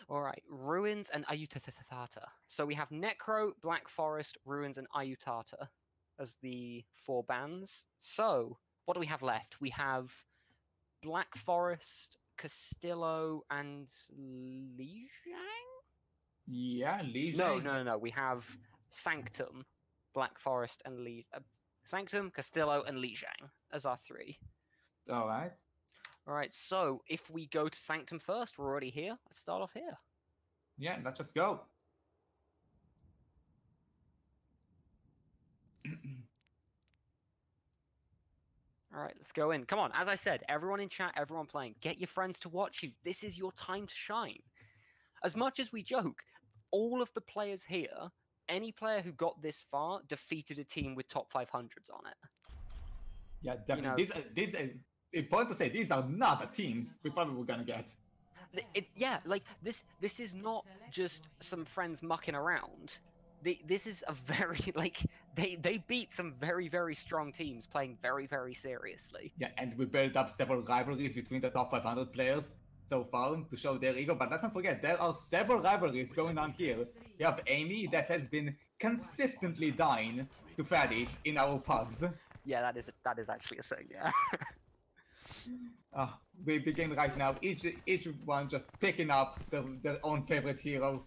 All right, Ruins and Ayutthata. So we have Necro, Black Forest, Ruins, and Ayutthata as the 4 bands. So what do we have left? We have Black Forest, Castillo, and Lijiang? Yeah, Lijiang. No. We have Sanctum, Black Forest, and Sanctum, Castillo, and Lijiang as our 3. All right. All right, so if we go to Sanctum first, we're already here. Let's start off here. Yeah, let's just go. All right, let's go in. Come on, as I said, everyone in chat, everyone playing, get your friends to watch you. This is your time to shine. As much as we joke, all of the players here, any player who got this far defeated a team with top 500s on it. Yeah, definitely. These are important to say, these are not the teams we probably were gonna get. This is not just some friends mucking around. This is a very, they beat some very, very strong teams playing very, very seriously. Yeah, and we built up several rivalries between the top 500 players so far to show their ego, but let's not forget, there are several rivalries going on here. You have Amy that has been consistently dying to Fatty in our pugs. Yeah, that is actually a thing, yeah. We begin right now, each one just picking up their own favorite hero.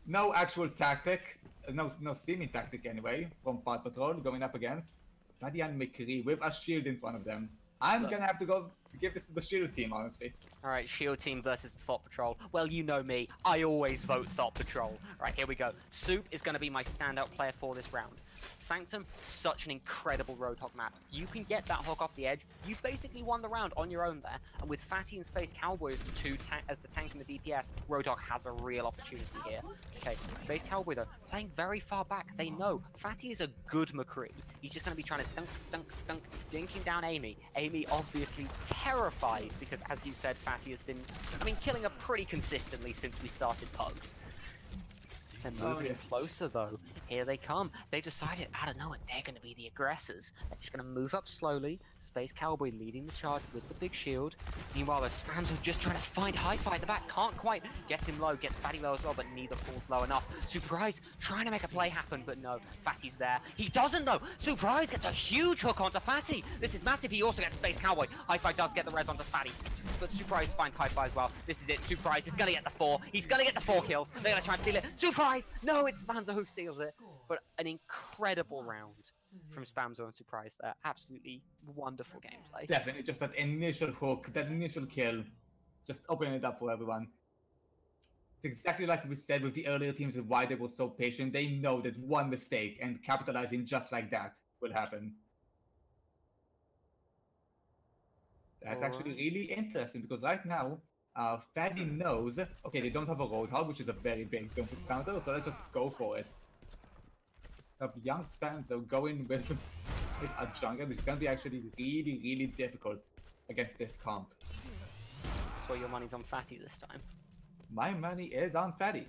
No actual tactic, no seeming tactic anyway, from Thot Patrol going up against Fatty and McCree with a shield in front of them. I'm gonna have to go give this to the shield team, honestly. Alright, shield team versus Thot Patrol. Well, you know me, I always vote Thot Patrol. Right, here we go. Soup is gonna be my standout player for this round. Sanctum, such an incredible Roadhog map. You can get that hog off the edge. You've basically won the round on your own there. And with Fatty and Space Cowboy as the tank and the DPS, Roadhog has a real opportunity here. Okay, Space Cowboy though, playing very far back. They know Fatty is a good McCree. He's just going to be trying to dinking down Amy. Amy obviously terrified because, as you said, Fatty has been, killing her pretty consistently since we started Pugs. They're moving closer though. Here they come. They decided out of nowhere they're going to be the aggressors. They're just going to move up slowly. Space Cowboy leading the charge with the big shield. Meanwhile, the spams are just trying to find Hi-Fi at the back. Can't quite. Gets him low. Gets Fatty low as well, but neither falls low enough. Surprise trying to make a play happen, but no. Fatty's there. He doesn't though. Surprise gets a huge hook onto Fatty. This is massive. He also gets Space Cowboy. Hi-Fi does get the res onto Fatty, but Surprise finds Hi-Fi as well. This is it. Surprise is going to get the 4. He's going to get the 4 kills. They're going to try and steal it. Surprise! No, it's Spamzo who steals it. But an incredible round from Spamzo and Surprise there. Absolutely wonderful gameplay. Definitely, just that initial hook, that initial kill, just opening it up for everyone. It's exactly like we said with the earlier teams and why they were so patient. They know that one mistake and capitalizing just like that will happen. That's actually really interesting because right now, Fatty knows, okay, they don't have a Roadhog, which is a very big counter, so let's just go for it. Young Spanzo going with a jungle, which is going to be actually really, really difficult against this comp. So your money's on Fatty this time? My money is on Fatty.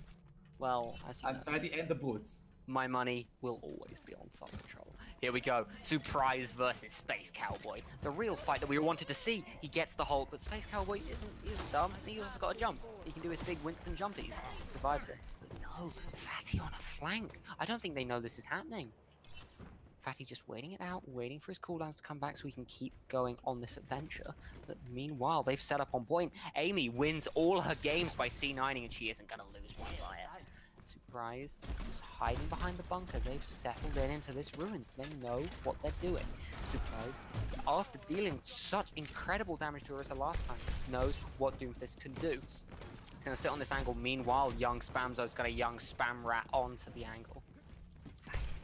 Well, as you know, Fatty and the Brutes. my money will always be on Thot Patrol. Here we go. Surprise versus Space Cowboy. The real fight that we wanted to see. He gets the hold, but Space Cowboy isn't dumb. He also got a jump. He can do his big Winston jumpies. Survives it. But no, Fatty on a flank. I don't think they know this is happening. Fatty just waiting it out, waiting for his cooldowns to come back so he can keep going on this adventure. But meanwhile, they've set up on point. Amy wins all her games by C9ing, and she isn't going to lose one by it. Surprise, just hiding behind the bunker. They've settled into this ruins. They know what they're doing. Surprise, after dealing such incredible damage to Orisa last time, knows what Doomfist can do. It's going to sit on this angle. Meanwhile, young Spamzo's got a young Spam Rat onto the angle.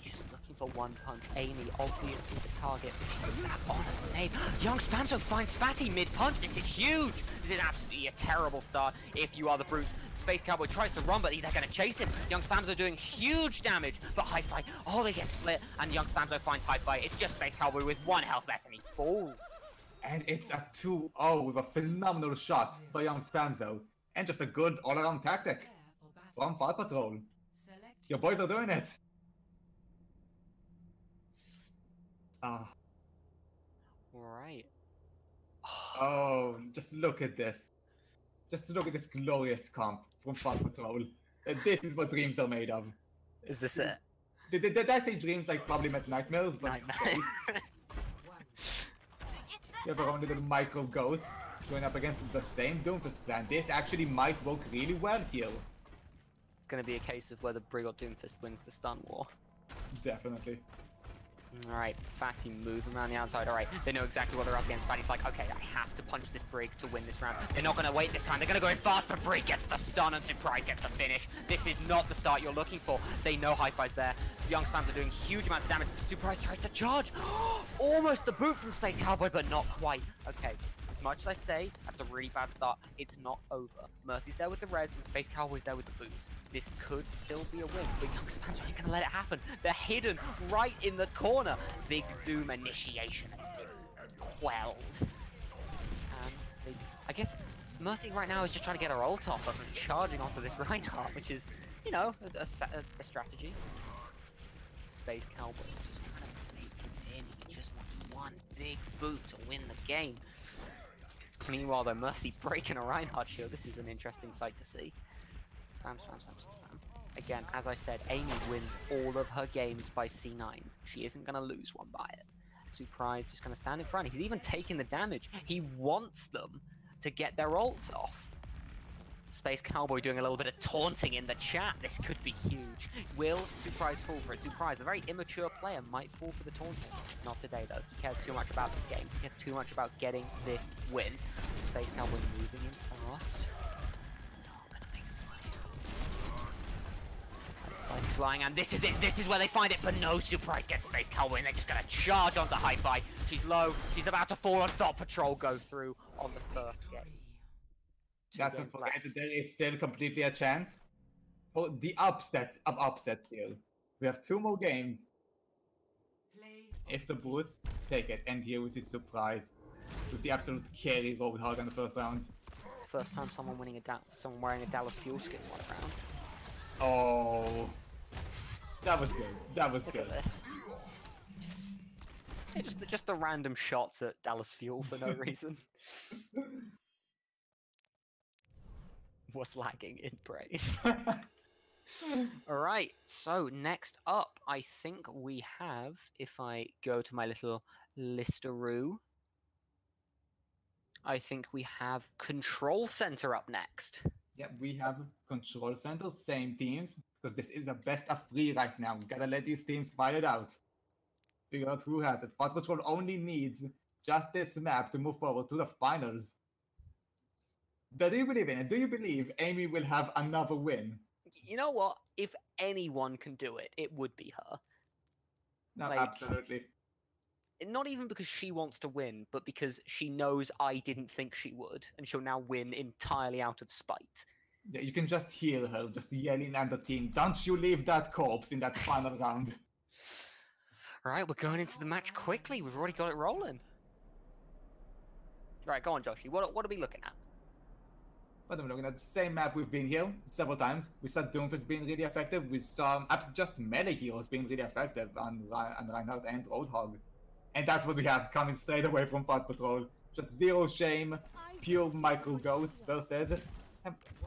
Just looking for one punch. Amy, obviously the target, but she's sat on a grenade. Young Spamzo finds Fatty mid-punch. This is huge. This is absolutely a terrible start if you are the Brutes. Space Cowboy tries to run, but they're going to chase him. Young Spamzo doing huge damage, but Hi-Fi, oh, they get split, and Young Spamzo finds Hi-Fi. It's just Space Cowboy with 1 health left, and he falls. And it's a 2-0 with a phenomenal shot by Young Spamzo. And just a good all-around tactic from Thot Patrol. Your boys are doing it. Alright. Oh, just look at this. Just look at this glorious comp from Thot Patrol. This is what dreams are made of. Is this it? Did I say dreams? Like probably meant nightmares, but Nightmare. you have our own little micro goats going up against the same Doomfist plan. This actually might work really well here. It's gonna be a case of whether Brig or Doomfist wins the stun war. Definitely. Alright, Fatty moving around the outside. Alright, they know exactly what they're up against. Fatty's like, okay, I have to punch this Brig to win this round. They're not going to wait this time. They're going to go in fast, but Brig gets the stun and Surprise gets the finish. This is not the start you're looking for. They know Hi-Fi's there. The Young Spams are doing huge amounts of damage. Surprise tries to charge. Almost the boot from Space Cowboy, but not quite. Okay, as much as I say, that's a really bad start. It's not over. Mercy's there with the res, and Space Cowboy's there with the boots. This could still be a win, but Young Spams aren't going to let it happen. They're hidden right in the corner. Big Doom initiation has been quelled. And I guess Mercy right now is just trying to get her ult off of and charging onto this Reinhardt, which is, you know, a strategy. Space Cowboy's just trying to make him in. He just wants one big boot to win the game. Meanwhile, though, Mercy breaking a Reinhardt shield. This is an interesting sight to see. Spam, spam, spam, spam. Again, as I said, Amy wins all of her games by C9s. She isn't going to lose one by it. Surprise, just going to stand in front. He's even taking the damage. He wants them to get their ults off. Space Cowboy doing a little bit of taunting in the chat. This could be huge. Will Surprise fall for it? Surprise, a very immature player, might fall for the taunting. Not today, though. He cares too much about this game. He cares too much about getting this win. Space Cowboy moving in fast. Flying, and this is it. This is where they find it, but no, Surprise gets Space Cowboy, and they're just gonna charge onto Hi-Fi. She's low. She's about to fall on Thot Patrol. Go through on the first game. Just don't forget that there is still completely a chance for the upset of upsets here. We have 2 more games. If the Brutes take it, and here is his Surprise with the absolute carry Roadhog in the first round. First time someone someone wearing a Dallas Fuel skin one round. Oh, that was good. That was Look good. at this. Yeah, just the random shots at Dallas Fuel for no reason. What's lagging in brain? Alright, so next up, I think we have, if I go to my little listeroo, I think we have Control Center up next. Yeah, we have Control Center, same teams, because this is a best of 3 right now. We gotta let these teams fight it out. Figure out who has it. Thot Patrol only needs just this map to move forward to the finals. Do you believe in it? Do you believe Amy will have another win? You know what? If anyone can do it, it would be her. No, Like, absolutely. not even because she wants to win, but because she knows I didn't think she would, and she'll now win entirely out of spite. Yeah, you can just hear her just yelling at the team, "Don't you leave that corpse in that final round." Alright, we're going into the match quickly. We've already got it rolling. Right, go on, Joshy. What are we looking at? But I'm looking at the same map we've been here several times. We saw Doomfist being really effective. We saw just melee heroes being really effective on Reinhardt and Roadhog. And that's what we have coming straight away from Thot Patrol. Just zero shame, pure micro goats versus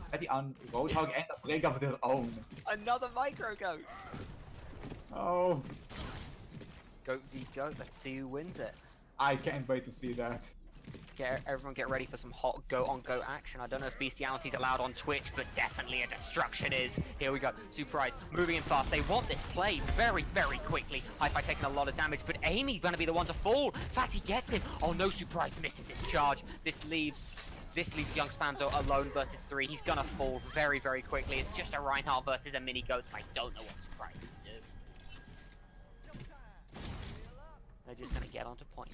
Betty on Roadhog and a Brig of their own. Another micro goat! Oh, Goat v goat, let's see who wins it. I can't wait to see that. Everyone get ready for some hot goat on goat action. I don't know if bestiality is allowed on Twitch, but definitely a destruction is. Here we go. Surprise, moving in fast. They want this play very, very quickly. Hi-Fi taking a lot of damage, but Amy's going to be the one to fall. Fatty gets him. Oh no, Surprise misses his charge. This leaves Young Spamzo alone versus 3. He's going to fall very, very quickly. It's just a Reinhardt versus a mini goat, and I don't know what Surprise can do. They're just going to get onto point.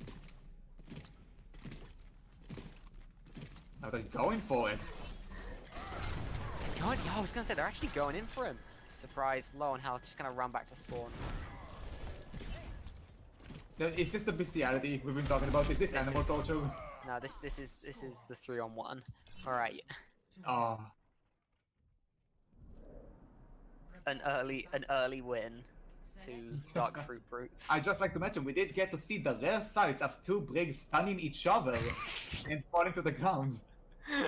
Now they're going for it. Yeah, I was going to say, they're actually going in for him. Surprise, low on health, just going to run back to spawn. Is this the bestiality we've been talking about? Is this animal torture? No, this is the 3-on-1. Alright. Oh. An early win. to DarkFruitBrutes. I just like to mention, we did get to see the rare sights of two Briggs stunning each other and falling to the ground.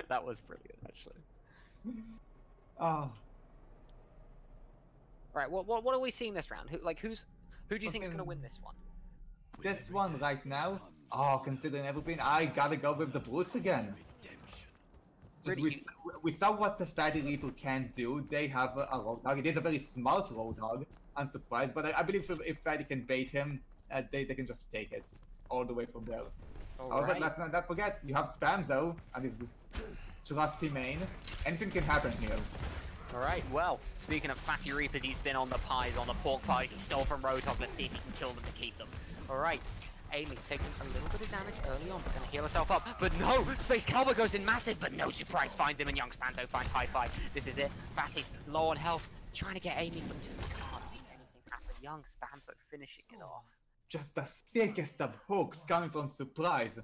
That was brilliant, actually. Oh. Right, what are we seeing this round? Who do you think is going to win this one? This one right now, considering everything, I gotta go with the Brutes again. Just we saw what the Fatty Reaper can do. They have a Roadhog. It is a very smart Roadhog. I'm surprised, but I believe if Fatty can bait him, they can just take it all the way from there. However, let's not forget, you have Spamzo and his trusty main. Anything can happen here. Alright, well, speaking of Fatty Reapers, he's been on the pies, on the pork pies. He stole from Roadhog. Let's see if he can kill them to keep them. Alright. Amy taking a little bit of damage early on, but gonna heal herself up. But no! Space Cowboy goes in massive, but no surprise finds him, and young Spamzo finds high five. This is it. Fatty, low on health, trying to get Amy, but just can't make anything happen. Young Spamzo finishing it off. Just the sickest of hooks coming from Surprise.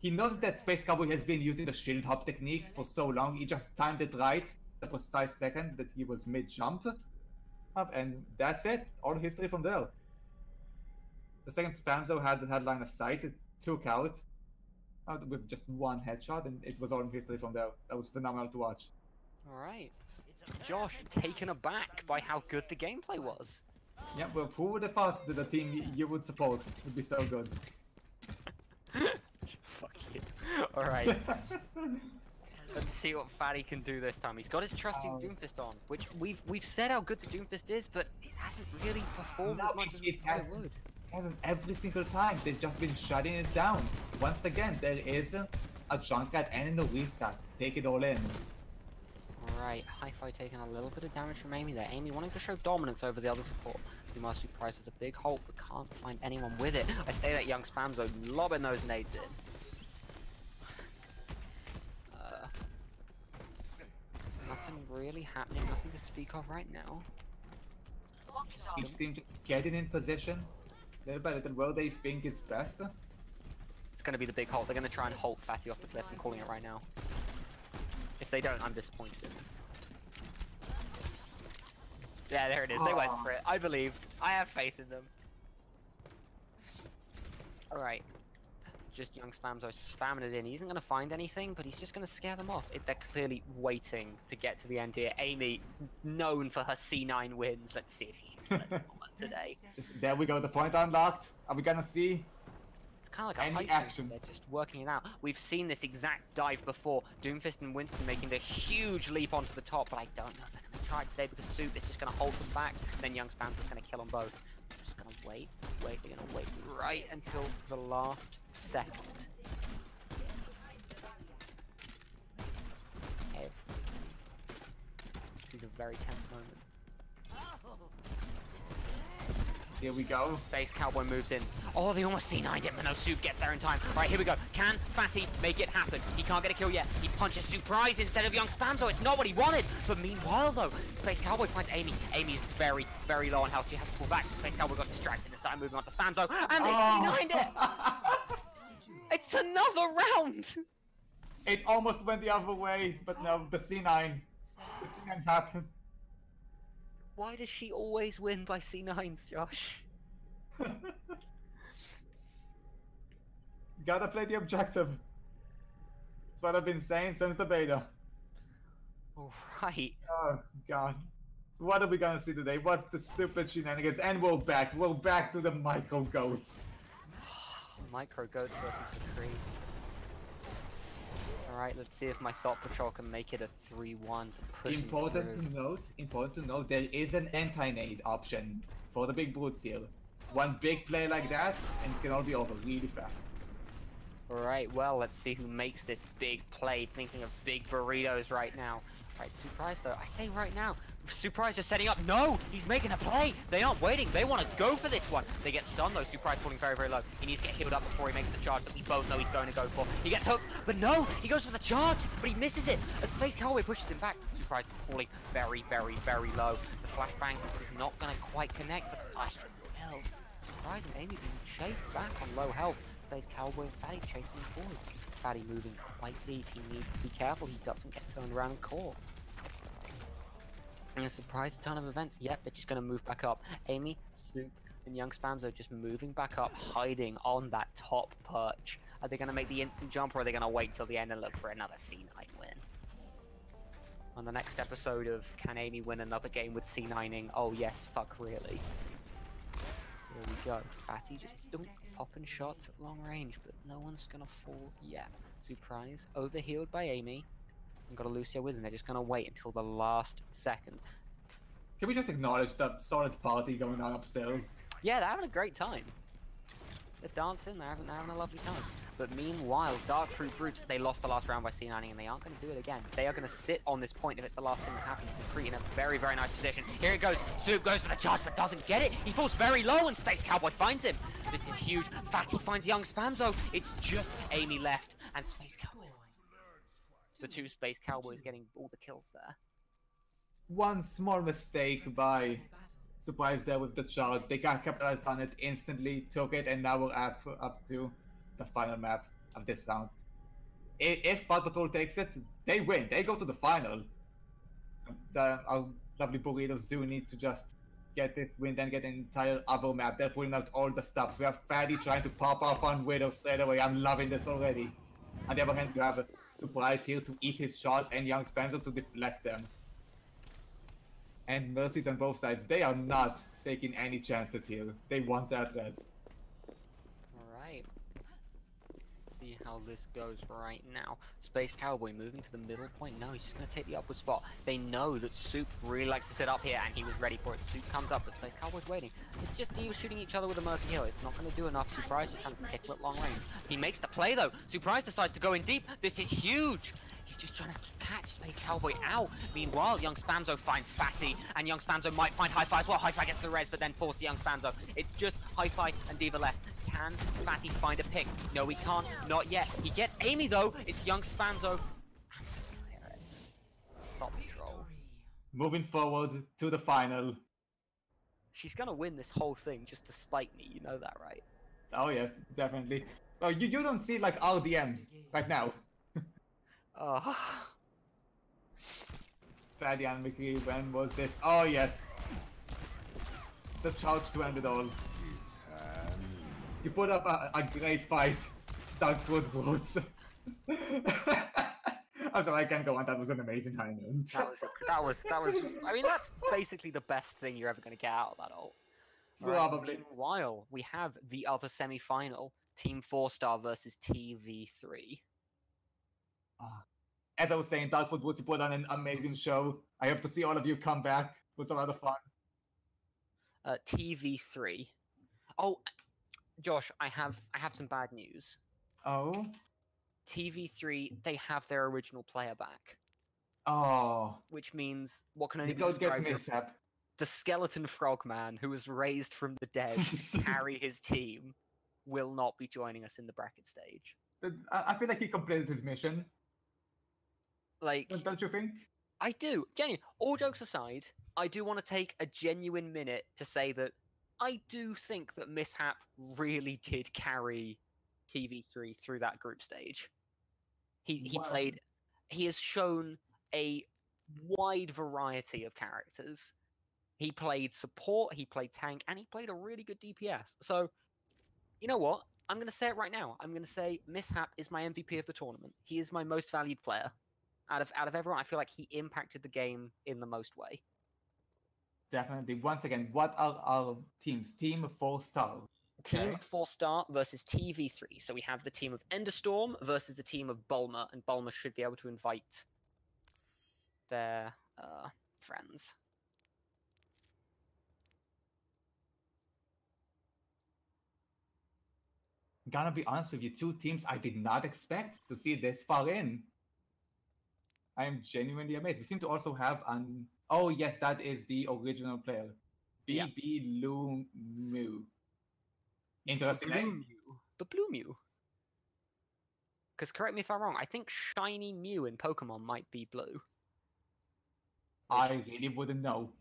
He knows that Space Cowboy has been using the shield hop technique for so long, he just timed it right, the precise second that he was mid-jump. And that's it, all history from there. The second Spamzo had line of sight, it took out with just one headshot, and it was all in history from there. That was phenomenal to watch. Alright. Josh, taken aback by how good the gameplay was. Yeah, well, who would have thought that the team you would support would be so good? Fuck you. Alright. Let's see what Fatty can do this time. He's got his trusty Doomfist on, which we've said how good the Doomfist is, but it hasn't really performed as much as we thought it would. Hasn't every single time. They've just been shutting it down. Once again, there is a Junkrat and a reset to take it all in. Alright, Hi-Fi taking a little bit of damage from Amy there. Amy wanting to show dominance over the other support. Meanwhile, Surprise has a big hole, but can't find anyone with it. I say that young Spamzo lobbing those nades in. Nothing really happening, nothing to speak of right now. Each team just getting in position, little by little, where they think is best. It's going to be the big hole. They're going to try and halt Fatty off the cliff. I'm calling it right now. If they don't, I'm disappointed in them. Yeah, there it is. They went for it. I believed. I have faith in them. Alright. Just young Spamzo spamming it in. He isn't going to find anything, but he's just going to scare them off. They're clearly waiting to get to the end here. Amy, known for her C9 wins. Let's see if she can get one today. There we go. The point unlocked. Are we going to see? It's kind of like a any heist. actions? They're just working it out. We've seen this exact dive before. Doomfist and Winston making the huge leap onto the top, but I don't know if they're going to try it today because Soup is just going to hold them back. And then young Spamzo's going to kill them both. They're just going to wait. They're going to wait right until the last second. This is a very tense moment. Here we go. Space Cowboy moves in. Oh, they almost C9'd it, but no, Soup gets there in time. Right, here we go. Can Fatty make it happen? He can't get a kill yet. He punches Surprise instead of young Spamzo. It's not what he wanted. But meanwhile, though, Space Cowboy finds Amy. Amy is very, very low on health. She has to pull back. Space Cowboy got distracted and started moving on to Spamzo. And they C9'd it! It's another round! It almost went the other way, but no, the C9. The C9 happened. Why does she always win by C9s, Josh? Gotta play the objective. That's what I've been saying since the beta. Alright. Oh, God. What are we gonna see today? What the stupid shenanigans? And we're back. We're back to the micro goat. Micro goat versus the Creed. Alright, let's see if my Thought Patrol can make it a 3-1 to push Important to note, there is an anti-nade option for the big brutes here. One big play like that, and it can all be over really fast. Alright, well, let's see who makes this big play. Thinking of big burritos right now. Right, Surprise though, I say right now, Surprise just setting up. No, he's making a play. They aren't waiting. They want to go for this one. They get stunned though. Surprise falling very, very low. He needs to get healed up before he makes the charge that we both know he's going to go for. He gets hooked, but no, he goes for the charge, but he misses it. As Space Cowboy pushes him back, Surprise falling very, very, very low. The flashbang is not going to quite connect, but the flash will. Surprise and Amy being chased back on low health. Space Cowboy and Fatty chasing him forward. Fatty moving quite deep. He needs to be careful he doesn't get turned around and caught. And a surprise ton of events. Yep, they're just going to move back up. Amy, Soup, and Young Spamzo just moving back up, hiding on that top perch. Are they going to make the instant jump, or are they going to wait till the end and look for another C9 win? On the next episode of Can Amy Win Another Game with C9ing? Oh yes, fuck really. Here we go. Fatty just popping shots at long range, but no one's going to fall yet. Surprise, overhealed by Amy. And got a Lucio with him. They're just going to wait until the last second. Can we just acknowledge that solid party going on upstairs? Yeah, they're having a great time. They're dancing, they're having a lovely time. But meanwhile, DarkFruitBrutes, they lost the last round by C9ing, and they aren't going to do it again. They are going to sit on this point if it's the last thing that happens. Kree in a very, very nice position. Here it goes. Soup goes for the charge, but doesn't get it. He falls very low, and Space Cowboy finds him. This is huge. Fatty finds Young Spamzo. It's just Amy left, and Space Cowboy finds the two Space Cowboys getting all the kills there. One small mistake by Surprise there with the charge. They got capitalized on it instantly, took it, and now we're up to the final map of this round. If Thot Patrol takes it, they win. They go to the final. Our lovely burritos do need to just get this win, then get an entire other map. They're pulling out all the stops. We have Fatty trying to pop off on Widow straight away. I'm loving this already. On the other hand, you have a Surprise here to eat his shots and Young Spencer to deflect them. And Mercies on both sides. They are not taking any chances here. They want that res. Alright. Let's see how this goes right now. Space Cowboy moving to the middle point. No, he's just going to take the upward spot. They know that Soup really likes to sit up here, and he was ready for it. Soup comes up, but Space Cowboy's waiting. It's just Divas shooting each other with a Mercy heal. It's not going to do enough. Surprise is trying to tickle at long range. He makes the play, though. Surprise decides to go in deep. This is huge. He's just trying to catch Space Cowboy out. Meanwhile, Young Spamzo finds Fatty, and Young Spamzo might find Hi-Fi as well. Hi-Fi gets the res, but then falls to Young Spamzo. It's just Hi-Fi and Diva left. Can Fatty find a pick? No, he can't. Not yet. He gets Amy, though. It's Young Spamzo. Thot Patrol. Moving forward to the final. She's gonna win this whole thing just to spite me. You know that, right? Oh yes, definitely. Oh, you don't see like our DMs right now. Oh. Fatty and McCree, when was this? Oh yes. The charge to end it all. You put up a great fight, DarkFruitBrutes. I'm sorry, I can't go on. That was an amazing timing. That was. I mean, that's basically the best thing you're ever gonna get out of that ult. Probably. Meanwhile, we have the other semi-final: Team4star versus TV3. As I was saying, DarkFruitBrutes put on an amazing show. I hope to see all of you come back. It was a lot of fun. TV3. Oh, Josh, I have some bad news. Oh? TV3, they have their original player back. Oh. Which means, what can only You be don't get described as mishap. the skeleton frogman who was raised from the dead to carry his team will not be joining us in the bracket stage. I feel like he completed his mission. Like, Don't you think? I do. Genuinely, all jokes aside, I do want to take a genuine minute to say that I do think that Mishap really did carry TV3 through that group stage. He played. He has shown a wide variety of characters. He played support, he played tank, and he played a really good DPS. So, you know what? I'm going to say it right now. I'm going to say Mishap is my MVP of the tournament. He is my most valued player. Out of everyone, I feel like he impacted the game in the most way. Definitely. Once again, what are our teams? Team4star. Team4star versus TV3. So we have the team of Enderstorm versus the team of Bulma, and Bulma should be able to invite their friends. Gonna be honest with you, two teams I did not expect to see this far in. I am genuinely amazed. We seem to also have an... Oh yes, that is the original player. BB Lumu. Interesting name. The Blue Mew. Because correct me if I'm wrong, I think Shiny Mew in Pokemon might be blue. I really wouldn't know.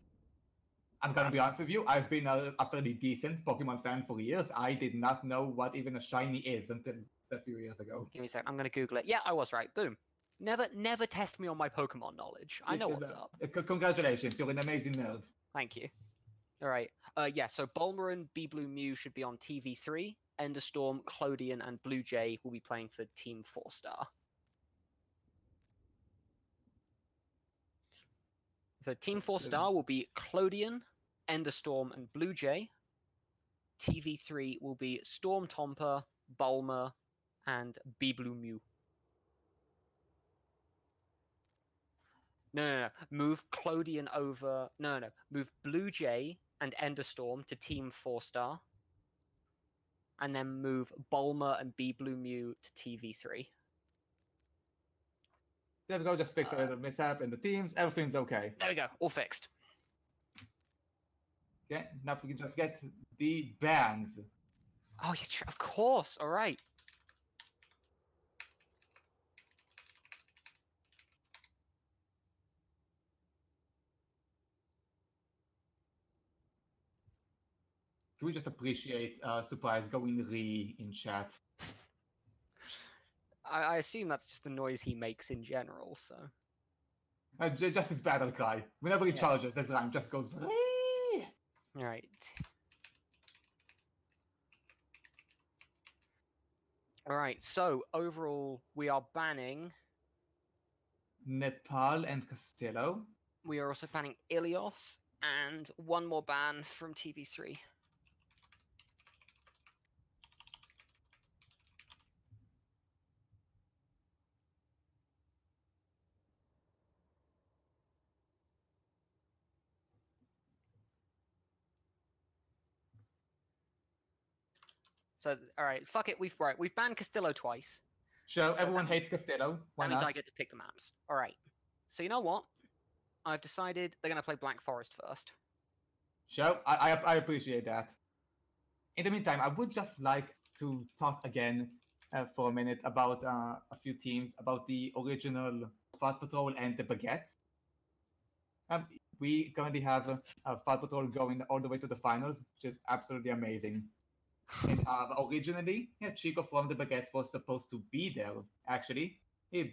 I'm gonna be honest with you, I've been a fairly decent Pokemon fan for years. I did not know what even a shiny is until a few years ago. Give me a sec, I'm gonna Google it. Yeah, I was right. Boom. Never test me on my Pokemon knowledge. I know what's up. Congratulations, you're an amazing nerd. Thank you. All right. Yeah, so Bulma and B-Blue Mew should be on TV3. Enderstorm, Clodion, and Blue Jay will be playing for Team 4-star. So Team 4-star will be Clodion, Enderstorm, and Blue Jay. TV3 will be Storm Tomper, Bulma, and B-Blue Mew. No. Move Clodion over... No. Move Blue Jay and Enderstorm to Team 4-star. And then move Bulma and B-Blue Mew to TV3. There we go, just fix a little mishap in the teams. Everything's okay. There we go, all fixed. Okay, now we can just get the bands. Oh, yeah, of course, all right. Can we just appreciate Surprise going re in chat? I assume that's just the noise he makes in general, so... Just his battle cry. Whenever he charges, this line just goes re. Alright. Alright, so overall, we are banning... Nepal and Castillo. We are also banning Ilios, and one more ban from TV3. So, all right, fuck it. We've banned Castillo twice. So everyone hates Castillo. Why that means not? I get to pick the maps. All right. So you know what? I've decided they're gonna play Black Forest first. So I appreciate that. In the meantime, I would just like to talk again for a minute about a few teams, about the original Thot Patrol and the Baguettes. We currently have Thot Patrol going all the way to the finals, which is absolutely amazing. And originally, Chico from the Baguette was supposed to be there, actually.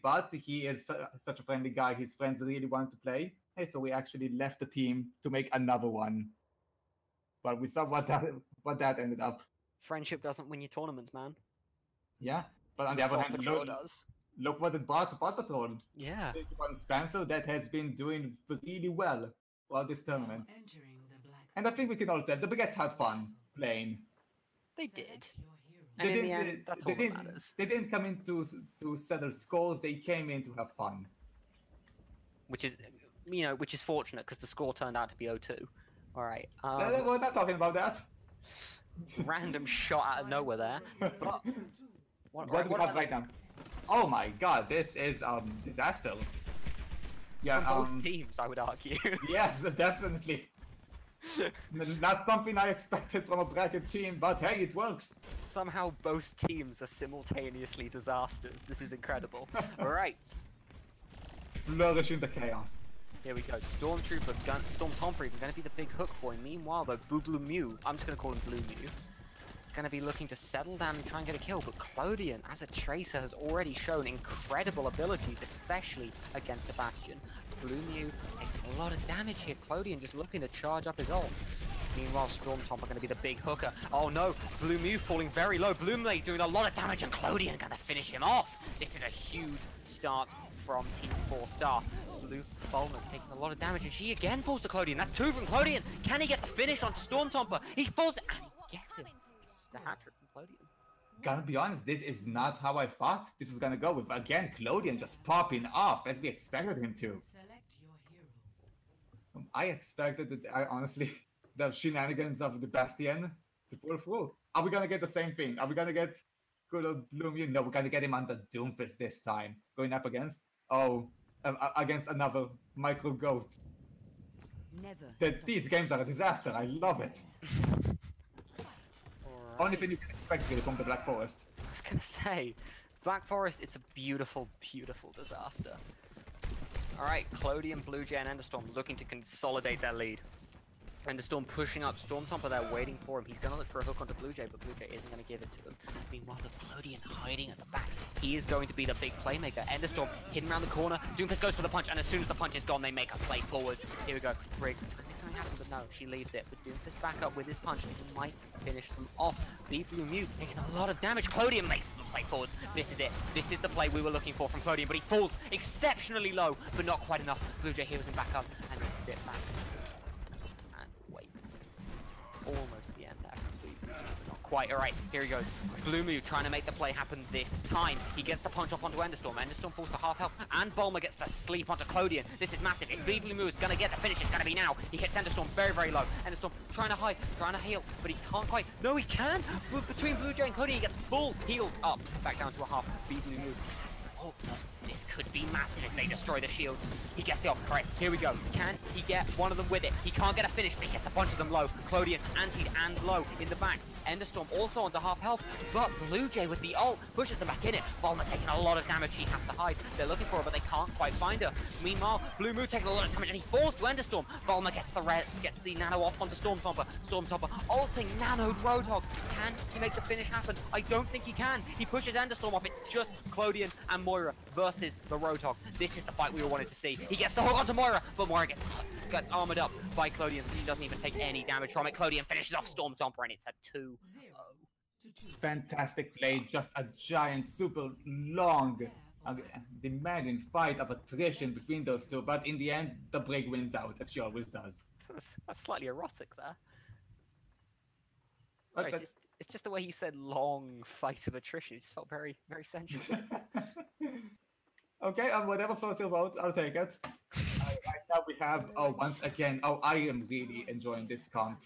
But he is such a friendly guy, his friends really wanted to play. So we actually left the team to make another one. But we saw what that ended up. Friendship doesn't win you tournaments, man. Yeah, but on the other hand, look what it brought to Thot Patrol. Yeah. Spencer, that has been doing really well throughout this tournament. And I think we can all tell, the Baguettes had fun playing. They did. And in the end, that's all that matters. They didn't come in to settle scores, they came in to have fun. Which is, which is fortunate, because the score turned out to be 0-2. Alright. We're not talking about that. Random shot out of nowhere there. But what do we have right now? Oh my god, this is disaster. Yeah, from both teams, I would argue. Yes, definitely. Not something I expected from a bracket team, but hey, it works. Somehow both teams are simultaneously disasters. This is incredible. Alright. Flourish in the chaos. Here we go. Stormtrooper, Storm Tomper even going to be the big hook boy. Meanwhile, though, Blue Mew, I'm just going to call him Blue Mew, is going to be looking to settle down and try and get a kill. But Clodion, as a tracer, has already shown incredible abilities, especially against the Bastion. Blue Mew taking a lot of damage here. Clodion just looking to charge up his ult. Meanwhile, Storm Tomper going to be the big hooker. Oh no, Blue Mew falling very low. Blue Mew doing a lot of damage, and Clodion going to finish him off. This is a huge start from Team 4-star. Blue Bulma taking a lot of damage, and she again falls to Clodion. That's 2 from Clodion. Can he get the finish onto Storm Tomper? He falls, and he gets him. It's a hat-trick from Clodion. Gonna be honest, this is not how I thought this was gonna go with, again, Clodion just popping off as we expected him to. I expected that, honestly, the shenanigans of the Bastion to pull through. Are we gonna get the same thing? Are we gonna get good old Blue Mew? No, we're gonna get him on the Doomfist this time. Going up against, against another micro goat. These games are a disaster, I love it. Only thing you can expect really from the Black Forest. I was gonna say, Black Forest, it's a beautiful, beautiful disaster. Alright, Clodion, Blue Jay, and Enderstorm looking to consolidate their lead. Enderstorm pushing up, Stormtomper there waiting for him. He's going to look for a hook onto Blue Jay, but Blue Jay isn't going to give it to him. Meanwhile, the Clodian hiding at the back. He is going to be the big playmaker. Enderstorm hidden around the corner. Doomfist goes for the punch, and as soon as the punch is gone, they make a play forwards. Here we go. Brig. Something happened, but no, she leaves it. But Doomfist back up with his punch, and he might finish them off. Deep Blue Mew taking a lot of damage. Clodian makes the play forwards. This is it. This is the play we were looking for from Clodian, but he falls exceptionally low, but not quite enough. Blue Jay heals him back up, and they sit back. Almost the end there from Blue Mew, but not quite. Alright, here he goes. Blue Mew trying to make the play happen this time. He gets the punch off onto Enderstorm. Enderstorm falls to half health, and Bulmer gets to sleep onto Clodian. This is massive. If Blue Mew is going to get the finish, it's going to be now. He hits Enderstorm very, very low. Enderstorm trying to hide, trying to heal, but he can't quite. No, he can! Between Blue Jay and Clodian, he gets full healed up. Back down to a half. Blue Mew. Oh, this could be massive if they destroy the shields. He gets the ult. Alright, here we go. Can he get one of them with it? He can't get a finish, but he gets a bunch of them low. Clodian, antied and low in the back. Enderstorm also onto half health, but Blue Jay with the ult pushes them back in it. Bulmer taking a lot of damage. She has to hide. They're looking for her, but they can't quite find her. Meanwhile, Blue Mew taking a lot of damage, and he falls to Enderstorm. Bulmer gets the nano off onto Stormtomper. Stormtomper ulting nanoed Roadhog. Can he make the finish happen? I don't think he can. He pushes Enderstorm off. It's just Clodian and Moira versus the Roadhog. This is the fight we all wanted to see. He gets the hook onto Moira, but Moira gets armored up by Clodian, so she doesn't even take any damage from it. Clodian finishes off Stormtomper, and it's a 2-0. Fantastic play, just a giant, super long, demanding fight of attrition between those two, but in the end, the Brig wins out, as she always does. That's slightly erotic there. Sorry, it's just the way you said long fight of attrition. It just felt very, very sensual. Okay, whatever floats your boat, I'll take it. Right now we have, once again, I am really enjoying this comp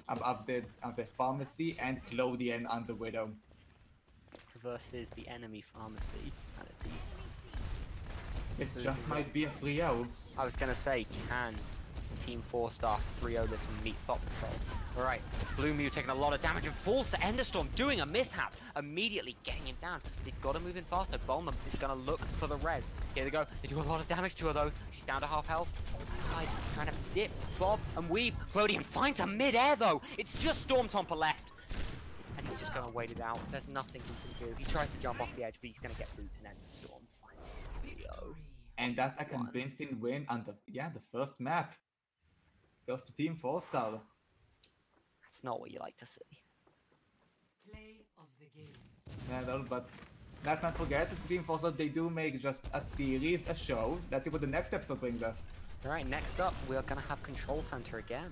of the Pharmacy and Clodian and the Widow. Versus the enemy Pharmacy. This just might be a 3-0. I was going to say, can Team 4-star 3-0 this and meet Thot Patrol? Alright, Blue Mew taking a lot of damage and falls to Enderstorm, doing a mishap, immediately getting him down. They've got to move in faster. Bulmer is going to look for the res. Here they go. They do a lot of damage to her though. She's down to half health. Trying to dip, bob, and weave. Clodian finds her mid-air though. It's just Stormtomper left. And he's just going to wait it out. There's nothing he can do. He tries to jump off the edge, but he's going to get through to Enderstorm. Finds the 3-0. And that's a convincing win on the first map. Goes to Team 4-star. That's not what you like to see. Play of the game. Yeah, no, but let's not forget, Team 4-star, they do make just a series, a show. Let's see what the next episode brings us. Alright, next up, we are going to have Control Center again.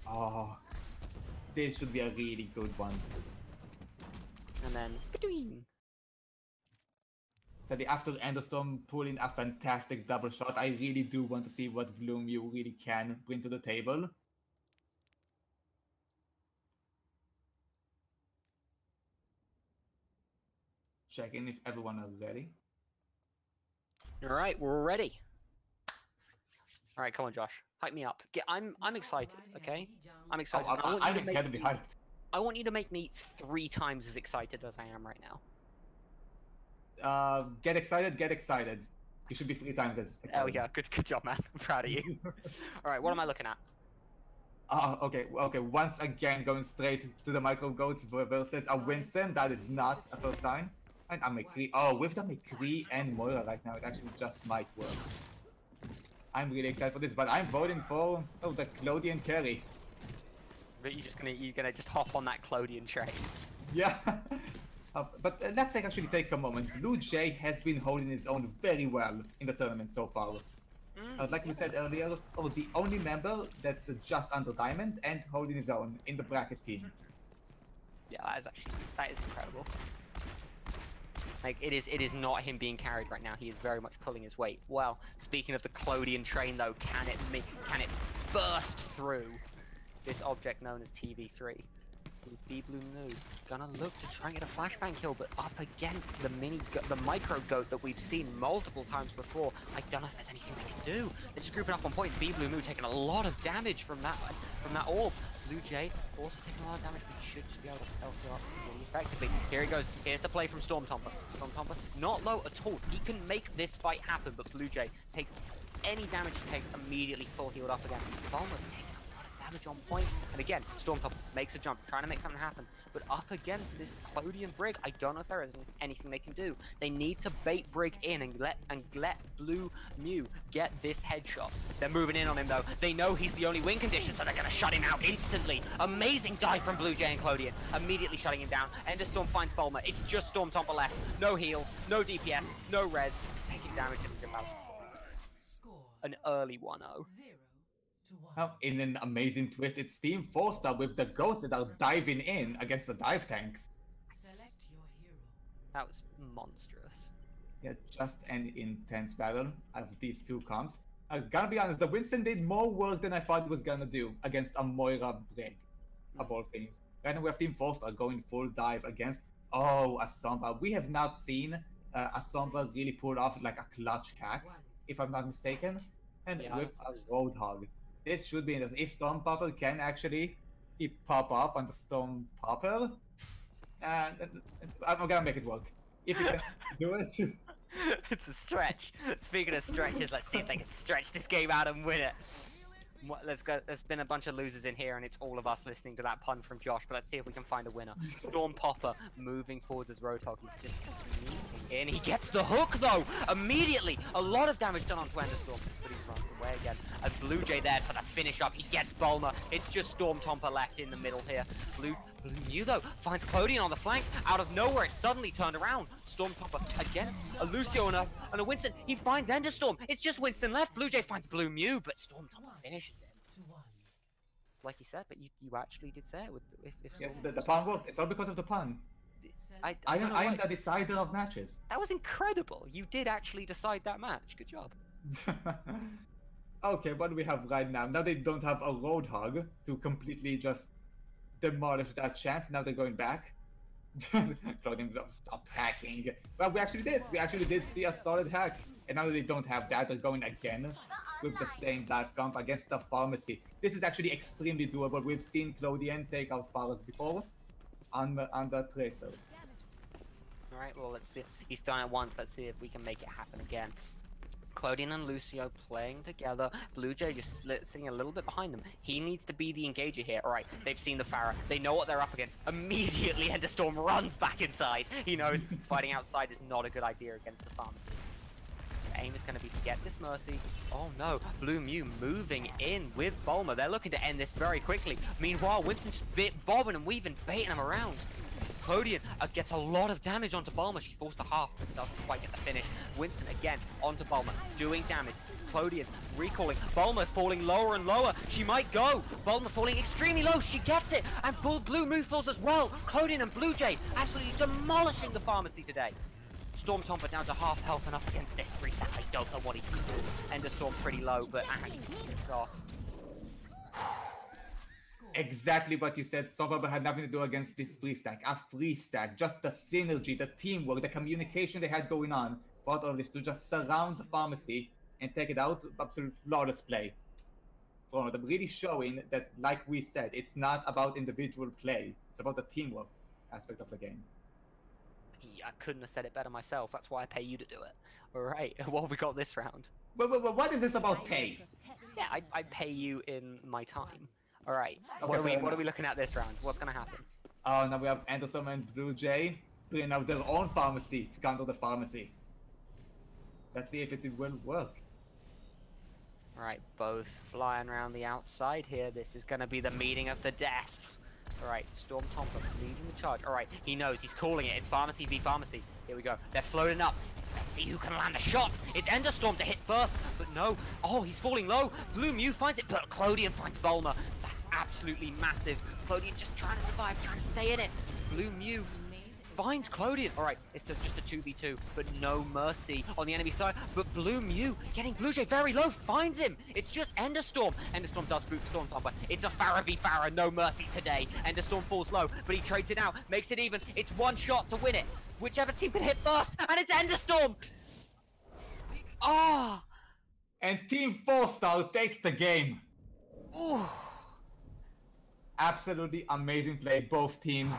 Oh, this should be a really good one. And then, between. So after Enderstorm pulling a fantastic double shot, I really do want to see what Blue Mew really can bring to the table. Checking if everyone is ready. Alright, we're ready. Alright, come on, Josh. Hype me up. I'm excited, okay? I'm excited. I'm incredibly hyped. I want you to make me 3 times as excited as I am right now. Get excited, get excited. You should be 3 times as excited. There we go. Good job, man. I'm proud of you. Alright, what am I looking at? Okay. Once again, going straight to the Micro Goats versus a Winston. That is not a first sign. And a McCree. Oh, with the McCree and Moira right now, it actually just might work. I'm really excited for this, but I'm voting for the Clodian carry. But you're gonna just hop on that Clodian train. Yeah. But let's actually take a moment. Blue Jay has been holding his own very well in the tournament so far. Like we said earlier, the only member that's just under Diamond and holding his own in the bracket team. Yeah, that is incredible. Like, it is not him being carried right now. He is very much pulling his weight. Well, speaking of the Clodian train though, can it burst through this object known as TV3? Blue Mew gonna look to try and get a flashbang kill, but up against the micro goat that we've seen multiple times before. I don't know if there's anything they can do. They're just grouping up on point. Blue Mew taking a lot of damage from that orb. Blue Jay also taking a lot of damage, but he should just be able to self-heal up really effectively. Here he goes. Here's the play from Stormtomper. Stormtomper not low at all. He can make this fight happen, but Blue Jay takes any damage he takes immediately full healed up again. Bulmer taking a lot of damage on point. And again, Stormtopper makes a jump, trying to make something happen. But up against this Clodian Brig, I don't know if there is anything they can do. They need to bait Brig in and let Blue Mew get this headshot. They're moving in on him though. They know he's the only win condition, so they're gonna shut him out instantly. Amazing dive from Blue Jay and Clodian, immediately shutting him down. Enderstorm finds Bulma. It's just Stormtopper left. No heals, no DPS, no res. He's taking damage and he's about to fall. Score An early 1-0. 0-1. Now, in an amazing twist, it's Team 4star with the ghosts that are diving in against the dive tanks. Select your hero. That was monstrous. Yeah, just an intense battle of these two comps. I'm gonna be honest, the Winston did more work than I thought it was gonna do against a Moira Brig, of all things. Right now we have Team 4star going full dive against, a Sombra. We have not seen a Sombra really pull off like a clutch hack, if I'm not mistaken. And Yeah, with a Roadhog. This should be interesting. If Stormpopper can actually pop up on the Stormpopper, I'm gonna make it work. If you can do it. It's a stretch. Speaking of stretches, let's see if they can stretch this game out and win it. Let's go. There's been a bunch of losers in here, and it's all of us listening to that pun from Josh. But let's see if we can find a winner. Stormpopper moving forward as Roadhog. He's just sneaking in. He gets the hook though immediately. A lot of damage done onto Enderstorm, but he runs away again. And Blue Jay there for the finish up. He gets Bulma. It's just Stormtopper left in the middle here. Blue Mew though finds Clodian on the flank. Out of nowhere, it's suddenly turned around. Stormtopper against a Lucio and a Winston. He finds Enderstorm. It's just Winston left. Blue Jay finds Blue Mew, but Stormtopper finishes him. 2-1. It's like you said, but you actually did say it. With if Yes, Storm... the pun worked. It's all because of the pun. I I don't know am why- the decider of matches. That was incredible. You did actually decide that match. Good job. Okay, what do we have right now? Now they don't have a Roadhog to completely just demolish that chance. Now they're going back. Clothing, stop hacking. Well, we actually did. We actually did see a solid hack. And now that they don't have that, they're going again with the same dive comp against the pharmacy. This is actually extremely doable. We've seen Clodian take out Faras before on the Tracer. Alright, well, let's see. He's done it once. Let's see if we can make it happen again. Clodian and Lucio playing together. Blue Jay just sitting a little bit behind them. He needs to be the engager here. Alright, they've seen the Pharah. They know what they're up against. Immediately, Enderstorm runs back inside. He knows fighting outside is not a good idea against the pharmacy. The aim is going to be to get this Mercy. Oh no, Blue Mew moving in with Bulma. They're looking to end this very quickly. Meanwhile, Winston's bobbing and weaving, baiting him around. Clodian gets a lot of damage onto Bulma. She forced a half, but doesn't quite get the finish. Winston again onto Bulma, doing damage. Clodian recalling. Bulma falling lower and lower. She might go. Bulma falling extremely low. She gets it. And Blue Mew falls as well. Clodian and Blue Jay absolutely demolishing the pharmacy today. Stormtopper down to half health and up against this 3-stack. I don't know what he can do. Enderstorm pretty low, but it's off. Exactly what you said. Stormpopper had nothing to do against this free stack. A free stack. Just the synergy, the teamwork, the communication they had going on. Thought of this to just surround the pharmacy and take it out. Absolute flawless play. From them really showing that, like we said, it's not about individual play. It's about the teamwork aspect of the game. Yeah, I couldn't have said it better myself. That's why I pay you to do it. Alright, what have we got this round? But what is this about pay? Yeah, I pay you in my time. Alright, Okay, what are we looking at this round? What's gonna happen? Oh, now we have Anderson and Blue Jay doing out their own pharmacy to counter the pharmacy. Let's see if it will work. Alright, both flying around the outside here. This is gonna be the meeting of the deaths. Alright, Stormtopper leading the charge. Alright, he knows, he's calling it. It's pharmacy v pharmacy. Here we go. They're floating up. Let's see who can land the shot. It's Enderstorm to hit first, but no. Oh, he's falling low. Blue Mew finds it, but Clodian finds Bulma. That's absolutely massive. Clodian just trying to survive, trying to stay in it. Blue Mew finds Clodian. Alright, it's just a 2v2, but no mercy on the enemy side. But Blue Mew getting Blue Jay very low, finds him. It's just Enderstorm. Enderstorm does boot Stormtopper. It's a Pharah v Pharah, no mercies today. Enderstorm falls low, but he trades it out, makes it even. It's one shot to win it. Whichever team can hit first, and it's Enderstorm. Ah! And Team 4star takes the game. Ooh. Absolutely amazing play, both teams.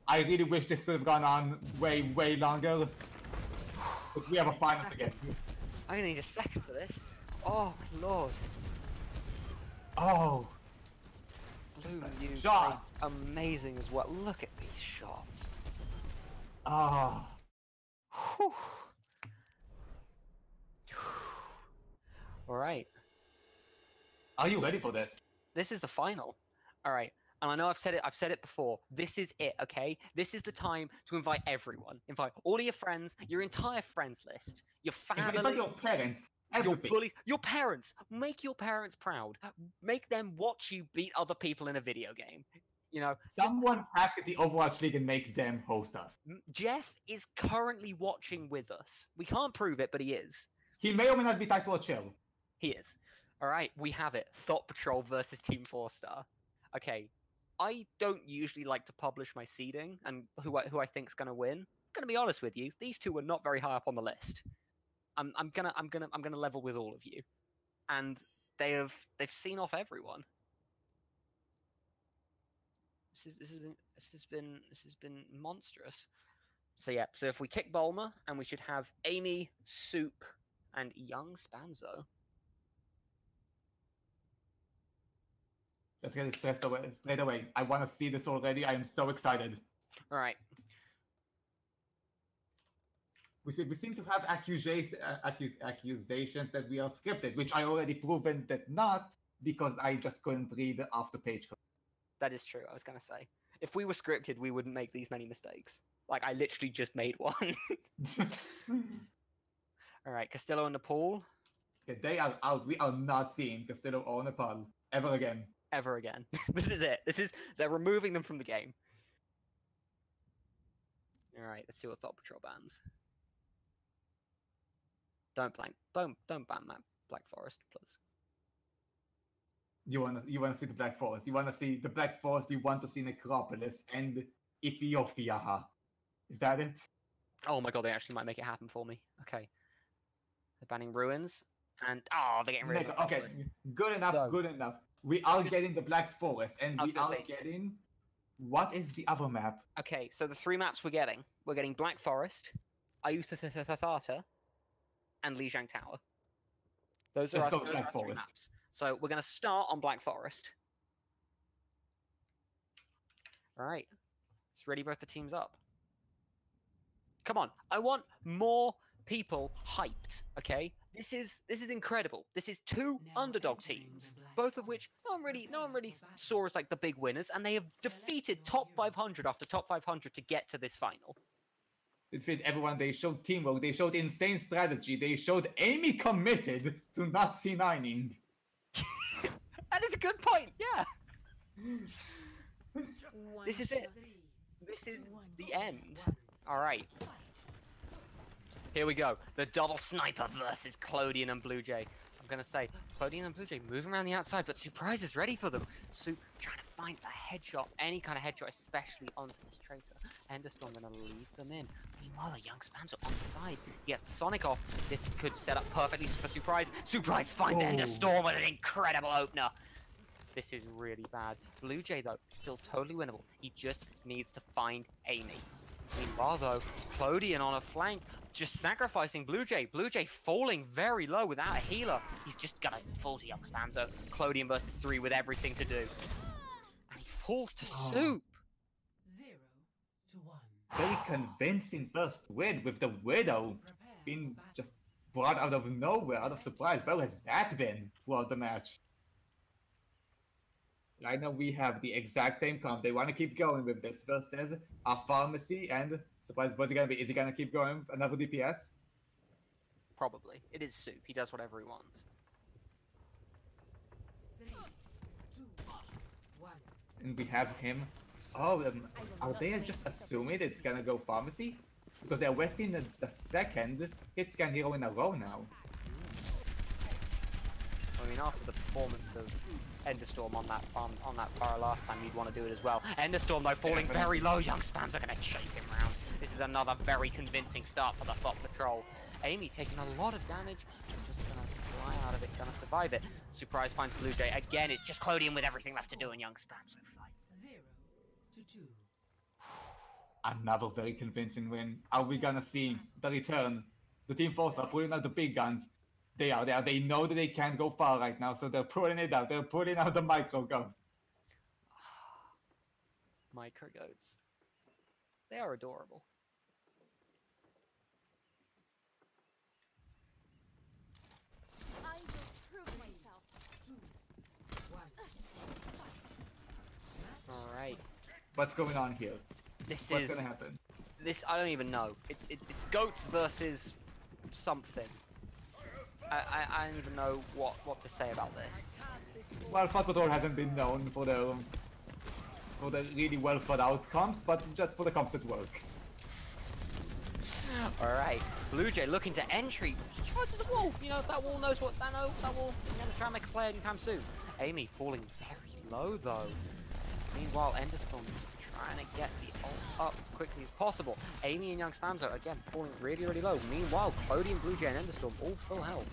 I really wish this could have gone on way longer. But we have a final to get to. I'm gonna need a second for this. Oh, my lord. Oh, Boom, you Shots. played amazing as well. Look at these shots. Ah. Whew. All right. Are you ready for this? This is the final. All right. And I know I've said it before. This is it, okay? This is the time to invite everyone. Invite all of your friends, your entire friends list, your family, Invite your parents. your Everything. bullies, your parents. Make your parents proud. Make them watch you beat other people in a video game. You know, Someone hack the Overwatch League and make them host us. Jeff is currently watching with us. We can't prove it, but he is. He may or may not be tied to a chill. He is. All right, we have it. Thought Patrol versus Team 4star. Okay, I don't usually like to publish my seeding and who I think's gonna win. I'm gonna be honest with you. These two are not very high up on the list. I'm gonna level with all of you, and they've seen off everyone. This has been monstrous. So yeah, so if we kick Bulma, and we should have Amy, Soup, and Young Spanzo. Let's get it straight away. I want to see this already. I am so excited. All right. We seem to have accusations that we are scripted, which I already proven that not, because I just couldn't read off the page. That is true. I was gonna say, if we were scripted, we wouldn't make these many mistakes. Like I literally just made one. All right, Castillo in the pool. Okay, they are out. We are not seeing Castillo or Nepal ever again. Ever again. This is it. They're removing them from the game. All right, let's see what Thought Patrol bans. Don't ban Black Forest, please. You wanna see the Black Forest. You wanna see the Black Forest. You want to see Necropolis and Ethiopia. Is that it? Oh my god, they actually might make it happen for me. Okay. They're banning ruins and they're getting rid of it. Okay, good enough. So, good enough. We are getting the Black Forest, and we are getting. What is the other map? Okay, so the three maps we're getting Black Forest, Ayutthaya, and Lijiang Tower. Those are our three maps. So we're going to start on Black Forest. All right, let's ready both the teams up. Come on, I want more people hyped. Okay, this is incredible. This is two underdog teams, both of which no one really saw as like the big winners, and they have defeated top 500 after top 500 to get to this final. They defeated everyone. They showed teamwork. They showed insane strategy. They showed Amy committed to not C9ing. That is a good point. Yeah. This is it. This is the end. All right. Here we go. The double sniper versus Clodian and Blue Jay. I'm going to say Clodian and Blue Jay moving around the outside, but Surprise is ready for them. Soup trying to find a headshot, any kind of headshot, especially onto this Tracer. Enderstorm going to leave them in. Meanwhile, a Young Spanzer on the side. He gets the Sonic off. This could set up perfectly for Surprise. Surprise finds Enderstorm with an incredible opener. This is really bad. Blue Jay, though, still totally winnable. He just needs to find Amy. Meanwhile, though, Clodian on a flank, just sacrificing Blue Jay. Blue Jay falling very low without a healer. He's just gonna fall to Young Spamzo. Clodian versus 3 with everything to do. And he falls to Soup. 0-1. Very convincing first win with the Widow being just brought out of nowhere, out of surprise. Where has that been throughout the match? I know we have the exact same comp. They want to keep going with this versus a pharmacy and surprise. What's it gonna be? Is he gonna keep going another DPS? Probably. It is Soup. He does whatever he wants. 3, 2, 1. And we have him. Oh, are they just assuming it's gonna go pharmacy? Because they're wasting the second hit scan hero in a row now. I mean, after the performance of Enderstorm on that far last time, you'd want to do it as well. Enderstorm, though, falling very low. Young Spams are going to chase him around. This is another very convincing start for the Thot Patrol. Amy taking a lot of damage, but just going to fly out of it, going to survive it. Surprise finds Blue Jay. Again, it's just Clodian with everything left to do, and Young Spams fights. 0-2. Another very convincing win. Are we gonna see the return? The Team 4star pulling out the big guns. They are there. They know that they can't go far right now, so they're pulling it out. They're pulling out the micro gun. Micro goats. They are adorable. I will prove myself. 2, 1. All right. What's going on here? This What's is gonna happen? this. I don't even know. It's goats versus something. I don't even know what to say about this. Well, Thot Patrol hasn't been known for the really well thought out comps, but just for the comps that work. All right, Blue Jay looking to entry, charges the wall. You know that wall knows what that wall. I'm gonna try and make a play anytime soon. Amy falling very low though. Meanwhile, Enderstorm trying to get the ult up as quickly as possible. Amy and Young Spamzo again falling really low. Meanwhile, Cody and Blue Jay and Enderstorm all full health.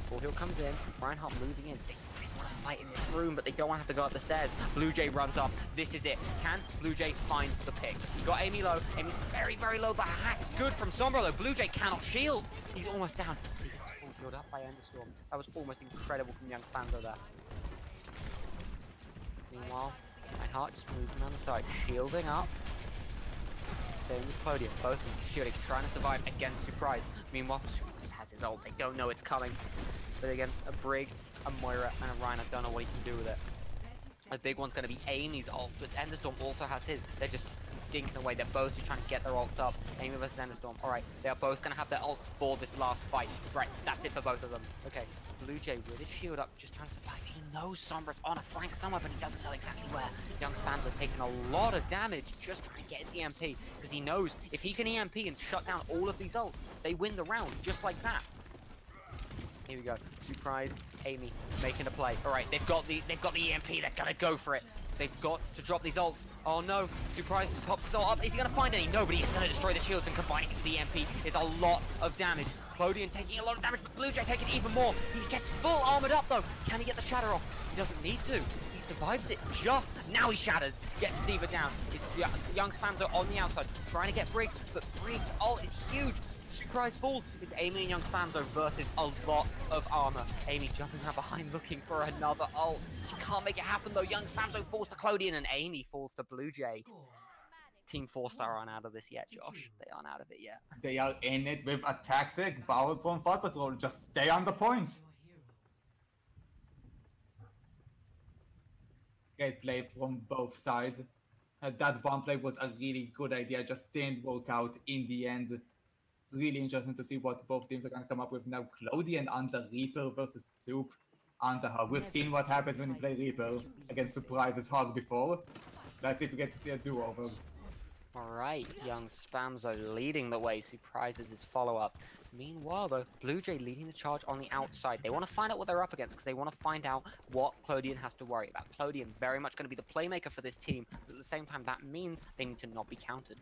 Full heal comes in. Reinhardt moving in. They want to fight in this room, but they don't want to have to go up the stairs. Blue Jay runs up. This is it. Can Blue Jay find the pick? He got Amy low. Amy's very low, but a hack is good from Sombra though. Blue Jay cannot shield. He's almost down. He gets full healed up by Enderstorm. That was almost incredible from Young Spamzo there. Meanwhile, Reinhardt just moving around the side, shielding up. Same with Claudia, both of them shielding, trying to survive against Surprise. Meanwhile, Surprise has his ult, they don't know it's coming. But against a Brig, a Moira, and a Rhino, don't know what he can do with it. The big one's going to be Amy's ult, but Enderstorm also has his. They're just stinking away, they're both just trying to get their ults up. Amy versus Enderstorm, alright, they are both going to have their ults for this last fight. Right, that's it for both of them. Okay, Blue Jay with his shield up, just trying to survive. He knows Sombra's on a flank somewhere, but he doesn't know exactly where. Young Spams are taking a lot of damage just trying to get his EMP, because he knows if he can EMP and shut down all of these ults, they win the round, just like that. Here we go. Surprise, Amy making a play. Alright, they've got the EMP, they're gonna go for it. They've got to drop these ults. Oh no, Surprise pops still up. Is he gonna find any? Nobody is gonna destroy the shields, and combining with the EMP is a lot of damage. Clodion taking a lot of damage, but Blue Jay taking even more. He gets full armored up though. Can he get the shatter off? He doesn't need to. He survives it just. Now he shatters. Gets D.Va down. It's Young Spamzo on the outside, trying to get Brig, but Brig's ult is huge. Surprise falls. It's Amy and Young Spamzo versus a lot of armor. Amy jumping around behind looking for another ult. She can't make it happen though. Young Spamzo falls to Clodion and Amy falls to Blue Jay. Team 4-star aren't out of this yet, Josh. They aren't out of it yet. They are in it with a tactic borrowed from Thot Patrol. Just stay on the point. Great play from both sides. That bomb play was a really good idea, just didn't work out in the end. Really interesting to see what both teams are going to come up with now. Clodion under Reaper versus Soup under her. We've seen what happens when you play Reaper against Surprise's Hog before. Let's see if we get to see a do-over. Alright, Young Spamzo leading the way, Surprises his follow-up. Meanwhile though, Blue Jay leading the charge on the outside. They want to find out what they're up against because they want to find out what Clodion has to worry about. Clodion very much going to be the playmaker for this team, but at the same time that means they need to not be countered.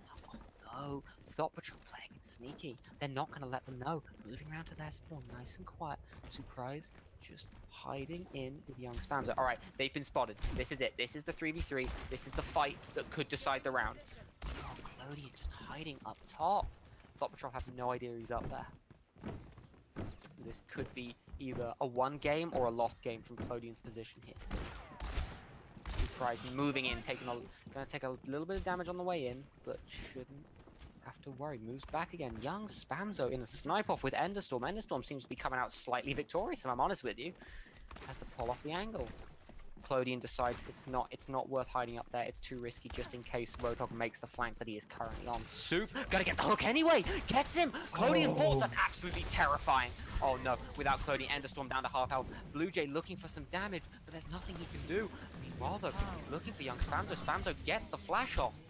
Although, Thot Patrol playing it sneaky. They're not going to let them know. Moving around to their spawn nice and quiet. Surprise just hiding in with Young Spamzo. Alright, they've been spotted. This is it. This is the 3v3. This is the fight that could decide the round. Clodion just hiding up top. Thot Patrol have no idea he's up there. This could be either a won game or a lost game from Clodion's position here. Surprise moving in, gonna take a little bit of damage on the way in, but shouldn't have to worry. Moves back again. Young Spamzo in a snipe off with Enderstorm. Enderstorm seems to be coming out slightly victorious, if I'm honest with you. Has to pull off the angle. Clodion decides it's not worth hiding up there. It's too risky just in case Roadhog makes the flank that he is currently on. Soup, gotta get the hook anyway. Gets him. Clodion falls. That's absolutely terrifying. Oh no, without Clodion, Enderstorm down to half health. Blue Jay looking for some damage, but there's nothing he can do. Meanwhile though, he's looking for Young Spamzo. Spamzo gets the flash off.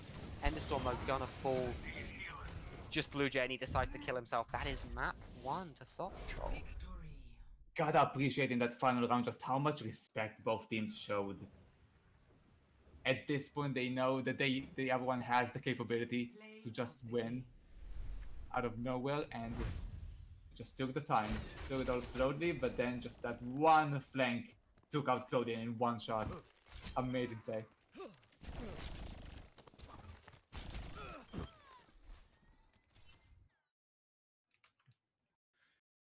Enderstorm though gonna fall. It's just Blue Jay and he decides to kill himself. That is map 1 to Thot Patrol. Gotta appreciate in that final round just how much respect both teams showed. At this point, they know that everyone has the capability to just win out of nowhere, and just took the time. Took it all slowly, but then just that one flank took out Clodion in one shot. Amazing play.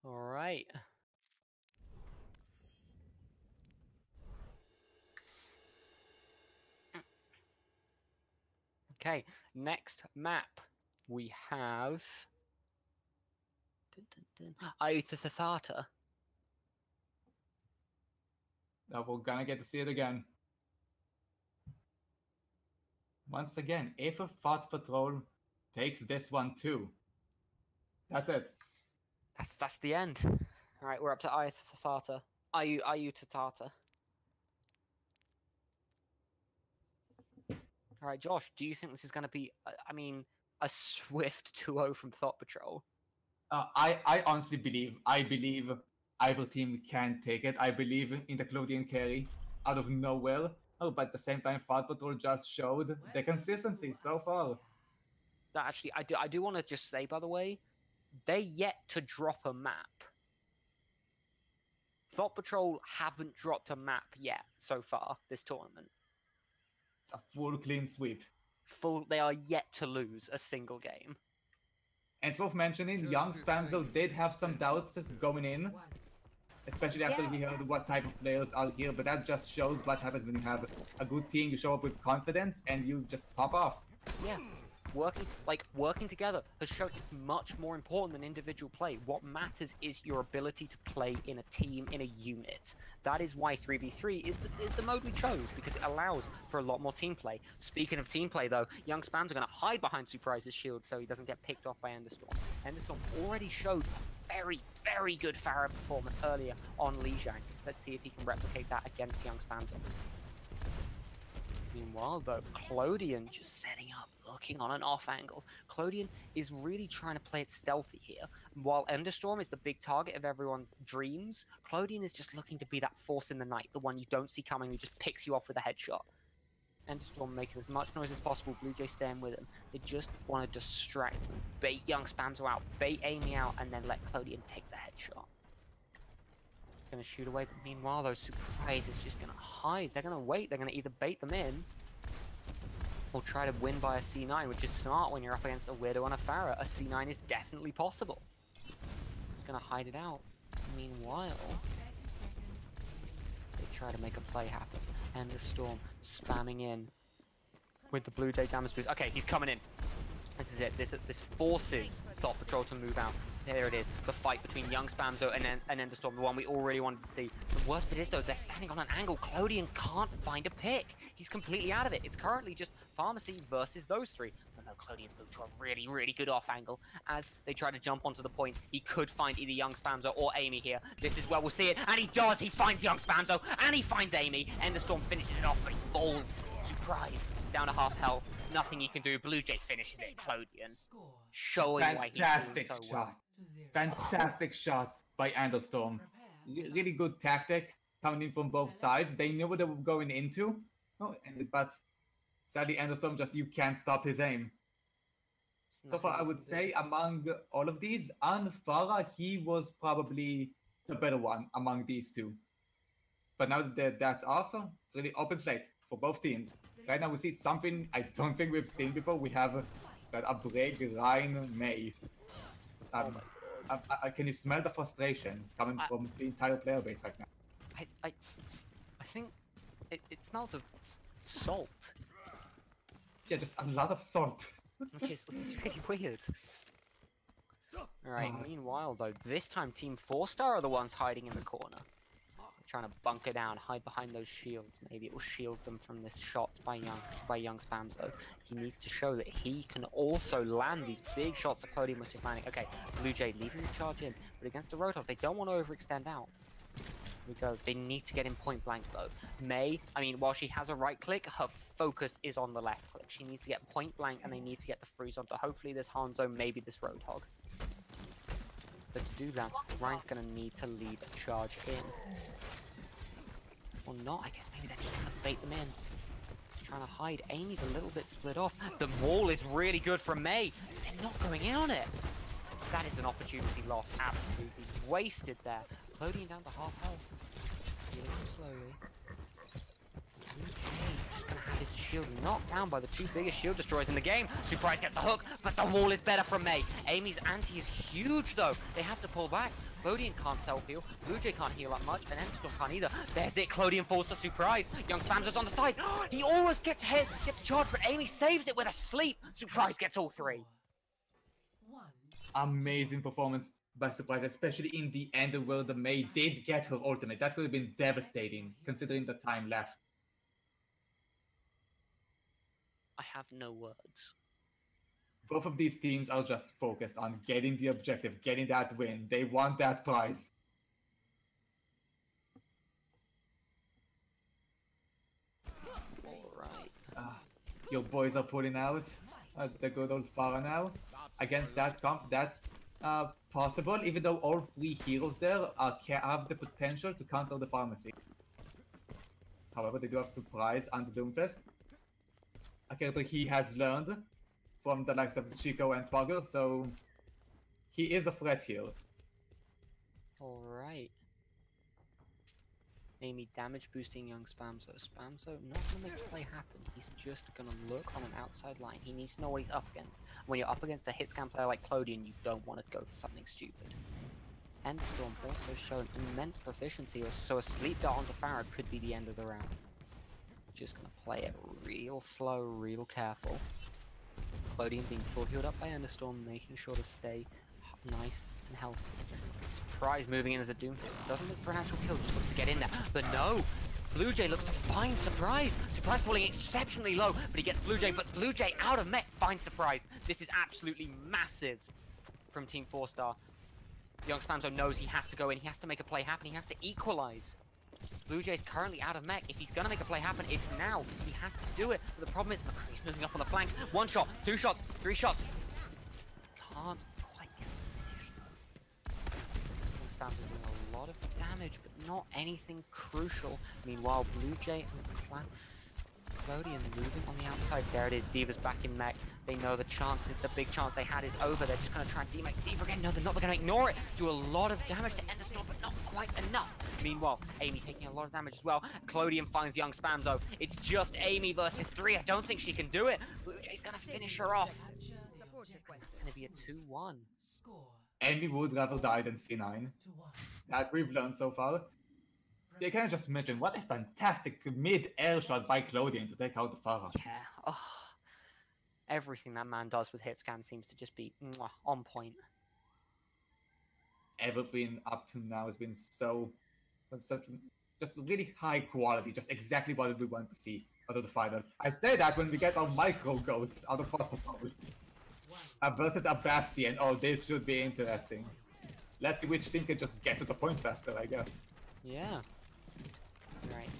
All right. Okay, next map we have Thot. Now we're gonna get to see it again. Once again, if a Thought Patrol takes this one too, that's it. That's the end. All right, we're up to Thot. Are you Tatata? All right, Josh, do you think this is going to be, I mean, a swift 2-0 from Thought Patrol? I honestly believe either team can take it. I believe in the Clodian carry out of nowhere. Oh, but at the same time, Thought Patrol just showed the consistency so far. That actually, I do want to just say, by the way, they're yet to drop a map. Thought Patrol haven't dropped a map yet so far this tournament. It's a full clean sweep. They are yet to lose a single game. And worth mentioning, Young Spamzo did have some doubts going in, especially after he heard what type of players are here, but that just shows what happens when you have a good team. You show up with confidence and you just pop off. Yeah. Working together has shown it's much more important than individual play. What matters is your ability to play in a team, in a unit. That is why 3v3 is the mode we chose, because it allows for a lot more team play. Speaking of team play, though, Young Spams are going to hide behind Surprise's shield so he doesn't get picked off by Enderstorm. Enderstorm already showed a very, very good Pharah performance earlier on Lijiang. Let's see if he can replicate that against Young Spams. Meanwhile, though, Clodian just setting up, looking on an off angle. Clodian is really trying to play it stealthy here. While Enderstorm is the big target of everyone's dreams, Clodian is just looking to be that force in the night, the one you don't see coming who just picks you off with a headshot. Enderstorm making as much noise as possible, Blue Jay staying with him. They just want to distract them, bait Young Spamzo out, bait Amy out, and then let Clodian take the headshot. Gonna shoot away, but meanwhile, though, Surprise is just gonna hide. They're gonna wait. They're gonna either bait them in or try to win by a C9, which is smart when you're up against a Widow and a Pharah. A C9 is definitely possible. Gonna hide it out. Meanwhile, they try to make a play happen. And the Storm spamming in with the Blue Jay damage boost. Okay, he's coming in. This is it. This forces Thought Patrol to move out. There it is. The fight between Young Spamzo and Enderstorm, the one we all really wanted to see. The worst bit is, though, they're standing on an angle. Clodian can't find a pick. He's completely out of it. It's currently just Pharmacy versus those three. But no, Clodian's moved to a really, really good off angle. As they try to jump onto the point, he could find either Young Spamzo or Amy here. This is where we'll see it. And he does. He finds Young Spamzo. And he finds Amy. Enderstorm finishes it off, but he falls. Surprise. Down to half health. Nothing he can do. Blue Jay finishes it. Clodian. Showing why he's doing so well. Fantastic shots by Enderstorm. Really good tactic coming in from both sides. They knew what they were going into. But sadly, Enderstorm you can't stop his aim. So far, I would say among all of these, Pharah, he was probably the better one among these two. But now that that's off, it's really open slate for both teams. Right now, we see something I don't think we've seen before. We have a break Ryan May. Can you smell the frustration coming from the entire player base right now? I think it smells of salt. Yeah, just a lot of salt. which is really weird. Alright, meanwhile though, this time Team 4star are the ones hiding in the corner. Trying to bunker down, hide behind those shields. Maybe it will shield them from this shot by Young Spamzo. He needs to show that he can also land these big shots at Clodian, which is landing. Okay, Blue Jay leaving the charge in, but against the Roadhog, they don't want to overextend out. Here we go. They need to get in point blank though. May, I mean, while she has a right click, her focus is on the left click. She needs to get point blank, and they need to get the freeze onto hopefully this Hanzo, maybe this Roadhog. But to do that, Ryan's gonna need to lead a charge in. Or not, I guess maybe they're just trying to bait them in. Trying to hide. Amy's a little bit split off. The wall is really good from May. They're not going in on it. That is an opportunity lost. Absolutely wasted there. Clodian down to half health. Healing him slowly. Just gonna have his shield knocked down by the two biggest shield destroyers in the game. Surprise gets the hook, but the wall is better from May. Amy's anti is huge though. They have to pull back. Clodian can't self-heal, Blue Jay can't heal up much, and Enderstorm can't either. There's it, Clodian falls to Surprise. Young Spamzo's on the side. He almost gets hit, gets charged, but Amy saves it with a sleep. Surprise gets all three. Amazing performance by Surprise, especially in the end where the Mei did get her ultimate. That would have been devastating, considering the time left. I have no words. Both of these teams are just focused on getting the objective, getting that win. They want that prize. Alright. Your boys are pulling out the good old Pharah now. Against that comp, possible, even though all three heroes there have the potential to counter the pharmacy. However, they do have Surprise and Doomfist. A character he has learned from the likes of Chico and Poggle, so he is a threat here. Alright. Amy damage boosting young Spamzo. Spamzo not gonna make a play happen. He's just gonna look on an outside line. He needs to know what he's up against. When you're up against a hit scan player like Clodian, you don't want to go for something stupid. Enderstorm also shown immense proficiency, so a sleep dart onto Pharah could be the end of the round. Just gonna play it real slow, real careful. Clodian being full healed up by Enderstorm, making sure to stay nice and healthy. Surprise moving in as a Doomfist. Doesn't look for an actual kill, just looks to get in there. But no! Blue Jay looks to find Surprise! Surprise falling exceptionally low, but he gets Blue Jay, but Blue Jay out of mech finds Surprise. This is absolutely massive from Team 4star. Young Spamzo knows he has to go in, he has to make a play happen, he has to equalize. Blue Jay's currently out of mech. If he's gonna make a play happen, it's now. He has to do it. But the problem is McCree's moving up on the flank. 1 shot, 2 shots, 3 shots. Can't quite get finished. Spam's doing a lot of damage, but not anything crucial. Meanwhile, Blue Jay and Clodian moving on the outside. There it is. Diva's back in mech. They know the big chance they had is over. They're just going to try and demech Diva again. No, they're not. They're going to ignore it. Do a lot of damage to end the storm, but not quite enough. Meanwhile, Amy taking a lot of damage as well. Clodian finds young Spamzo. It's just Amy versus 3. I don't think she can do it. Blue Jay's going to finish her off. It's going to be a 2-1. Amy would rather die than C9. That we've learned so far. They can just mention what a fantastic mid-air shot by Clodian to take out the Pharah. Yeah. Oh. Everything that man does with hit scan seems to just be on point. Everything up to now has been such just really high quality, just exactly what we want to see out of the final. I say that when we get our micro goats out of Football. Versus a Bastion. Oh, this should be interesting. Let's see which team can just get to the point faster, I guess. Yeah. Right.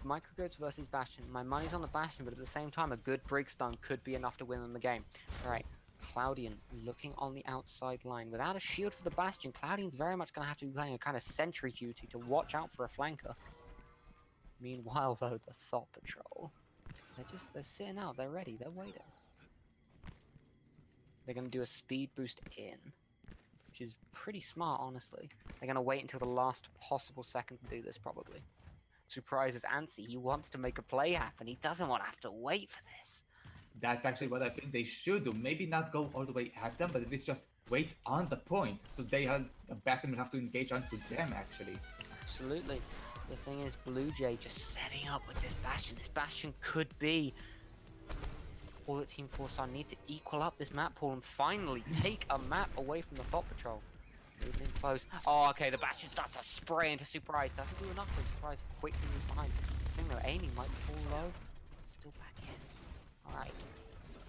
Microgoats versus Bastion. My money's on the Bastion, but at the same time, a good Brig Stun could be enough to win in the game. Alright. Clodian looking on the outside line. Without a shield for the Bastion, Clodian's very much going to have to be playing a kind of sentry duty to watch out for a flanker. Meanwhile, though, the Thot Patrol, they're sitting out, they're ready, they're waiting. They're going to do a speed boost in, which is pretty smart, honestly. They're going to wait until the last possible second to do this, probably. Surprises Ansi. He wants to make a play happen. He doesn't want to have to wait for this. That's actually what I think they should do. Maybe not go all the way at them, but at least just wait on the point. So the Bastion will have to engage onto them, actually. Absolutely. The thing is, Blue Jay just setting up with this Bastion. This Bastion could be all that Team 4star need to equal up this map pool and finally take a map away from the Thot Patrol. Moving in close. Oh, okay, the Bastion starts to spray into Surprise. Doesn't do enough to Surprise quickly move behind. That's the thing though, Amy might fall low. Still back in. Alright.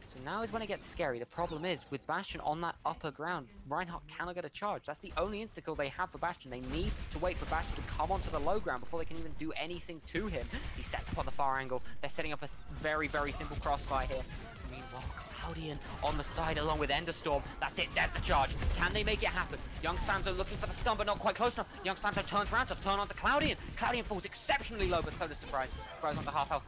So now is when it gets scary. The problem is, with Bastion on that upper ground, Reinhardt cannot get a charge. That's the only insta-kill they have for Bastion. They need to wait for Bastion to come onto the low ground before they can even do anything to him. He sets up on the far angle. They're setting up a very, very simple crossfire here. Meanwhile, Clodian on the side along with Enderstorm. That's it, there's the charge. Can they make it happen? Young Spamzo looking for the stun, but not quite close enough. Young Spamzo turns around to turn onto Clodian. Clodian falls exceptionally low, but so does Surprise. Surprise onto half health.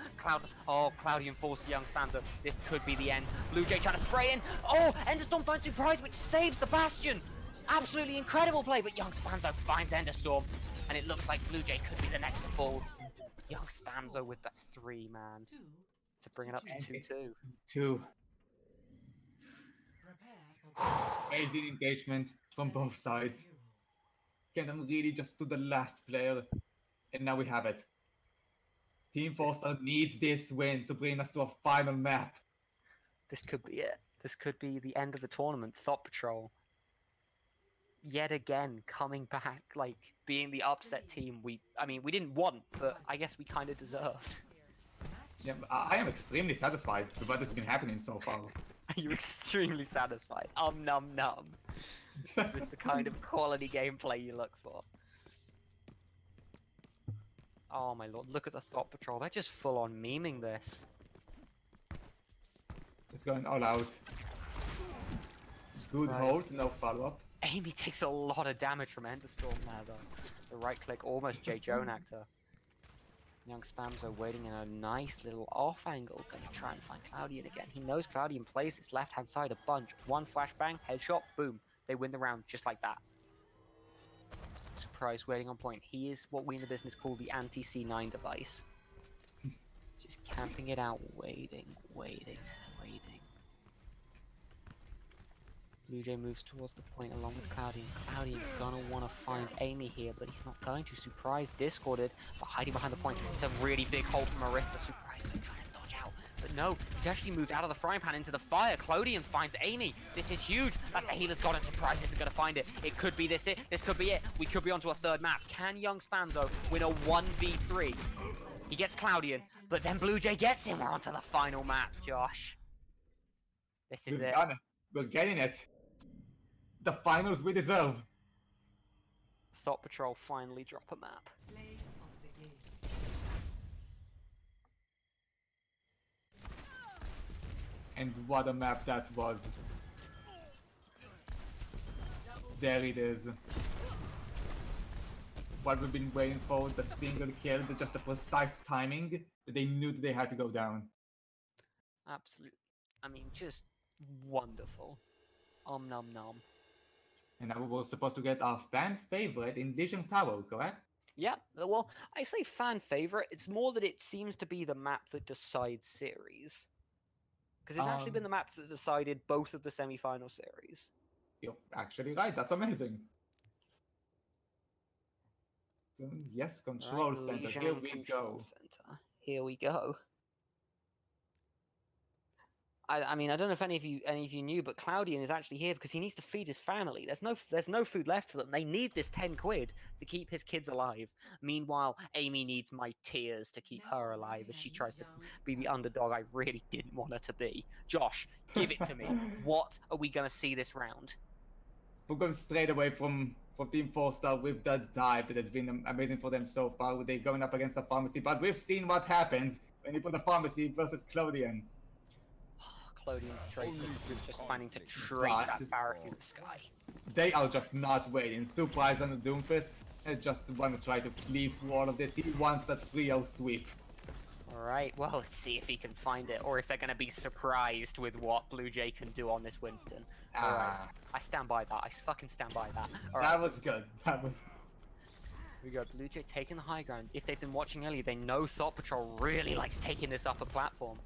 Clodian falls to Young Spamzo. This could be the end. Blue Jay trying to spray in. Oh, Enderstorm finds Surprise, which saves the Bastion. Absolutely incredible play, but Young Spamzo finds Enderstorm. And it looks like Blue Jay could be the next to fall. Young Spamzo with that 3, man. To bring it up to 2-2. 2. Amazing engagement from both sides. Get them really just to the last player. And now we have it. Team 4star needs this win to bring us to a final map. This could be it. This could be the end of the tournament. Thought Patrol, yet again, coming back, like, being the upset team we didn't want, but I guess we kind of deserved. Yeah, I am extremely satisfied with what has been happening so far. Are you extremely satisfied? Num num. Is this the kind of quality gameplay you look for? Oh my lord, look at the Thought Patrol. They're just full on memeing this. It's going all out. Good hold, no follow-up. Amy takes a lot of damage from Enderstorm there though. The right click almost J. Joan actor. Young Spamzo waiting in a nice little off angle, gonna try and find Cloudian again. He knows Cloudian plays his left hand side a bunch. One flashbang, headshot, boom. They win the round just like that. Surprise waiting on point. He is what we in the business call the anti-C9 device. Just camping it out, waiting. Blue Jay moves towards the point along with Cloudian. Cloudian gonna want to find Amy here, but he's not going to. Surprise discorded, but hiding behind the point. It's a really big hold from Marissa. Surprise, they're trying to dodge out. But no, he's actually moved out of the frying pan into the fire. Cloudian finds Amy. This is huge. That's the healer's got a surprise. Isn't gonna find it. It could be this it. This could be it. We could be onto a third map. Can Young Spamzo win a 1v3? He gets Cloudian, but then Blue Jay gets him. We're onto the final map, Josh. This is it. We're getting it. The finals we deserve. Thought Patrol finally drop a map. Play of the game. And what a map that was. There it is. What we've been waiting for, the single kill, just the precise timing that they knew that they had to go down. Absolutely. I mean, just wonderful. Num num. And now we're supposed to get our fan favorite in Legion Tower, correct? Yeah, well, I say fan favorite. It's more that it seems to be the map that decides series. Because it's actually been the maps that decided both of the semi-final series. You're actually right, that's amazing. So, yes, control Right, center, Legion here we Control go. Center. Here we go. I mean, I don't know if any of you knew, but Cloudian is actually here because he needs to feed his family. There's no food left for them. They need this 10 quid to keep his kids alive. Meanwhile, Amy needs my tears to keep her alive as she tries to be the underdog I really didn't want her to be. Josh, give it to me. What are we gonna see this round? We're going straight away from Team 4star with the dive that has been amazing for them so far. They're going up against the pharmacy, but we've seen what happens when you put the pharmacy versus Cloudian. Cloudian's tracing, just finding to trace that Barrett through the sky. They are just not waiting. Surprise on the Doomfist. They just want to try to cleave through all of this. He wants that 3-0 sweep. Alright, well, let's see if he can find it, or if they're going to be surprised with what Blue Jay can do on this Winston. Alright, I stand by that. I fucking stand by that. All right. That was good. That was Here we go. Blue Jay taking the high ground. If they've been watching earlier, they know Thought Patrol really likes taking this upper platform.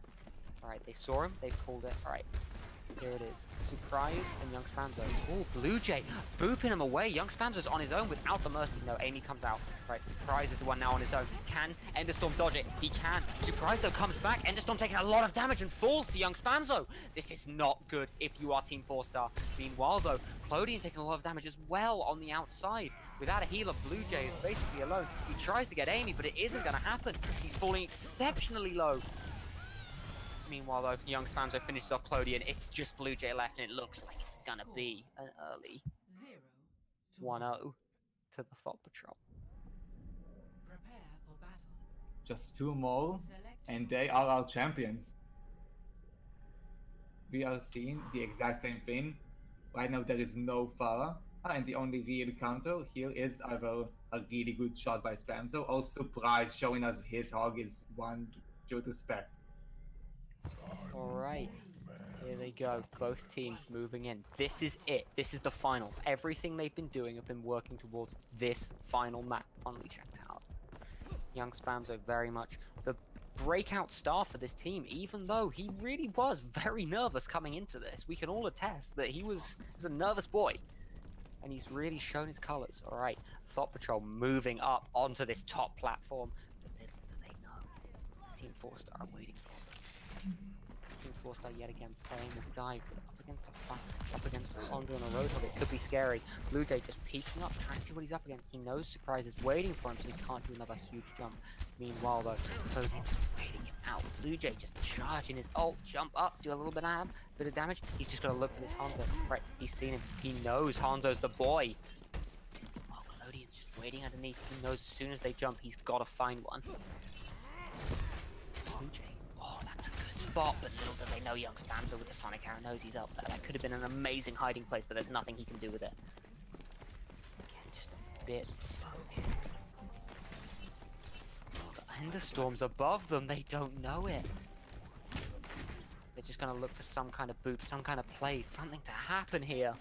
Alright, they saw him, they've called it. Alright, here it is. Surprise and Young Spamzo. Oh, Blue Jay booping him away. Young Spamzo's on his own without the mercy. No, Amy comes out. Right, Surprise is the one now on his own. Can Enderstorm dodge it? He can. Surprise though comes back. Enderstorm taking a lot of damage and falls to Young Spamzo. This is not good if you are Team 4star. Meanwhile though, Cloudian taking a lot of damage as well on the outside. Without a healer, Blue Jay is basically alone. He tries to get Amy, but it isn't going to happen. He's falling exceptionally low. Meanwhile, though, Young Spamzo finishes off Cloudian. It's just Blue Jay left, and it looks like it's gonna be an early 1-0 to the Thought Patrol. Prepare for battle. just 2 more, Select and they are our champions. We are seeing the exact same thing. Right now, there is no Farah, and the only real counter here is either a really good shot by Spamzo or Surprise showing us his hog is one due to spec. Alright, here they go. Both teams moving in. This is it. This is the finals. Everything they've been doing have been working towards this final map on Legion Tower. Young Spamzo very much the breakout star for this team, even though he really was very nervous coming into this. We can all attest that he was a nervous boy. and he's really shown his colors. All right, Thot Patrol moving up onto this top platform, but little do they know, Team4star are waiting for them. Team4star yet again playing this dive, but up against Hanzo on a roadhog, it could be scary. Blue Jay just peeking up, trying to see what he's up against. He knows Surprise is waiting for him, so he can't do another huge jump. Meanwhile, though, Cody just waiting it out. Blue Jay just charging his ult, jump up, do a little bit of damage. He's just gonna look for this Hanzo. Right, he's seen him. He knows Hanzo's the boy. Oh, Clodian's just waiting underneath. He knows as soon as they jump, he's gotta find one. Blue Jay. Oh, that's a good spot, but little do they know young Spamzer with the Sonic Arrow knows he's up there. That could have been an amazing hiding place, but there's nothing he can do with it. Again, just a bit poking. Oh, the Enderstorm's above them, they don't know it. They're just gonna look for some kind of boop, some kind of play, something to happen here.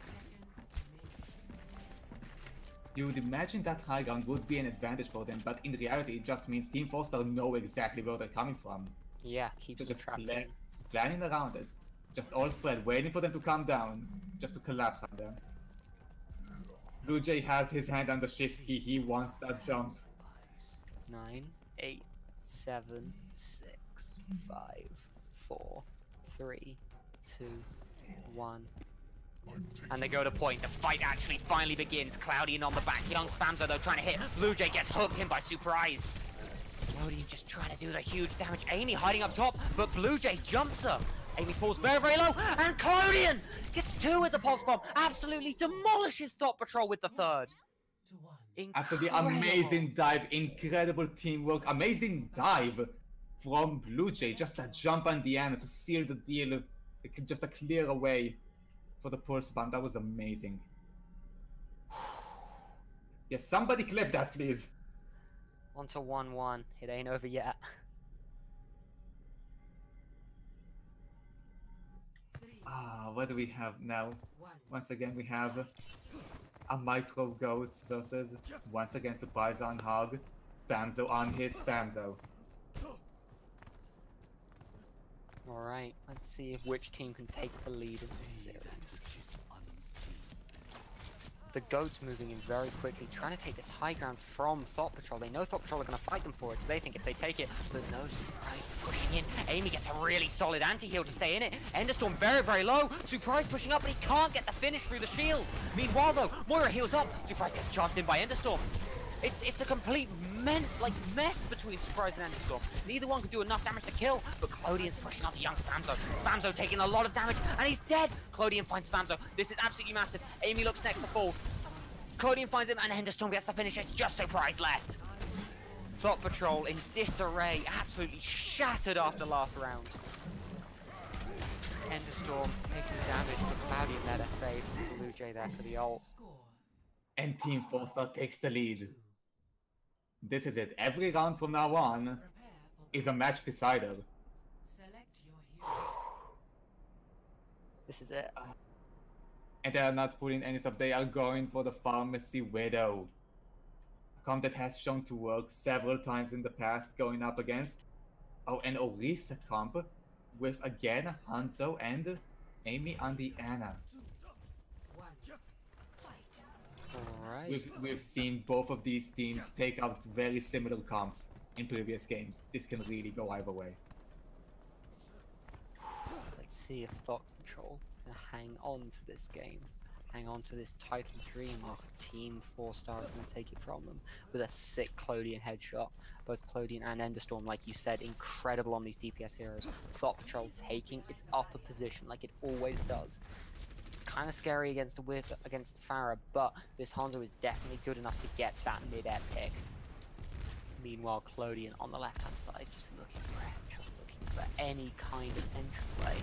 You would imagine that high ground would be an advantage for them, but in reality it just means Team4star know exactly where they're coming from. Yeah, keeps them trapped in. Planning around it. Just all spread, waiting for them to come down, just to collapse on them. Blue Jay has his hand on the shift key, he wants that jump. 9, 8, 7, 6, 5, 4, 3, 2, 1. And they go to point. The fight actually finally begins. Cloudian on the back. Young Spamzer though trying to hit. Blue Jay gets hooked in by Surprise. Cloudian just trying to do the huge damage. Amy hiding up top, but Blue Jay jumps her. Amy falls very, very low, and Cloudian gets 2 with the pulse bomb. Absolutely demolishes Thot Patrol with the 3rd. After the amazing dive, incredible teamwork, amazing dive from Blue Jay. Just a jump on Diana to seal the deal. Just a clear away for the pulse bomb. That was amazing. Yes, somebody clip that, please. On to 1-1. It ain't over yet. What do we have now? Once again, we have a Micro Goats versus, once again, Surprise on Hog. Spamzo on his Spamzo. Alright, let's see if which team can take the lead in this series. The Goats moving in very quickly, trying to take this high ground from Thot Patrol. They know Thot Patrol are going to fight them for it, so they think if they take it, but no, Surprise pushing in. Amy gets a really solid anti-heal to stay in it. Enderstorm very, very low. Surprise pushing up, but he can't get the finish through the shield. Meanwhile, though, Moira heals up. Surprise gets charged in by Enderstorm. It's a complete mess between Surprise and Enderstorm. Neither one can do enough damage to kill, but Clodian's pushing onto young Spamzo. Spamzo taking a lot of damage, and he's dead. Clodian finds Spamzo. This is absolutely massive. Amy looks next to fall. Clodian finds him, and Enderstorm gets the finish. It's just Surprise left. Thot Patrol in disarray, absolutely shattered after last round. Enderstorm taking damage, but Cloudian let her save. Blue Jay there for the ult. And Team4star takes the lead. This is it. Every round from now on is a match decider. This is it. And they are not putting any stuff. They are going for the Pharmacy Widow. A comp that has shown to work several times in the past, going up against an Orisa comp with again Hanzo and Amy on the Ana. Alright. We've seen both of these teams take out very similar comps in previous games. This can really go either way. Let's see if Thot Patrol can hang on to this game. Hang on to this title dream of Team4star is going to take it from them with a sick Clodian headshot. Both Clodian and Enderstorm, like you said, incredible on these DPS heroes. Thot Patrol taking its upper position like it always does. It's kind of scary against the Pharah, but this Hanzo is definitely good enough to get that mid-air pick. Meanwhile, Clodian on the left-hand side just looking for a headshot, looking for any kind of entryway.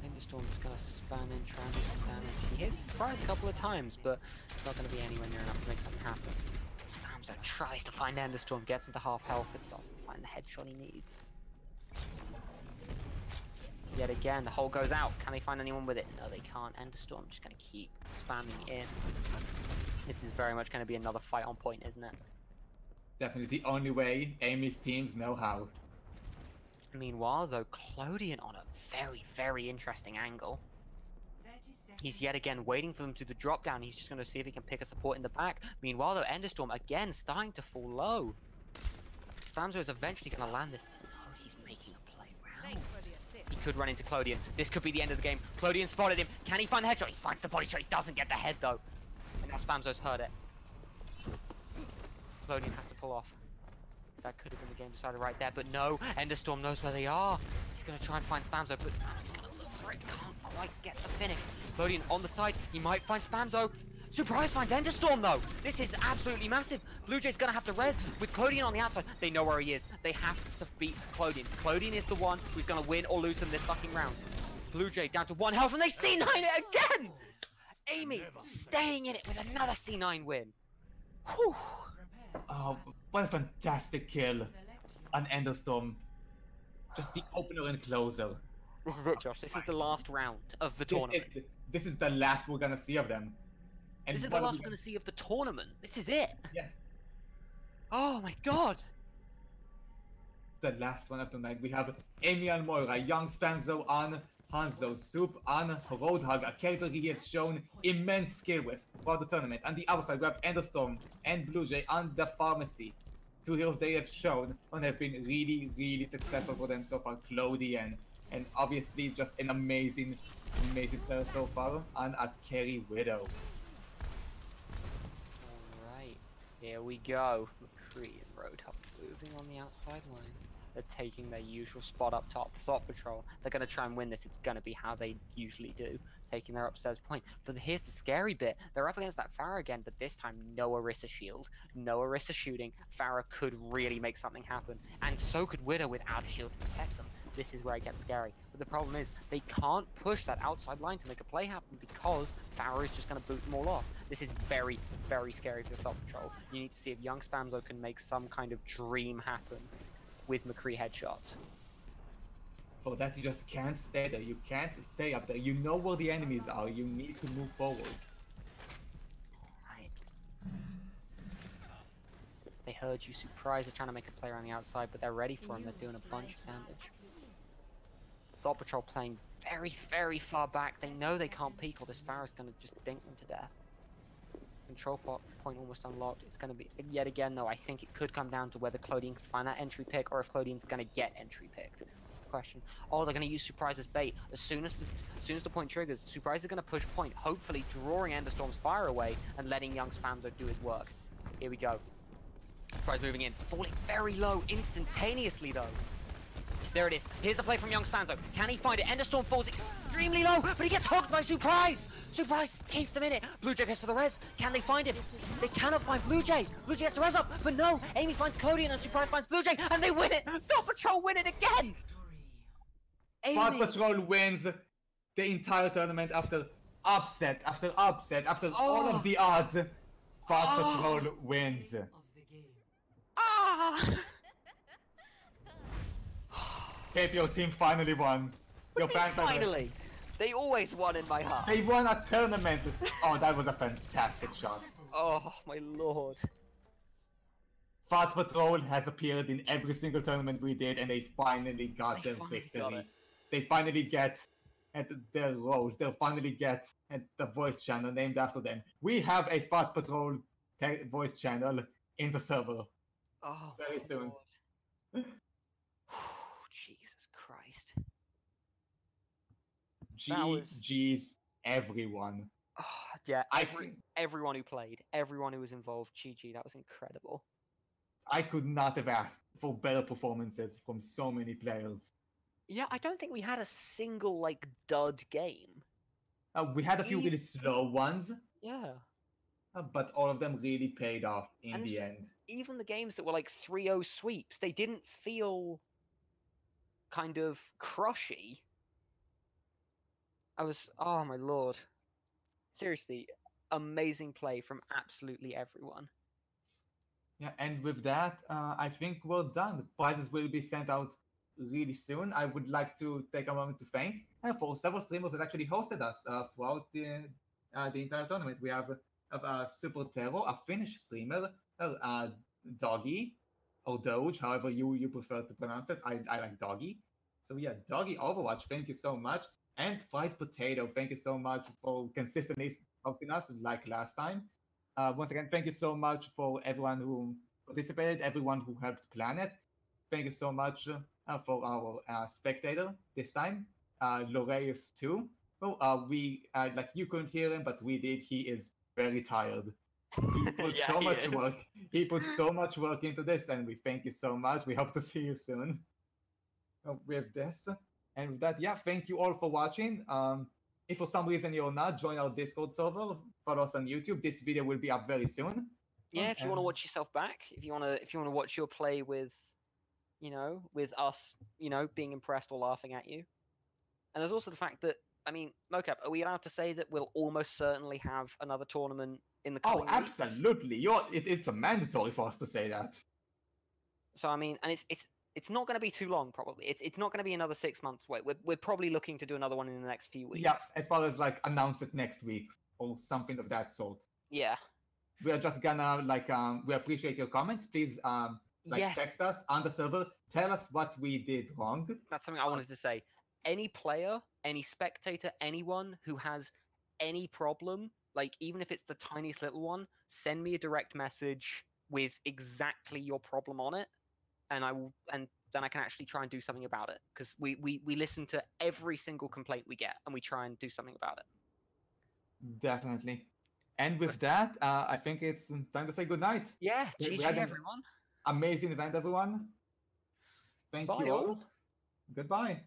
Enderstorm's gonna spam in, try and do some damage. He hits Surprise a couple of times, but it's not gonna be anywhere near enough to make something happen. Spamzo tries to find Enderstorm, gets him to half health, but doesn't find the headshot he needs. Yet again, the hole goes out. Can they find anyone with it? No, they can't. Enderstorm just gonna keep spamming in. This is very much gonna be another fight on point, isn't it? Definitely the only way Amy's teams know how. Meanwhile, though, Clodian on a very, very interesting angle. He's yet again waiting for them to do the drop down. He's just going to see if he can pick a support in the back. Meanwhile, though, Enderstorm again starting to fall low. Spamzo is eventually going to land this. Oh, he's making a play round. He could run into Clodion. This could be the end of the game. Clodion spotted him. Can he find the headshot? He finds the body shot. He doesn't get the head, though. And now Spamzo's heard it. Clodion has to pull off. That could have been the game decided right there, but no. Enderstorm knows where they are. He's going to try and find Spamzo, but Spamzo's going to look for it. Can't quite get the finish. Clodion on the side. He might find Spamzo. Surprise finds Enderstorm, though. This is absolutely massive. Blue Jay's going to have to res with Clodion on the outside. They know where he is. They have to beat Clodion. Clodion is the one who's going to win or lose in this fucking round. Blue Jay down to 1 health, and they C9 it again! Amy staying in it with another C9 win. Whew. Oh, what a fantastic kill on Enderstorm. Just the opener and closer. This is it, Josh. This is the last round of the tournament. This is the last we're gonna see of them. And this is the last we're gonna see of the tournament. This is it. Yes. Oh my god. The last one of the night. We have Amy and Moira, Young Spamzo on Hanzo, Soup on Roadhog, a character he has shown immense skill with for the tournament. On the outside, we have Enderstorm and Blue Jay on the Pharmacy. Two heroes they have shown and have been really, really successful for them so far. Clodion, and obviously just an amazing player so far on a carry Widow. Alright, here we go. McCree and Roadhog moving on the outside line. They're taking their usual spot up top. Thot Patrol. They're going to try and win this. It's going to be how they usually do. Taking their upstairs point. But here's the scary bit. They're up against that Pharah again, but this time no Orisa shield. No Orisa shooting. Pharah could really make something happen. And so could Widow without a shield to protect them. This is where it gets scary. But the problem is, they can't push that outside line to make a play happen because Pharah is just going to boot them all off. This is very, very scary for the Thot Patrol. You need to see if Young Spamzo can make some kind of dream happen with McCree headshots. For that, you just can't stay there. You can't stay up there. You know where the enemies are. You need to move forward. Right. They heard you. Surprise, they're trying to make a play around the outside, but they're ready for him. They're doing a bunch of damage. Thot Patrol playing very, very far back. They know they can't peek, or this Pharah's going to just dink them to death. Control point almost unlocked. It's going to be, yet again though, I think it could come down to whether Clodion can find that entry pick or if Clodion's going to get entry picked. That's the question. Oh, they're going to use Surprise as bait. As soon as the point triggers, Surprise is going to push point, hopefully drawing Enderstorm's fire away and letting Young Spamzo do his work. Here we go. Surprise moving in, falling very low instantaneously though. There it is. Here's the play from Young Spamzo. Can he find it? Enderstorm falls extremely low, but he gets hooked by Surprise! Surprise keeps them in it. Blue Jay goes for the res. Can they find him? They cannot find Blue Jay. Blue Jay has to res up, but no. Amy finds Clodion and Surprise finds Blue Jay, and they win it! Thot Patrol win it again! Thot Patrol wins the entire tournament after upset, after all of the odds. Thot Patrol wins. Ah! Cape, your team finally won. Your fans finally! They always won in my heart. They won a tournament. Oh, that was a fantastic shot. Oh, my lord. Thot Patrol has appeared in every single tournament we did, and they finally got their victory. They finally get at their roles. They'll finally get at the voice channel named after them. We have a Thot Patrol voice channel in the server. Oh, very soon. Jesus Christ. GG's everyone. Oh, yeah, everyone who played, everyone who was involved, GG, that was incredible. I could not have asked for better performances from so many players. Yeah, I don't think we had a single, like, dud game. We had a few really slow ones. Yeah. But all of them really paid off in the end. Even the games that were like 3-0 sweeps, they didn't feel kind of crushy. Oh my lord. Seriously, amazing play from absolutely everyone. Yeah, and with that, I think we're done. The prizes will be sent out really soon. I would like to take a moment to thank for several streamers that actually hosted us throughout the entire tournament. We have Super Terror, a Finnish streamer, Doggy, or Doge, however you prefer to pronounce it. I like Doggy. So yeah, Doggy Overwatch, thank you so much. And Fried Potato, thank you so much for consistently hosting us like last time. Once again, thank you so much for everyone who participated, everyone who helped plan it. Thank you so much for our spectator this time, Loreus too. Oh, like you couldn't hear him, but we did. He is very tired. He put Yeah, so he much is. work. He put so much work into this, and we thank you so much. We hope to see you soon with this. And with that, yeah, thank you all for watching. If for some reason you're not, join our Discord server. Follow us on YouTube. This video will be up very soon. Yeah, if you want to And- watch yourself back, if you want to watch your play with, with us, being impressed or laughing at you. And there's also the fact that, I mean, Mocap, are we allowed to say that we'll almost certainly have another tournament in the coming weeks? Absolutely. It's a mandatory for us to say that. So I mean, and it's not going to be too long. Probably it's not going to be another 6 months wait. We're probably looking to do another one in the next few weeks. Yeah, as far as like announce it next week or something of that sort. Yeah. We are just gonna we appreciate your comments. Please Yes. text us on the server. Tell us what we did wrong. That's something I wanted to say. Any player, any spectator, anyone who has any problem, like even if it's the tiniest little one, send me a direct message with exactly your problem on it, and then I can actually try and do something about it. Because we listen to every single complaint we get, and we try and do something about it. Definitely. And with that, I think it's time to say goodnight. Yeah, We GG had an everyone. Amazing event, everyone. Thank Bye you all. all. Goodbye.